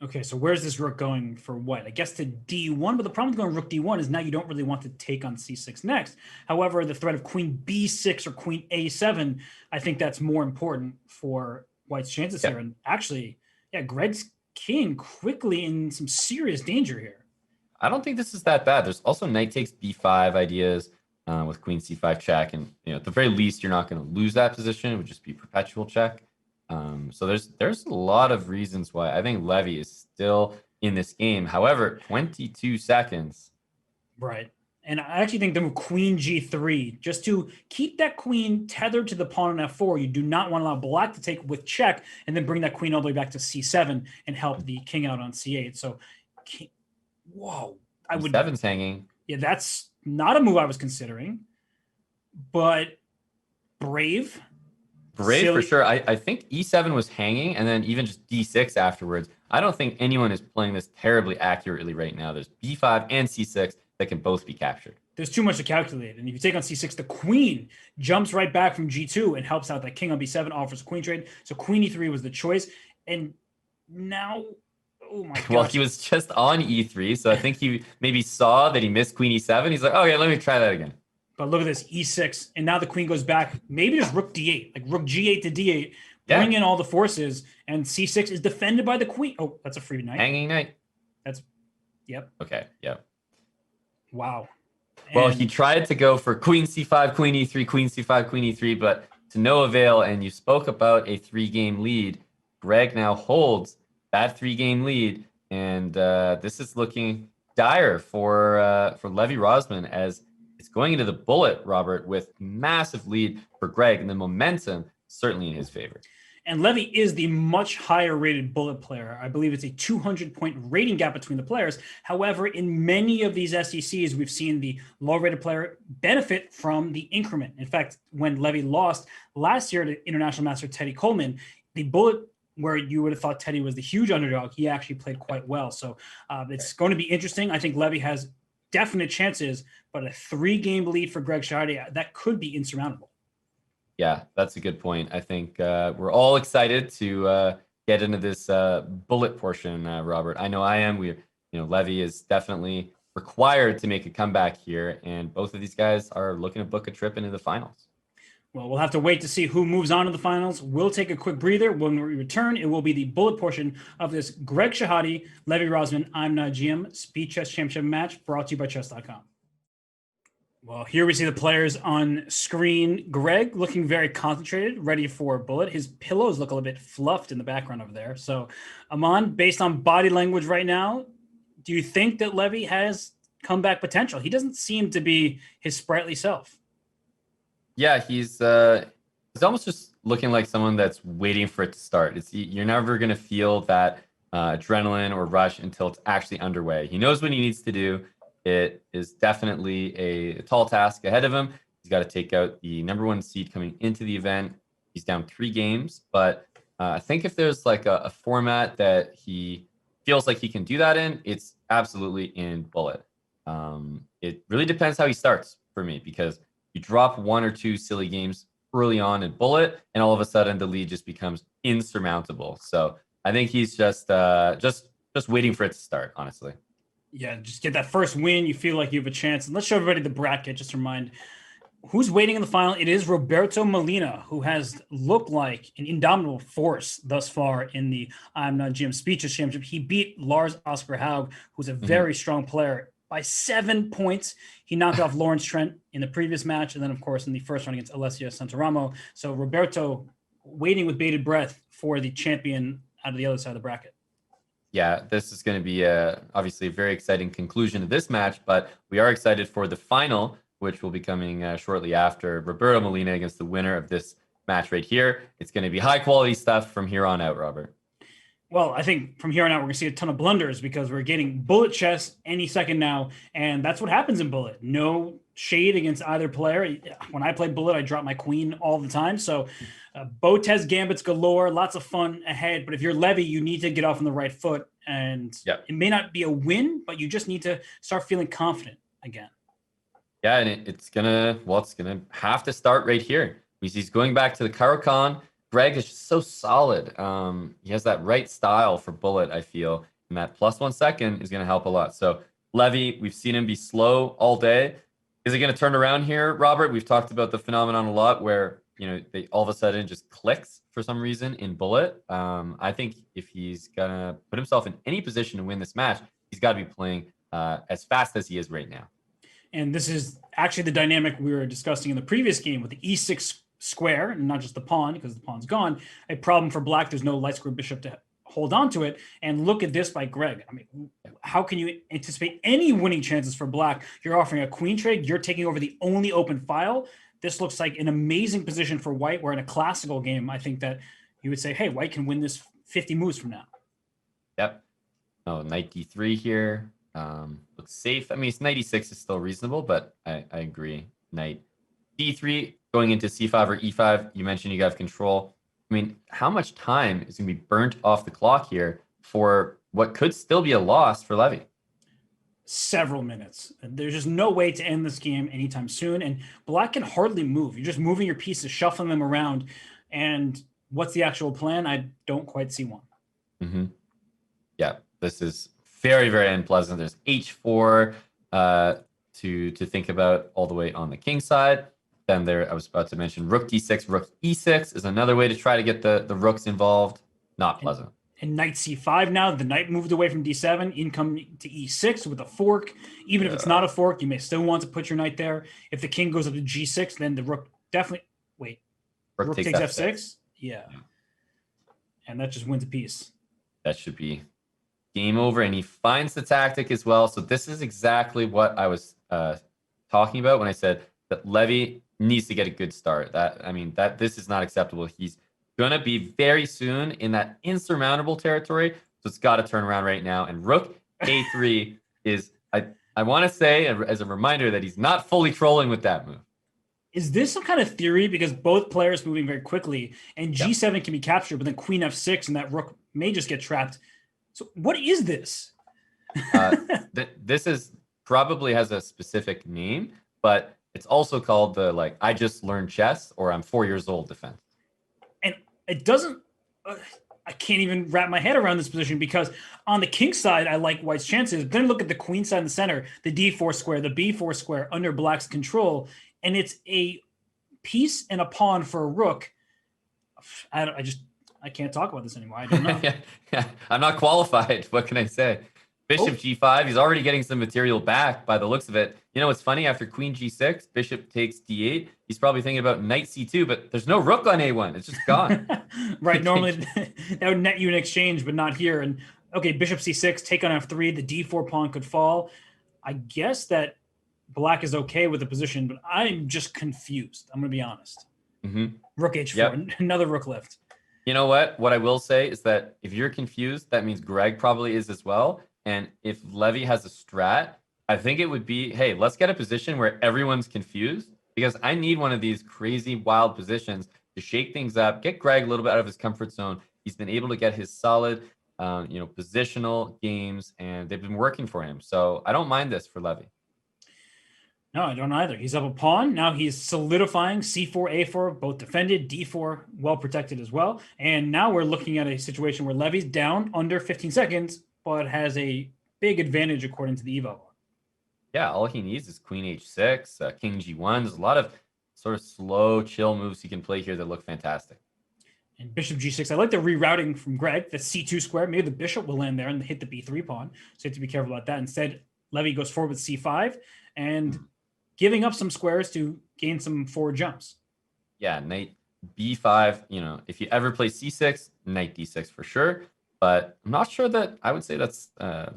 Okay, so where's this rook going for what? I guess to d1, but the problem with going rook d1 is now you don't really want to take on c6 next. However, the threat of queen b6 or queen a7, I think that's more important for white's chances here. And actually, yeah, Greg's king quickly in some serious danger here. I don't think this is that bad. There's also knight takes b5 ideas with queen c5 check, and at the very least, you're not going to lose that position. It would just be perpetual check. So there's a lot of reasons why I think Levy is still in this game. However, 22 seconds. Right. And I actually think the move queen g3, just to keep that queen tethered to the pawn on f4, you do not want to allow black to take with check and then bring that queen all the way back to c7 and help the king out on c8. So, whoa. I would. C7's hanging. Yeah, that's not a move I was considering, but brave. Brave for sure. I think e7 was hanging, and then even just d6 afterwards. I don't think anyone is playing this terribly accurately right now. There's b5 and c6 that can both be captured. There's too much to calculate. And if you take on c6, the queen jumps right back from g2 and helps out that king on b7, offers a queen trade. So queen e3 was the choice. And now, oh my god. Well, he was just on e3, so I think he maybe saw that he missed queen e7. He's like, oh yeah, let me try that again. But look at this, e6, and now the queen goes back. Maybe just rook d8, like rook g8 to d8, bring in all the forces, and c6 is defended by the queen. Oh, that's a free knight. Hanging knight. That's, yep. Okay, yep. Wow. Well, he tried to go for queen c5, queen e3, queen c5, queen e3, but to no avail, and you spoke about a 3-game lead. Greg now holds that 3-game lead, and this is looking dire for Levy Rozman as it's going into the bullet, Robert, with massive lead for Greg, and the momentum certainly in his favor. And Levy is the much higher rated bullet player. I believe it's a 200-point rating gap between the players. However, in many of these SECs, we've seen the low-rated player benefit from the increment. In fact, when Levy lost last year to international master Teddy Coleman, the bullet where you would have thought Teddy was the huge underdog, he actually played quite well. So it's going to be interesting. I think Levy has definite chances, but a 3-game lead for Greg Shahade, that could be insurmountable. Yeah, that's a good point. I think we're all excited to get into this bullet portion, Robert. I know I am. Levy is definitely required to make a comeback here, and both of these guys are looking to book a trip into the finals. Well, we'll have to wait to see who moves on to the finals. We'll take a quick breather. When we return, it will be the bullet portion of this Greg Shahade, Levy Rozman, I'm Not GM Speed Chess Championship match brought to you by Chess.com. Well, here we see the players on screen. Greg looking very concentrated, ready for a bullet. His pillows look a little bit fluffed in the background over there. So, Aman, based on body language right now, do you think that Levy has comeback potential. He doesn't seem to be his sprightly self. Yeah, he's almost just looking like someone that's waiting for it to start. You're never gonna feel that adrenaline or rush until it's actually underway. He knows what he needs to do. It is definitely a tall task ahead of him. He's got to take out the number one seed coming into the event. He's down 3 games, but I think if there's like a format that he feels like he can do that in, it's absolutely in Bullet. It really depends how he starts for me, because you drop 1 or 2 silly games early on in Bullet, and all of a sudden the lead just becomes insurmountable. So I think he's just waiting for it to start, honestly. Yeah, just get that first win. You feel like you have a chance. And let's show everybody the bracket. Just to remind who's waiting in the final. It is Roberto Molina, who has looked like an indomitable force thus far in the I'm Not GM Speeches Championship. He beat Lars Oscar Haug, who's a very strong player, by 7 points. He knocked off Lawrence Trent in the previous match, and then, of course, in the first round against Alessia Santaramo. So Roberto waiting with bated breath for the champion out of the other side of the bracket. Yeah, this is going to be obviously a very exciting conclusion to this match, but we are excited for the final, which will be coming shortly after. Roberto Molina against the winner of this match right here. It's going to be high quality stuff from here on out, Robert. Well, I think from here on out, we're going to see a ton of blunders because we're getting bullet chess any second now. And that's what happens in Bullet. No shade against either player. When I played Bullet, I dropped my queen all the time. So Botez gambits galore, lots of fun ahead. But if you're Levy, you need to get off on the right foot. And it may not be a win, but you just need to start feeling confident again. Yeah, and it's going to have to start right here. He's going back to the Caro-Kann. Greg is just so solid. He has that right style for Bullet, I feel, and that plus 1 second is going to help a lot. So Levy, we've seen him be slow all day. Is it going to turn around here, Robert? We've talked about the phenomenon a lot where, they all of a sudden just clicks for some reason in Bullet. I think if he's going to put himself in any position to win this match, he's got to be playing as fast as he is right now. And this is actually the dynamic we were discussing in the previous game with the E6 square, and not just the pawn, because the pawn's gone. A problem for black. There's no light square bishop to hold on to it. And look at this by Greg. I mean, how can you anticipate any winning chances for black? You're offering a queen trade. You're taking over the only open file. This looks like an amazing position for white, where in a classical game, I think that you would say, hey, white can win this 50 moves from now. Yep. Oh, knight d3 here. Looks safe. I mean, knight e6 is still reasonable, but I agree. Knight d3 going into c5 or e5. You mentioned you have control. I mean, how much time is going to be burnt off the clock here for what could still be a loss for Levy? Several minutes. There's just no way to end this game anytime soon. And black can hardly move. You're just moving your pieces, shuffling them around. And what's the actual plan? I don't quite see one. Mm-hmm. Yeah, this is very, very unpleasant. There's h4 to think about all the way on the king side. Then I was about to mention rook d6, rook e6 is another way to try to get the rooks involved. Not pleasant. And knight c5 now. The knight moved away from d7, income to e6 with a fork. Even if it's not a fork, you may still want to put your knight there. If the king goes up to g6, then the rook definitely... Wait. Rook takes f6? Yeah. And that just wins a piece. That should be game over. And he finds the tactic as well. So this is exactly what I was talking about when I said that Levy needs to get a good start. This is not acceptable. He's going to be very soon in that insurmountable territory. So it's got to turn around right now. And rook a3 is, I want to say as a reminder that he's not fully trolling with that move. Is this some kind of theory? Because both players moving very quickly and g7 can be captured, but then queen f6 and that rook may just get trapped. So what is this? This is probably has a specific name, but it's also called the I just learned chess or I'm 4 years old defense. And it doesn't, I can't even wrap my head around this position because on the king side, I like white's chances. Then look at the queen side in the center, the d4 square, the b4 square under black's control. And it's a piece and a pawn for a rook. I can't talk about this anymore. I don't know. Yeah. I'm not qualified. What can I say? Bishop g5. He's already getting some material back by the looks of it. You know, it's funny. After queen g6, bishop takes d8. He's probably thinking about knight c2, but there's no rook on a1. It's just gone. Right. Normally, that would net you an exchange, but not here. And okay, bishop c6, take on f3. The d4 pawn could fall. I guess that black is okay with the position, but I'm just confused. I'm going to be honest. Rook h4, Yep. another rook lift. You know what? What I will say is that if you're confused, that means Greg probably is as well. And if Levy has a strat, I think it would be, hey, let's get a position where everyone's confused, because I need one of these crazy, wild positions to shake things up, get Greg a little bit out of his comfort zone. He's been able to get his solid, positional games, and they've been working for him. So I don't mind this for Levy. No, I don't either. He's up a pawn. Now he's solidifying c4, a4, both defended, d4, well protected as well. And now we're looking at a situation where Levy's down under 15 seconds, but has a big advantage according to the eval. Yeah, all he needs is queen h6, king g1. There's a lot of sort of slow, chill moves he can play here that look fantastic. And bishop g6. I like the rerouting from Greg. The c2 square. Maybe the bishop will land there and hit the b3 pawn. So you have to be careful about that. Instead, Levy goes forward with c5 and giving up some squares to gain some forward jumps. Yeah, knight b5. If you ever play c6, knight d6 for sure. But I'm not sure that I would say that's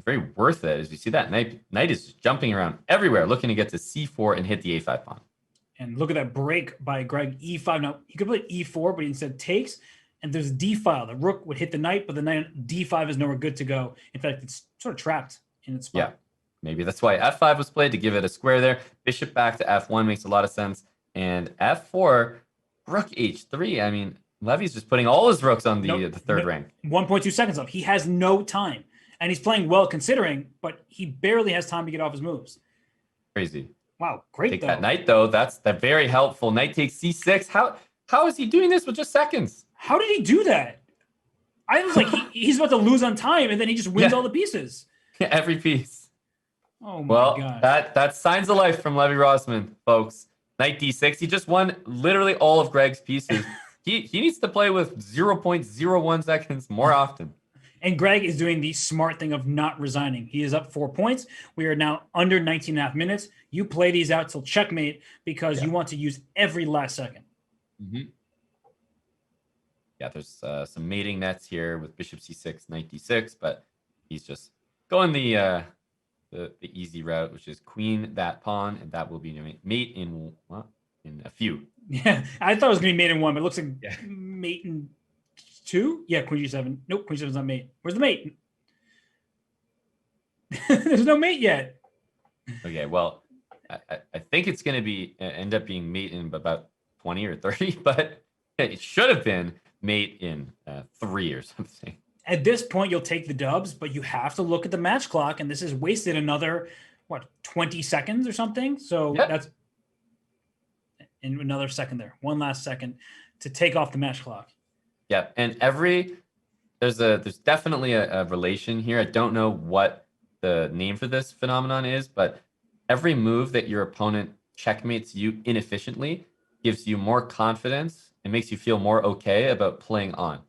very worth it. As you see that knight is jumping around everywhere, looking to get to c4 and hit the a5 pawn. And look at that break by Greg, e5. Now, he could play e4, but he instead takes, and there's d file. The rook would hit the knight, but the knight d5 is nowhere good to go. In fact, it's sort of trapped in its spot. Yeah, maybe that's why f5 was played, to give it a square there. Bishop back to f1 makes a lot of sense. And f4, rook h3. I mean, Levy's just putting all his rooks on the third rank. 1.2 seconds left. He has no time. And he's playing well considering, but he barely has time to get off his moves. Crazy. Wow, great Take though. that knight, though. That's very helpful. Knight takes c6. How is he doing this with just seconds? How did he do that? I was like, he's about to lose on time, and then he just wins all the pieces. Every piece. Oh my God. That's signs of life from Levy Rozman, folks. Knight d6. He just won literally all of Greg's pieces. He needs to play with 0.01 seconds more often. And Greg is doing the smart thing of not resigning. He is up 4 points. We are now under 19 and a half minutes. You play these out till checkmate because you want to use every last second. Yeah, there's some mating nets here with bishop c6, knight d6, but he's just going the easy route, which is queen that pawn, and that will be mate in a few. Yeah, I thought it was going to be mate in 1, but it looks like mate in 2. Yeah, queen g7. Nope, queen g7's not mate. Where's the mate? There's no mate yet. Okay, well, I think it's going to be end up being mate in about 20 or 30, but it should have been mate in 3 or something. At this point, you'll take the dubs, but you have to look at the match clock, and this has wasted another 20 seconds or something. So that's in another second there, one last second to take off the match clock. Yeah, and there's definitely a relation here. I don't know what the name for this phenomenon is, but every move that your opponent checkmates you inefficiently gives you more confidence and makes you feel more okay about playing on.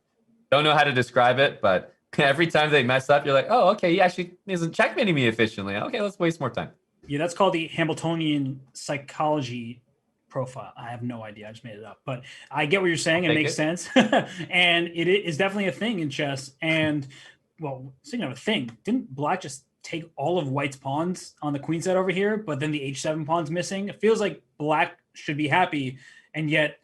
Don't know how to describe it, but every time they mess up, you're like, oh, okay, he actually isn't checkmating me efficiently. Okay, let's waste more time. Yeah, that's called the Hamiltonian psychology profile. I have no idea. I just made it up, but I get what you're saying. It makes sense. And it is definitely a thing in chess. And well, speaking of a thing, didn't black just take all of white's pawns on the queen side over here, but then the h7 pawn's missing? It feels like black should be happy, and yet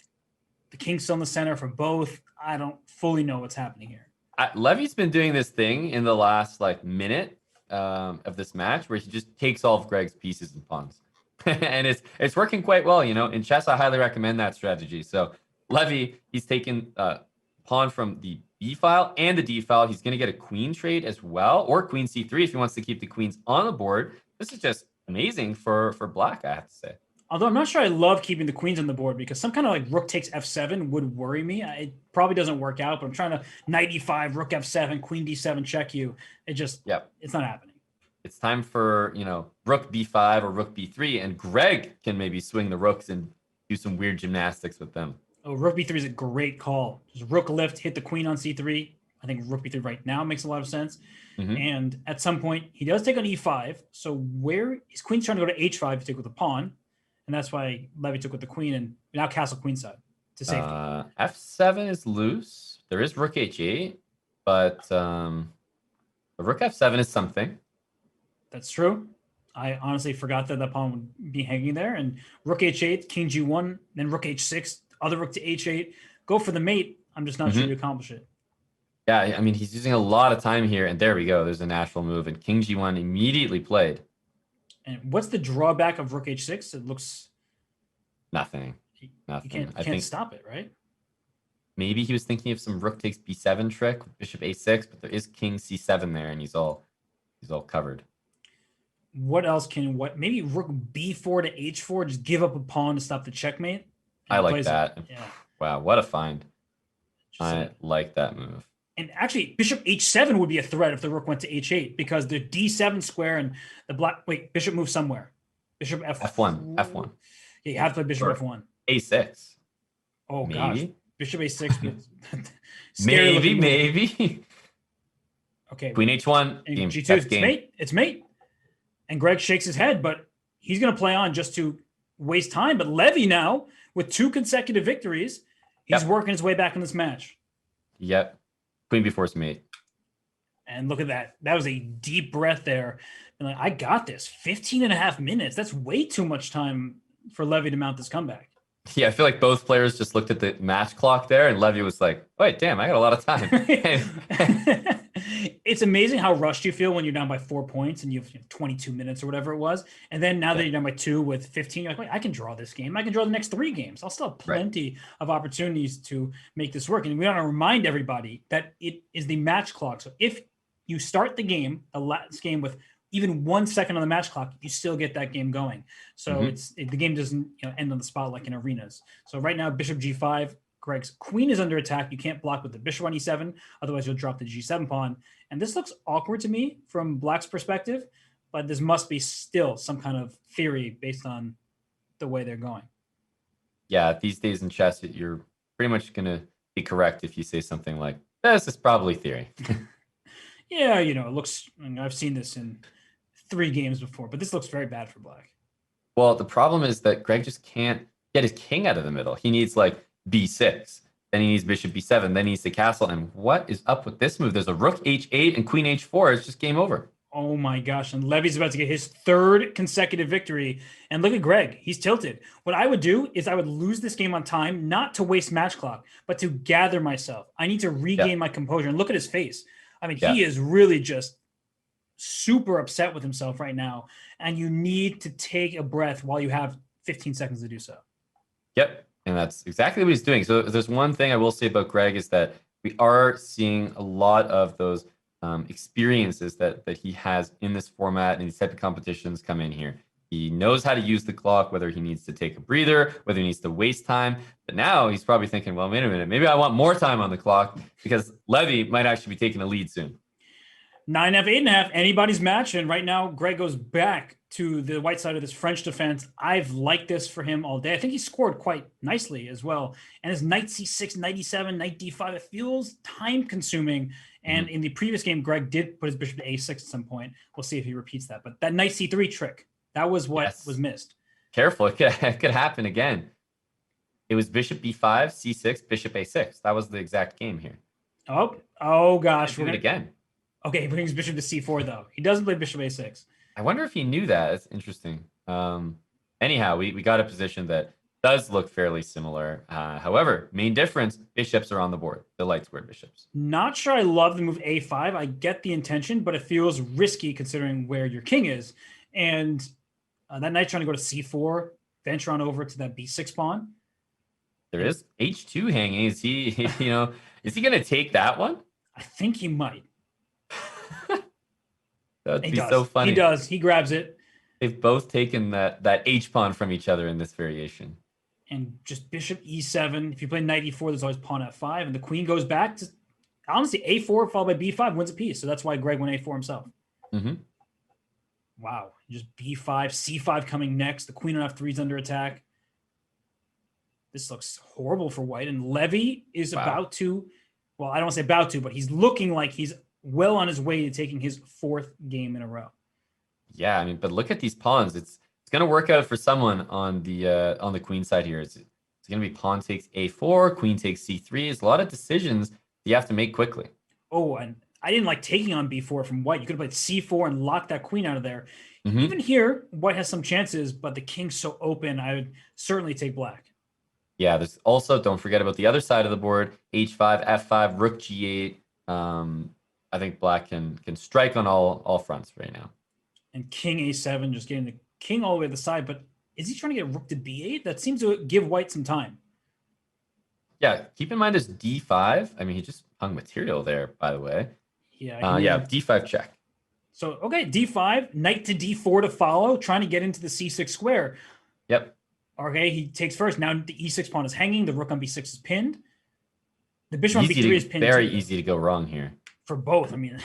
the king's still in the center for both. I don't fully know what's happening here. Levy's been doing this thing in the last minute of this match where he just takes all of Greg's pieces and pawns. And it's working quite well. In chess, I highly recommend that strategy. So Levy, he's taken pawn from the b file and the d file. He's going to get a queen trade as well, or queen c3 if he wants to keep the queens on the board. This is just amazing for black, I have to say. Although I'm not sure I love keeping the queens on the board, because some kind of rook takes f7 would worry me. It probably doesn't work out, but I'm trying to knight e5, rook f7, queen d7 check you. It just, it's not happening. It's time for, rook b5 or rook b3, and Greg can maybe swing the rooks and do some weird gymnastics with them. Oh, rook b3 is a great call. Just rook lift, hit the queen on c3. I think rook b3 right now makes a lot of sense. And at some point, he does take on e5. So where his queen's trying to go to h5 to take with the pawn. And that's why Levy took with the queen and now castle queenside to safety. F7 is loose. There is rook h8, but rook f7 is something. That's true. I honestly forgot that the pawn would be hanging there. And rook h8, king g1, then rook h6, other rook to h8. Go for the mate. I'm just not sure you accomplish it. Yeah, I mean, he's using a lot of time here, and there we go. There's a natural move, and king g1 immediately played. And what's the drawback of rook h6? It looks Nothing. You can't stop it, right? Maybe he was thinking of some rook takes b7 trick, bishop a6, but there is king c7 there, and he's all covered. What else maybe rook b4 to h4, just give up a pawn to stop the checkmate. I like that. Yeah. Wow, what a find. I like that move. And actually, bishop h7 would be a threat if the rook went to h8, because the d7 square and the black. Wait, bishop moves somewhere. Bishop f1. F1. Yeah, you have to play bishop f1. a6. Oh, maybe. Gosh. Bishop a6. maybe. Okay. Queen h1. G2. It's mate. It's mate. And Greg shakes his head, but he's going to play on just to waste time. But Levy now, with 2 consecutive victories, he's working his way back in this match. Yep. Queen b4 is mate. And look at that. That was a deep breath there. And like, I got this. 15.5 minutes. That's way too much time for Levy to mount this comeback. Yeah, I feel like both players just looked at the match clock there, and Levy was like, wait, damn, I got a lot of time. It's amazing how rushed you feel when you're down by 4 points and you have 22 minutes or whatever it was. And then now that you're down by 2 with 15, you're like, wait, I can draw this game. I can draw the next 3 games. I'll still have plenty of opportunities to make this work. And we want to remind everybody that it is the match clock. So if you start the last game with even 1 second on the match clock, you still get that game going. So the game doesn't end on the spot like in arenas. So right now, bishop g5, Greg's queen is under attack. You can't block with the bishop on e7, otherwise you'll drop the g7 pawn. And this looks awkward to me from Black's perspective, but this must be still some kind of theory based on the way they're going. Yeah, these days in chess, you're pretty much going to be correct if you say something like, this is probably theory. Yeah, it looks, I've seen this in 3 games before, but this looks very bad for Black. Well, the problem is that Greg just can't get his king out of the middle. He needs like b6, then he needs bishop b7, then he needs the castle. And what is up with this move? There's a rook h8 and queen h4. It's just game over. Oh my gosh. And Levy's about to get his 3rd consecutive victory. And look at Greg. He's tilted. What I would do is I would lose this game on time, not to waste match clock, but to gather myself. I need to regain my composure. And look at his face. I mean, he is really just super upset with himself right now. And you need to take a breath while you have 15 seconds to do so. Yep. And that's exactly what he's doing. So there's one thing I will say about Greg is that we are seeing a lot of those experiences that he has in this format and these type of competitions come in here. He knows how to use the clock, whether he needs to take a breather, whether he needs to waste time. But now he's probably thinking, well, wait a minute, maybe I want more time on the clock because Levy might actually be taking a lead soon. 9F, 8.5, anybody's match. And right now, Greg goes back to the white side of this French defense. I've liked this for him all day. I think he scored quite nicely as well. And his knight c6, knight e7, knight d5, it feels time consuming. And in the previous game, Greg did put his bishop to a6 at some point. We'll see if he repeats that. But that knight c3 trick, that was what was missed. Careful, it could happen again. It was bishop b5, c6, bishop a6. That was the exact game here. Oh gosh. We're do it again. Okay, he brings bishop to c4, though. He doesn't play bishop a6. I wonder if he knew that. It's interesting. Anyhow, we got a position that does look fairly similar. However, main difference, bishops are on the board, the light squared bishops. Not sure I love the move a5. I get the intention, but it feels risky considering where your king is. And that knight trying to go to c4, venture on over to that b6 pawn. There is h2 hanging. Is he, is he going to take that one? I think he might. That'd be so funny. He does. He grabs it. They've both taken that H pawn from each other in this variation. And just bishop e7. If you play knight e4, there's always pawn f5. And the queen goes back to, honestly, a4 followed by b5 wins a piece. So that's why Greg went a4 himself. Wow. Just b5, c5 coming next. The queen on f3 is under attack. This looks horrible for white. And Levy is about to, well, I don't want to say about to, but he's looking like he's well on his way to taking his 4th game in a row. Yeah, I mean, but look at these pawns. It's going to work out for someone on the queen side here. It's going to be pawn takes a4, queen takes c3. It's a lot of decisions you have to make quickly. Oh, and I didn't like taking on b4 from white. You could have played c4 and locked that queen out of there. Mm-hmm. Even here, white has some chances, but the king's so open, I would certainly take black. Yeah, there's also, don't forget about the other side of the board, h5, f5, rook g8. I think black can strike on all fronts right now. And king a7, just getting the king all the way to the side. But is he trying to get rook to b8? That seems to give white some time. Yeah, keep in mind there's d5. I mean, he just hung material there, by the way. Yeah. Yeah, d5 check. So, okay, d5, knight to d4 to follow, trying to get into the c6 square. Yep. Okay, he takes first. Now the e6 pawn is hanging. The rook on b6 is pinned. The bishop on b3 is pinned. Very easy to go wrong here. For both. I mean,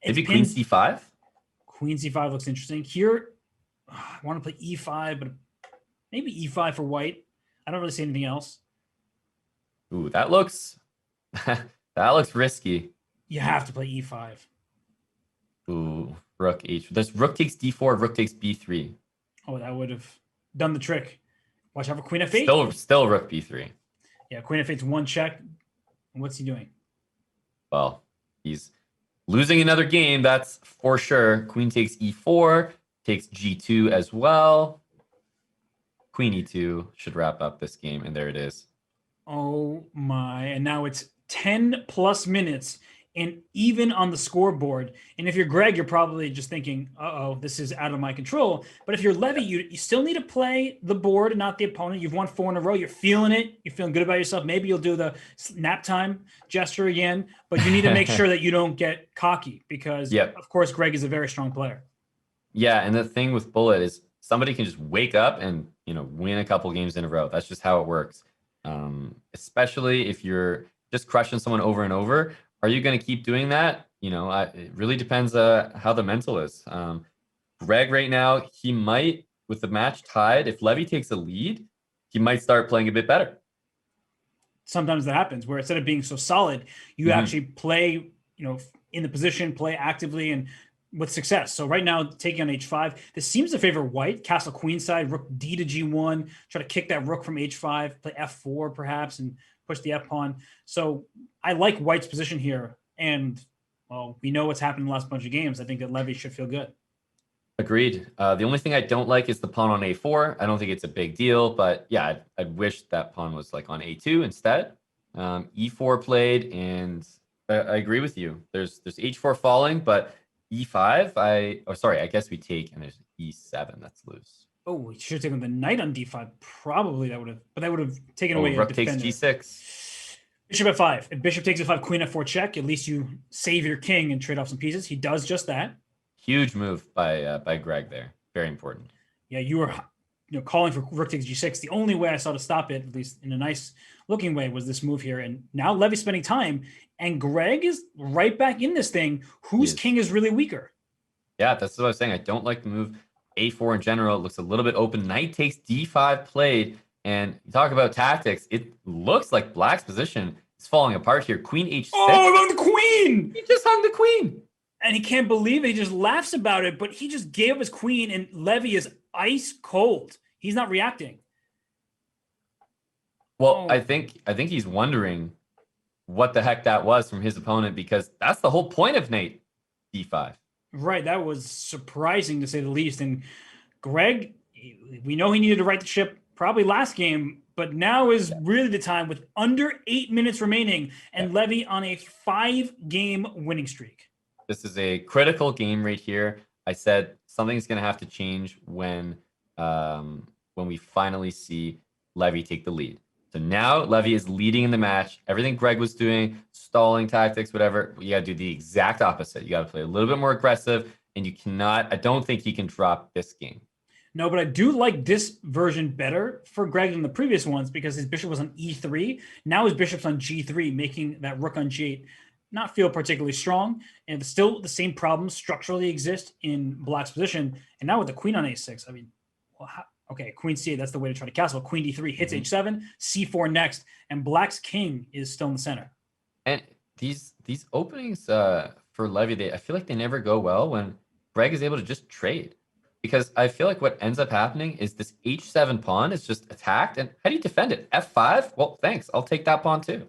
maybe queen c5? Queen c5 looks interesting. Here, I want to play e5, but maybe e5 for white. I don't really see anything else. Ooh, that looks risky. You have to play e5. Ooh, rook h. There's rook takes d4, rook takes b3. Oh, that would have done the trick. Watch out for queen f8. Still rook b3. Yeah, queen f8's one check. And what's he doing? Well, he's losing another game, that's for sure. Queen takes e4, takes g2 as well. Queen e2 should wrap up this game, and there it is. Oh my, and now it's 10 plus minutes and even on the scoreboard. And if you're Greg, you're probably just thinking, uh-oh, this is out of my control. But if you're Levy, you still need to play the board and not the opponent. You've won 4 in a row. You're feeling it. You're feeling good about yourself. Maybe you'll do the nap time gesture again, but you need to make sure that you don't get cocky because, of course, Greg is a very strong player. Yeah, and the thing with Bullet is somebody can just wake up and, win a couple games in a row. That's just how it works. Especially if you're just crushing someone over and over. Are you going to keep doing that? It really depends how the mental is. Greg right now, he might, with the match tied, if Levy takes a lead, he might start playing a bit better. Sometimes that happens where instead of being so solid, you actually play, in the position, play actively and with success. So right now, taking on h5, this seems to favor white. Castle queenside, rook d to g1, try to kick that rook from h5, play f4 perhaps, and push the f-pawn. So I like white's position here. And, well, we know what's happened in the last bunch of games. I think that Levy should feel good. Agreed. The only thing I don't like is the pawn on a4. I don't think it's a big deal, but yeah, I'd wish that pawn was like on a2 instead. E4 played, and I agree with you. There's h4 falling, but e5, I guess we take, and there's e7 that's loose. Oh, we should have taken the knight on d5. Probably that would have taken away rook a takes defender. g6. Bishop f5. If bishop takes f5, queen f4 check, at least you save your king and trade off some pieces. He does just that. Huge move by Greg there. Very important. Yeah, you were calling for rook takes g6. The only way I saw to stop it, at least in a nice looking way, was this move here. And now Levy's spending time, and Greg is right back in this thing. Whose king is really weaker? Yeah, that's what I was saying. I don't like the move a4 in general. It looks a little bit open. Knight takes d5 played, and you talk about tactics. It looks like black's position is falling apart here. Queen h6. Oh, hung the queen! He just hung the queen. And he can't believe it. He just laughs about it, but he just gave up his queen, and Levy is ice cold. He's not reacting. Well, I think he's wondering what the heck that was from his opponent, because that's the whole point of knight d5. Right. That was surprising to say the least. And Greg, we know he needed to right the ship probably last game, but now is really the time with under 8 minutes remaining and Levy on a 5-game winning streak. This is a critical game right here. I said something's going to have to change when we finally see Levy take the lead. So now Levy is leading in the match. Everything Greg was doing, stalling tactics, whatever, you got to do the exact opposite. You got to play a little bit more aggressive, and you cannot, I don't think he can drop this game. No, but I do like this version better for Greg than the previous ones because his bishop was on e3. Now his bishop's on g3, making that rook on g8 not feel particularly strong. And still the same problems structurally exist in black's position. And now with the queen on a6, I mean, well, okay, queen c8, that's the way to try to castle. Queen d3 hits h7, c4 next, and black's king is still in the center. And these openings for Levy, I feel like they never go well when Greg is able to just trade. Because I feel like what ends up happening is this h7 pawn is just attacked. And how do you defend it? f5? Well, thanks. I'll take that pawn too.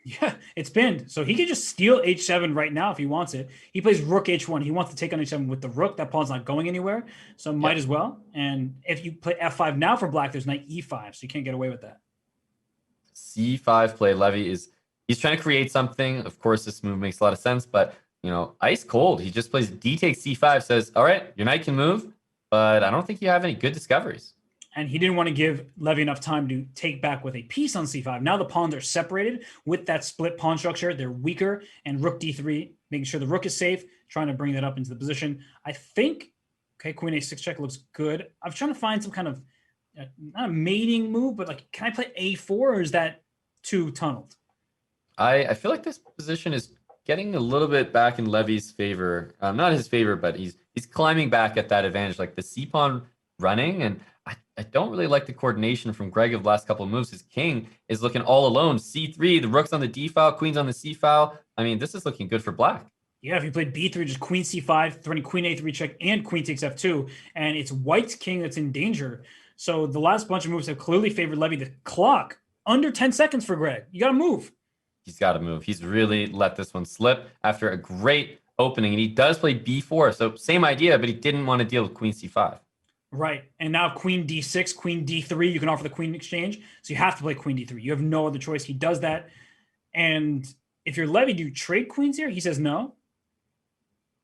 Yeah, it's pinned. So he can just steal h7 right now if he wants it. He plays rook h1. He wants to take on h7 with the rook. That pawn's not going anywhere, so might as well. And if you play f5 now for black, there's knight e5, so you can't get away with that. C5 play. Levy he's trying to create something. Of course, this move makes a lot of sense, but ice cold. He just plays d takes c5, says, all right, your knight can move, but I don't think you have any good discoveries. And he didn't want to give Levy enough time to take back with a piece on c5. Now the pawns are separated with that split pawn structure. They're weaker, and rook d3, making sure the rook is safe, trying to bring that up into the position. I think, okay, queen a6 check looks good. I'm trying to find some kind of, not a mating move, but like, can I play a4, or is that too tunneled? I feel like this position is getting a little bit back in Levy's favor. Not his favor, but he's climbing back at that advantage, like the c-pawn running, and I don't really like the coordination from Greg of the last couple of moves. His king is looking all alone. C3, the rook's on the D file, queen's on the C file. I mean, this is looking good for black. Yeah, if you played b3, just queen c5, threatening queen a3 check, and queen takes f2, and it's white's king that's in danger. So the last bunch of moves have clearly favored Levy. The clock, under 10 seconds for Greg. You got to move. He's got to move. He's really let this one slip after a great opening, and he does play b4, so same idea, but he didn't want to deal with queen c5. Right. And now queen d6, queen d3, you can offer the queen exchange. So you have to play queen d3. You have no other choice. He does that. And if you're Levy, do you trade queens here? He says no.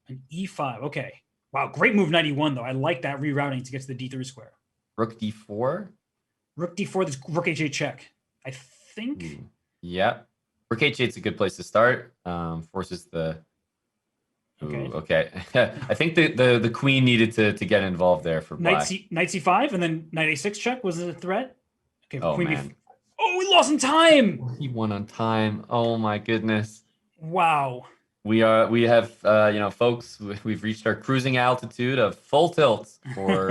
An e5. Okay. Wow. Great move, knight e1, though. I like that rerouting to get to the d3 square. Rook d4. Rook d4, this rook h8 check. I think. Yeah. Rook h8 is a good place to start. Forces the... Okay. Ooh, okay. I think the queen needed to get involved there for black. Knight c5 and then knight a6 check was it a threat? Okay. Oh, queen man. Oh, we lost in time. He won on time. Oh my goodness. Wow. We have folks, we've reached our cruising altitude of full tilts for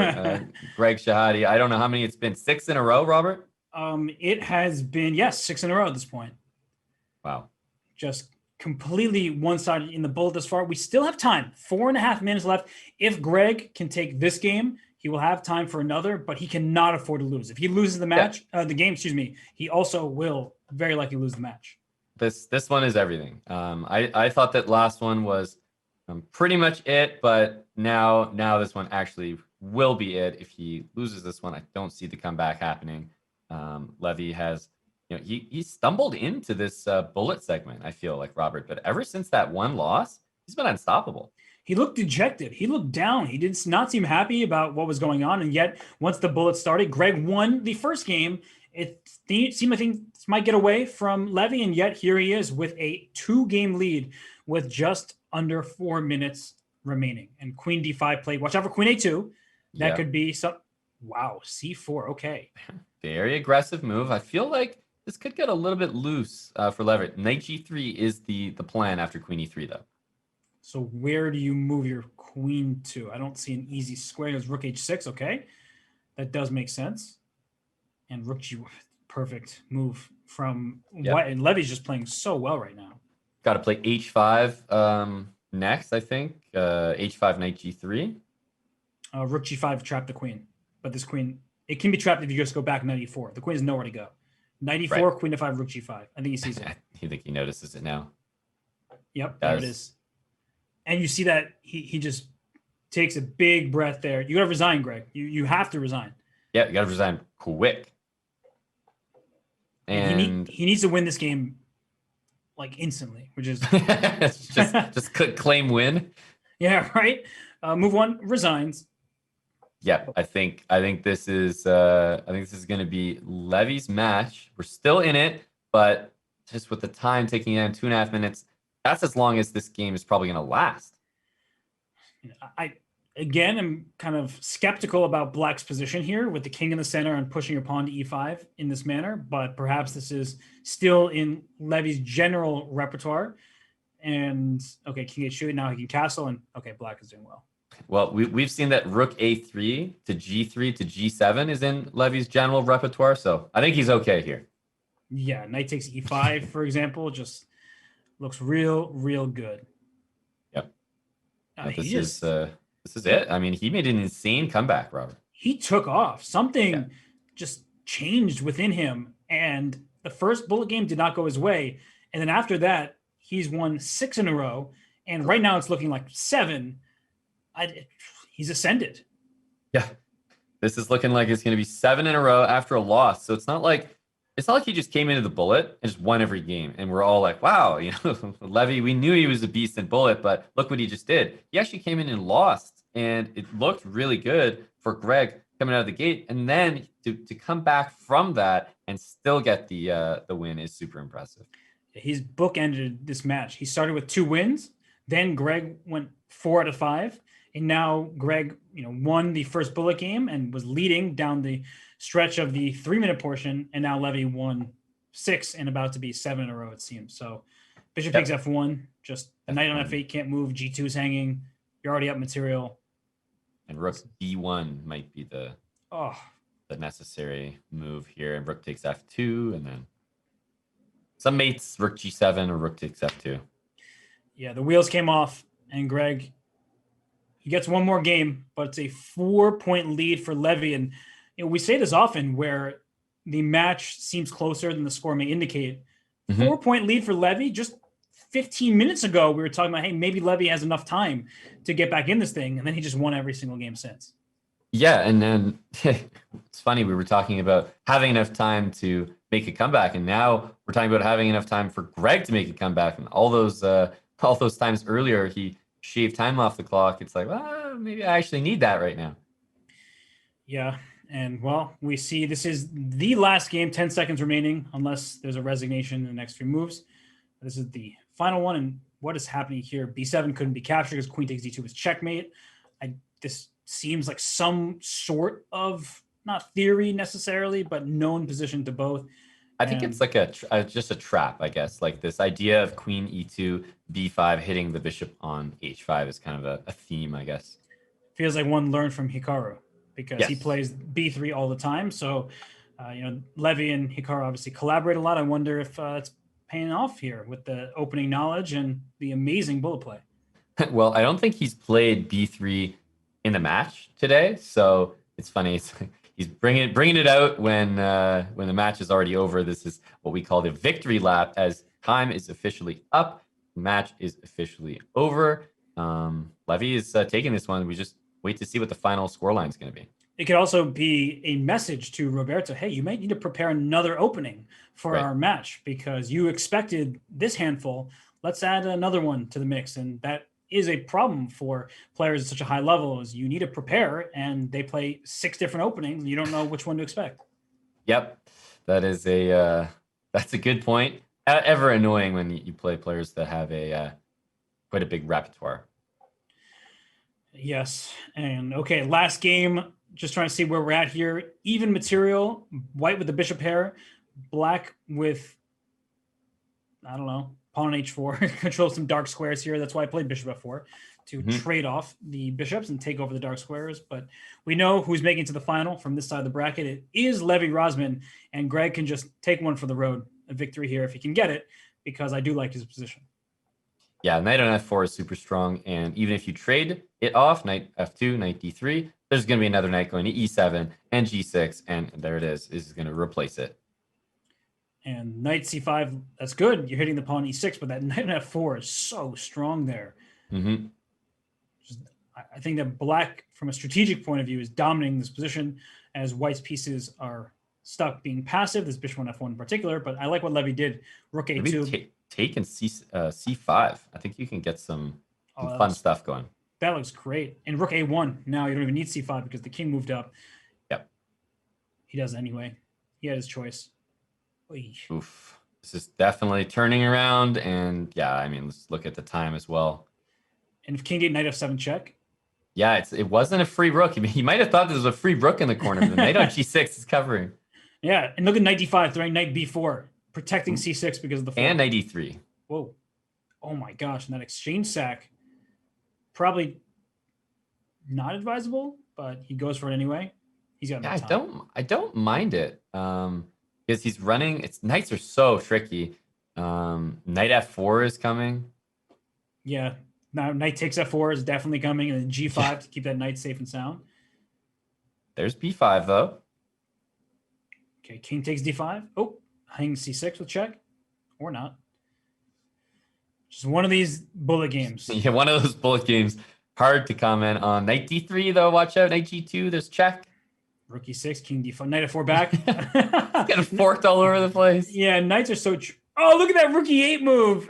Greg Shahade. I don't know how many it's been. 6 in a row, Robert? It has been, yes, 6 in a row at this point. Wow. Just completely one-sided in the bullet thus far. We still have time. 4.5 minutes left. If Greg can take this game, he will have time for another, but he cannot afford to lose. If he loses the match, the game, he also will very likely lose the match. This one is everything. I thought that last one was pretty much it, but now this one actually will be it. If he loses this one, I don't see the comeback happening. Levy has, he stumbled into this bullet segment, I feel like, Robert, but ever since that one loss, he's been unstoppable. He looked dejected. He looked down. He did not seem happy about what was going on. And yet, once the bullet started, Greg won the first game. It seemed like things might get away from Levy, and yet here he is with a 2-game lead with just under 4 minutes remaining. And queen d5 played. Watch out for queen a2. That could be some... Wow, c4. Okay. Very aggressive move. I feel like this could get a little bit loose for Levy. Knight g3 is the plan after queen e3, though. So where do you move your queen to? I don't see an easy square. There's rook h6. Okay. That does make sense. And rook g, perfect move from White. And Levy's just playing so well right now. Got to play h5 next, I think. h5, knight g3. Rook g5 trap the queen. But this queen, it can be trapped if you just go back knight e4. The queen has nowhere to go. Knight e4, right. Queen f5, rook g5. I think he sees it. You think he notices it now? Yep, there it is. And you see that he just takes a big breath there. You got to resign, Greg. You have to resign. Yeah, you got to resign quick. And he needs to win this game like instantly, which is just claim win. Yeah, right. Move 1, resigns. Yeah, I think this is going to be Levy's match. We're still in it, but just with the time taking in 2.5 minutes, that's as long as this game is probably going to last. Again, I'm kind of skeptical about Black's position here with the king in the center and pushing your pawn to e5 in this manner, but perhaps this is still in Levy's general repertoire. And okay, king h2, now he can castle, and okay, Black is doing well. Well, we've seen that rook a3 to g3 to g7 is in Levy's general repertoire, so I think he's okay here. Yeah, knight takes e5, for example, just looks real good. Yep. This is it. I mean, he made an insane comeback, Robert. He took off. Something just changed within him, and the first bullet game did not go his way. And then after that, he's won 6 in a row. And right now it's looking like 7. He's ascended. Yeah. This is looking like it's going to be 7 in a row after a loss. So it's not like he just came into the bullet and just won every game. And we're all like, wow, Levy, we knew he was a beast in bullet, but look what he just did. He actually came in and lost. And it looked really good for Greg coming out of the gate. And then to come back from that and still get the win is super impressive. He's bookended this match. He started with 2 wins. Then Greg went 4 out of 5. And now Greg, won the first bullet game and was leading down the stretch of the 3-minute portion. And now Levy won 6 and about to be 7 in a row, it seems. So bishop takes F1, just a knight on F8 can't move. G2 is hanging. You're already up material. And rook D1 might be the necessary move here. And rook takes F2, and then some mates rook G7 or rook takes F2. Yeah, the wheels came off, and Greg, he gets one more game, but it's a 4-point lead for Levy. And we say this often, where the match seems closer than the score may indicate. 4-point lead for Levy. Just 15 minutes ago, we were talking about, hey, maybe Levy has enough time to get back in this thing, and then he just won every single game since. Yeah, and then it's funny, we were talking about having enough time to make a comeback, and now we're talking about having enough time for Greg to make a comeback. And all those times earlier, he shaved time off the clock. It's like, well, maybe I actually need that right now. Yeah, and we see this is the last game, 10 seconds remaining, unless there's a resignation in the next few moves. This is the final one, and what is happening here? B7 couldn't be captured because queen takes D2 was checkmate. This seems like some sort of, not theory necessarily, but known position to both. I think it's like just a trap, I guess. Like this idea of queen E2, B5 hitting the bishop on H5 is kind of a theme, I guess. Feels like one learned from Hikaru, because he plays B3 all the time. So, Levy and Hikaru obviously collaborate a lot. I wonder if it's paying off here with the opening knowledge and the amazing bullet play. Well, I don't think he's played B3 in the match today, so it's funny. He's bringing it out when the match is already over. This is what we call the victory lap, as time is officially up, match is officially over. Levy is taking this one. We just wait to see what the final scoreline is going to be. It could also be a message to Roberto. Hey, you might need to prepare another opening for our match, because you expected this handful. Let's add another one to the mix. And that is a problem for players at such a high level, is you need to prepare, and they play 6 different openings and you don't know which one to expect. Yep. That's a good point. Ever annoying when you play players that have quite a big repertoire. Yes. And okay, last game, just trying to see where we're at here. Even material, white with the bishop pair, black with, I don't know, pawn on h4, control some dark squares here. That's why I played bishop f4, to trade off the bishops and take over the dark squares. But we know who's making it to the final from this side of the bracket. It is Levy Rozman, and Greg can just take one for the road, a victory here if he can get it, because I do like his position. Yeah, knight on f4 is super strong, and even if you trade it off, knight f2, knight d3, there's going to be another knight going to e7 and g6, and there it is. This is going to replace it. And knight c5, that's good. You're hitting the pawn e6, but that knight on f4 is so strong there. I think that black, from a strategic point of view, is dominating this position, as white's pieces are stuck being passive, this bishop on f1 in particular. But I like what Levy did. Rook a2. Take and c5. I think you can get some fun stuff going. That looks great. And rook a1. Now you don't even need c5 because the king moved up. Yep. He does anyway. He had his choice. Oof. This is definitely turning around. And yeah, I mean, let's look at the time as well. And if king d8, knight f7 check. Yeah, it wasn't a free rook. I mean, he might have thought there was a free rook in the corner, but the knight on g6 is covering. Yeah, and look at knight d5, throwing knight b4, protecting c6 because of the 4. And knight e3. Whoa. Oh my gosh, and that exchange sack, probably not advisable, but he goes for it anyway. He's got enough time. I don't mind it. Because he's running, knights are so tricky. Knight f4 is coming. Yeah. Now knight takes f4 is definitely coming, and then g5 to keep that knight safe and sound. There's b5 though. Okay, king takes d5. Oh, hanging c6 with check, or not. Just one of these bullet games. Yeah, one of those bullet games. Hard to comment on. Knight D3 though. Watch out. Knight G2. There's check. Rook E6, King D4, Knight F4 back. Getting forked all over the place. Yeah, knights are so. Oh, look at that Rook E8 move.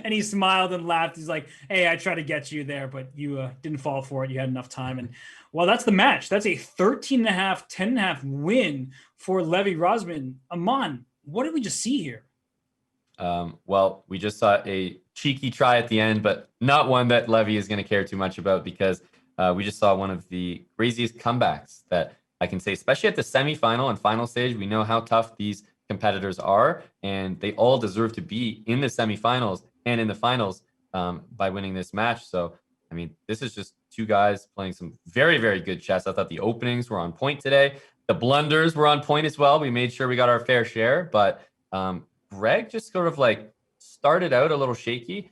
And he smiled and laughed. He's like, "Hey, I tried to get you there, but you didn't fall for it. You had enough time." And well, that's the match. That's a 13.5, 10.5 win for Levy Rozman. Aman, what did we just see here? Well, we just saw a cheeky try at the end, but not one that Levy is going to care too much about, because we just saw one of the craziest comebacks that I can say, especially at the semifinal and final stage. We know how tough these competitors are, and they all deserve to be in the semifinals and in the finals by winning this match. So, I mean, this is just two guys playing some very, very good chess. I thought the openings were on point today. The blunders were on point as well. We made sure we got our fair share, but Greg just sort of like started out a little shaky,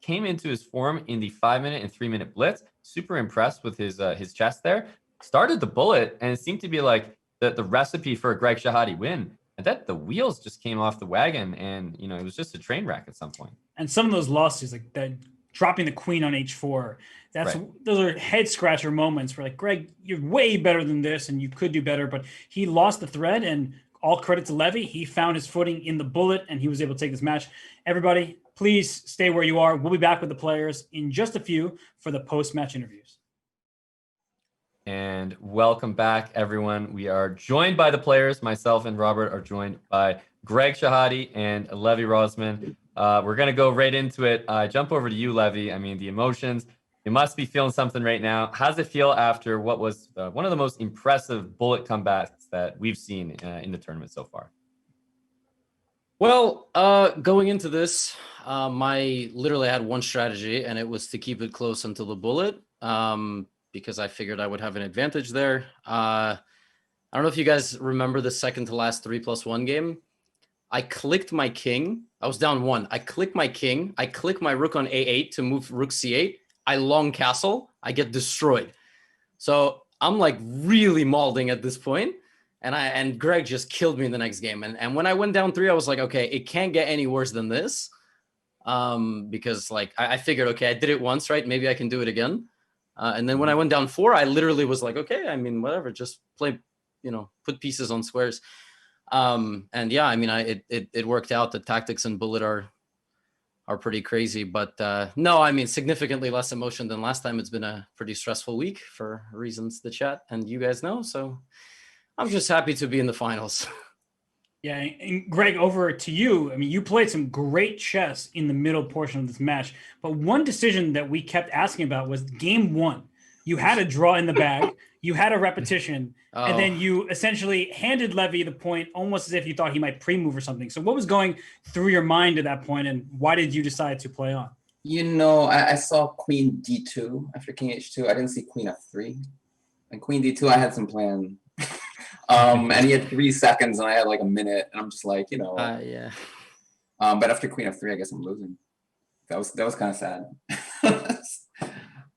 came into his form in the 5-minute and 3-minute blitz. Super impressed with his chess there. Started the bullet, and it seemed to be like the recipe for a Greg Shahade win. And that the wheels just came off the wagon, and it was just a train wreck at some point. And some of those losses, like that dropping the queen on H4, those are head scratcher moments where like, Greg, you're way better than this, and you could do better, but he lost the thread. And all credit to Levy. He found his footing in the bullet, and he was able to take this match. Everybody, please stay where you are. We'll be back with the players in just a few for the post-match interviews. And welcome back, everyone. We are joined by the players. Myself and Robert are joined by Greg Shahade and Levy Rozman. We're going to go right into it. Jump over to you, Levy. I mean, the emotions, you must be feeling something right now. How does it feel after what was one of the most impressive bullet comebacks that we've seen in the tournament so far? Well, going into this, I literally had one strategy, and it was to keep it close until the bullet, because I figured I would have an advantage there. I don't know if you guys remember the second to last 3+1 game. I clicked my king. I was down 1. I clicked my king. I click my rook on A8 to move rook C8. I long castle. I get destroyed. So I'm like really mauling at this point. And Greg just killed me in the next game. And when I went down 3, I was like, okay, it can't get any worse than this. Because like I figured, okay, I did it once, right? Maybe I can do it again. And then when I went down 4, I literally was like, okay, I mean, whatever, just play, put pieces on squares. And yeah, I mean, it worked out. The tactics and bullet are pretty crazy, but no, I mean, significantly less emotion than last time. It's been a pretty stressful week for reasons the chat and you guys know. So I'm just happy to be in the finals. Yeah, and Greg, over to you. I mean, you played some great chess in the middle portion of this match, but one decision that we kept asking about was game 1. You had a draw in the bag, you had a repetition, and then you essentially handed Levy the point almost as if you thought he might pre-move or something. So what was going through your mind at that point, and why did you decide to play on? I saw queen D2 after king H2. I didn't see queen F3. And queen D2, I had some plan. And he had 3 seconds, and I had like a minute, and I'm just like, yeah. But after queen F3, I guess I'm losing. That was kind of sad.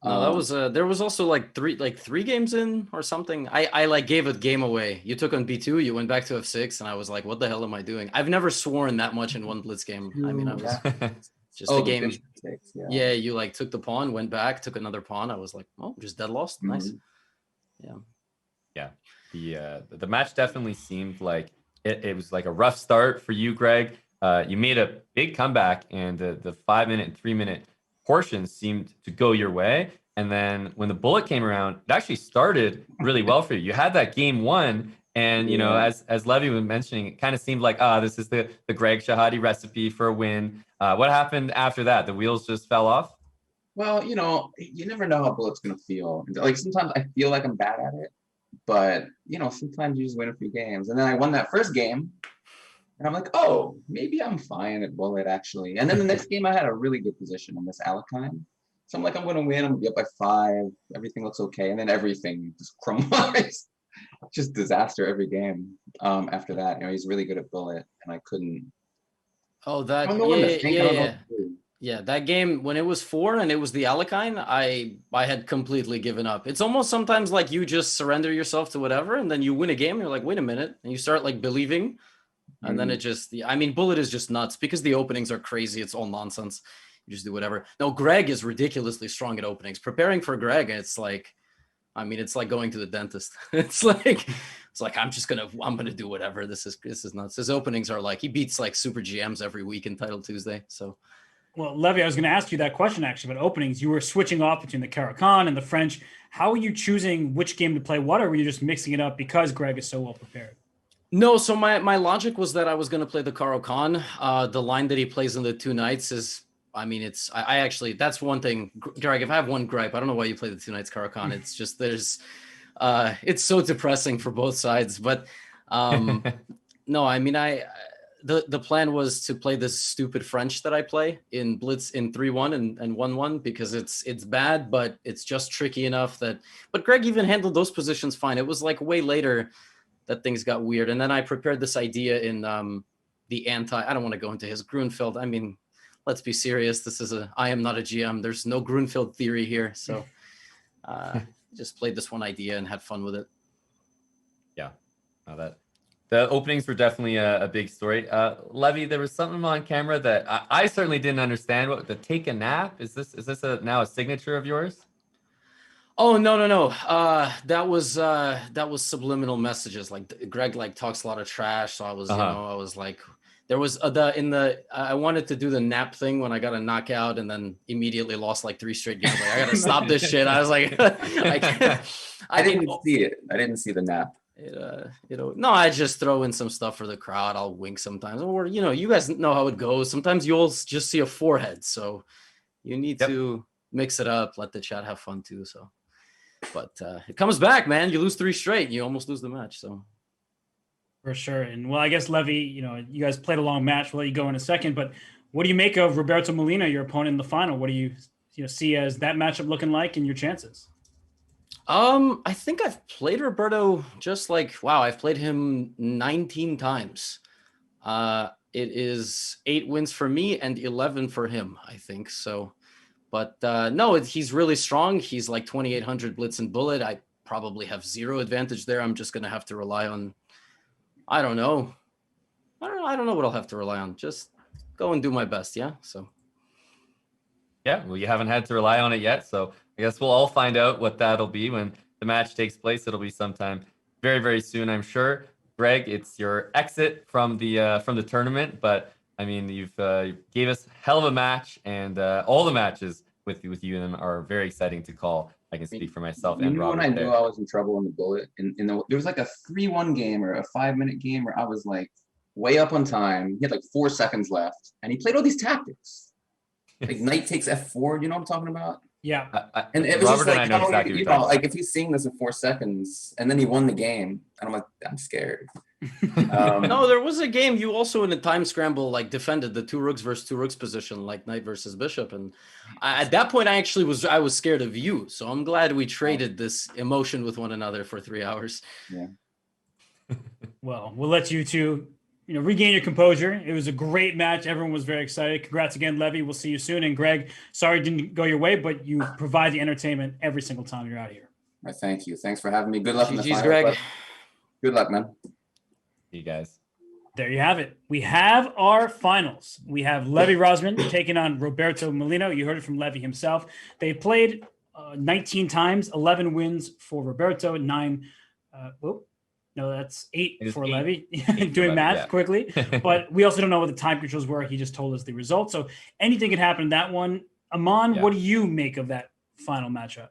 No, that was there was also like three games in or something. I like gave a game away. You took on B2, you went back to F6, and I was like, what the hell am I doing? I've never sworn that much in one blitz game. I mean, I was just a game. Yeah, you like took the pawn, went back, took another pawn. I was like, oh, just dead lost. Nice. Yeah. The match definitely seemed like it was like a rough start for you, Greg. You made a big comeback, and the 5-minute and 3-minute portions seemed to go your way. And then when the bullet came around, it actually started really well for you. You had that game 1, and as Levy was mentioning, it kind of seemed like this is the Greg Shahade recipe for a win. What happened after that? The wheels just fell off? Well, you never know how bullet's gonna feel. Like sometimes I feel like I'm bad at it, but sometimes you just win a few games. And then I won that first game, and I'm like, oh, maybe I'm fine at bullet actually. And then the next game I had a really good position on this Alekhine. So I'm like, I'm gonna win, I'm gonna be up by 5, everything looks okay, and then everything just crumbles. Just disaster every game. After that, he's really good at bullet, and I couldn't. Oh, that yeah. That game when it was 4 and it was the Alekhine, I had completely given up. It's almost sometimes like you just surrender yourself to whatever, and then you win a game. And you're like, wait a minute, and you start like believing, And then it just, I mean, Bullet is just nuts because the openings are crazy. It's all nonsense. You just do whatever. No, Greg is ridiculously strong at openings. Preparing for Greg, it's like, I mean, it's like going to the dentist. It's like I'm gonna do whatever. This is nuts. His openings are like, he beats like super GMs every week in Title Tuesday. So, well, Levy, I was going to ask you that question actually about openings. You were switching off between the Caro-Kann and the French. How are you choosing which game to play what, or were you just mixing it up because Greg is so well prepared? No, so my logic was that I was going to play the Caro-Kann. The line that he plays in the 2 nights is, I mean, I actually, that's one thing, Greg, if I have one gripe, I don't know why you play the 2 nights Caro-Kann. It's just, it's so depressing for both sides. But no, I mean, the plan was to play this stupid French that I play in Blitz in 3-1 and 1-1 because it's bad, but it's just tricky enough but Greg even handled those positions fine. It was like way later that things got weird. And then I prepared this idea in I don't want to go into his Grunfeld. I mean, let's be serious. I am not a GM. There's no Grunfeld theory here. So just played this one idea and had fun with it. Yeah. The openings were definitely a big story. Levy, there was something on camera that I certainly didn't understand. What the take a nap? Is this now a signature of yours? Oh, no. That was subliminal messages. Like Greg talks a lot of trash. So I was, I was like, there was I wanted to do the nap thing when I got a knockout and then immediately lost like 3 straight games. Like, I gotta stop this shit. I was like, I didn't see it. I didn't see the nap. No, I just throw in some stuff for the crowd. I'll wink sometimes, or you guys know how it goes. Sometimes you'll just see a forehead, so you need to mix it up. Let the chat have fun too. So, but it comes back, man. You lose 3 straight, you almost lose the match. So, for sure. And well, I guess Levy, you guys played a long match. We'll let you go in a second, but what do you make of Roberto Molina, your opponent in the final? What do you see as that matchup looking like and your chances? I think I've played Roberto I've played him 19 times. It is 8 wins for me and 11 for him, I think. So, but no, he's really strong. He's like 2,800 blitz and bullet. I probably have 0 advantage there. I'm just going to have to rely on, I don't know what I'll have to rely on. Just go and do my best. Yeah. So. Yeah, well, you haven't had to rely on it yet, so I guess we'll all find out what that'll be when the match takes place. It'll be sometime very, very soon, I'm sure. Greg, it's your exit from the tournament, but I mean, you've gave us hell of a match, and all the matches with you and are very exciting to call. I can speak for myself and Robert. When I knew I was in trouble in the bullet, there was like a 3-1 game or a 5-minute game where I was like way up on time. He had like 4 seconds left, and he played all these tactics. Like knight takes f4, you know what I'm talking about? Yeah. And it was Robert just like, and I know exactly what you're talking like if he's seeing this in 4 seconds and then he won the game, and I'm like, I'm scared. No, there was a game you also in a time scramble defended the 2 rooks versus 2 rooks position, like knight versus bishop, and at that point I was scared of you. So I'm glad we traded this emotion with one another for 3 hours. Yeah. Well, we'll let you two regain your composure. It was a great match. Everyone was very excited. Congrats again, Levy. We'll see you soon. And Greg, sorry it didn't go your way, but you provide the entertainment every single time you're out here. Thank you. Thanks for having me. Good luck in the final. Greg. Good luck, man. See you guys. There you have it. We have our finals. We have Levy Rozman taking on Roberto Molina. You heard it from Levy himself. They played 19 times, 11 wins for Roberto, 9. No, that's 8 for 8. Levy. 8 Doing math yeah. quickly. But we also don't know what the time controls were. He just told us the results. So anything can happen in that one. Aman, what do you make of that final matchup?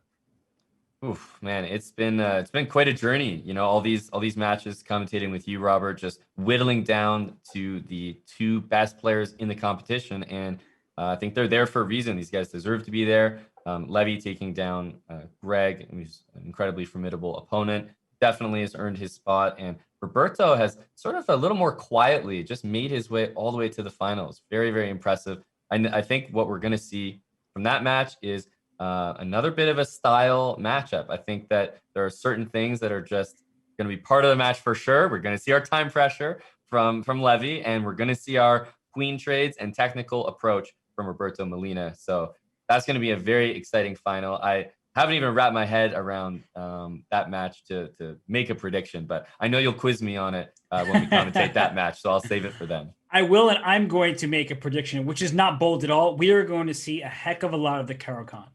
Oof, man, it's been quite a journey. All these matches, commentating with you, Robert, just whittling down to the 2 best players in the competition, and I think they're there for a reason. These guys deserve to be there. Levy taking down Greg, who's an incredibly formidable opponent, definitely has earned his spot, and Roberto has sort of a little more quietly just made his way all the way to the finals. Very, very impressive. I think what we're going to see from that match is another bit of a style matchup. I think that there are certain things that are just going to be part of the match for sure. We're going to see our time pressure from Levy, and we're going to see our queen trades and technical approach from Roberto Molina. So that's going to be a very exciting final. I haven't even wrapped my head around that match to make a prediction, but I know you'll quiz me on it when we commentate that match. So I'll save it for them. I will, and I'm going to make a prediction, which is not bold at all. We are going to see a heck of a lot of the Caro-Kann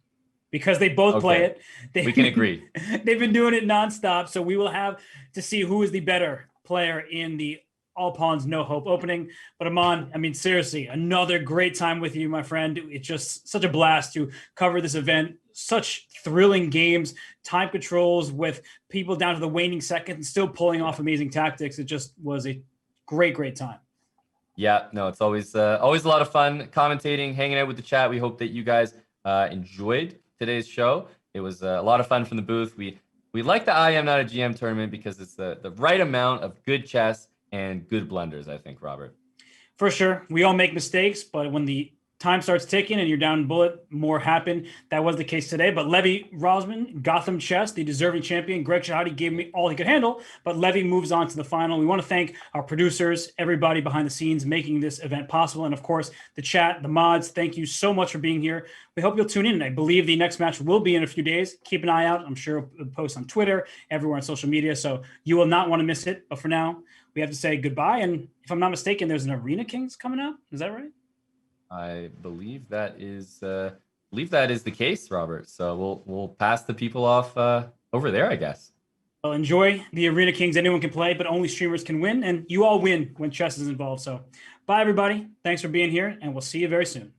because they both play it. We can agree. They've been doing it nonstop, so we will have to see who is the better player in the all pawns, no hope opening. But Aman, I mean, seriously, another great time with you, my friend. It's just such a blast to cover this event. Such thrilling games, time controls with people down to the waning second and still pulling off amazing tactics. It just was a great, great time. Yeah, no, it's always a lot of fun commentating, hanging out with the chat. We hope that you guys enjoyed today's show. It was a lot of fun from the booth. We like the IM Not a GM tournament because it's the right amount of good chess and good blunders, I think, Robert. For sure. We all make mistakes, but when the time starts ticking and you're down in bullet, more happen. That was the case today. But Levy Rozman, Gotham Chess, the deserving champion, Greg Shahade gave me all he could handle, but Levy moves on to the final. We want to thank our producers, everybody behind the scenes making this event possible, and of course, the chat, the mods. Thank you so much for being here. We hope you'll tune in. I believe the next match will be in a few days. Keep an eye out. I'm sure it'll post on Twitter, everywhere on social media, so you will not want to miss it. But for now, we have to say goodbye. And if I'm not mistaken, there's an Arena Kings coming up. Is that right? I believe that is the case, Robert. So we'll pass the people off over there, I guess. Well, enjoy the Arena Kings. Anyone can play, but only streamers can win, and you all win when chess is involved. So bye, everybody. Thanks for being here, and we'll see you very soon.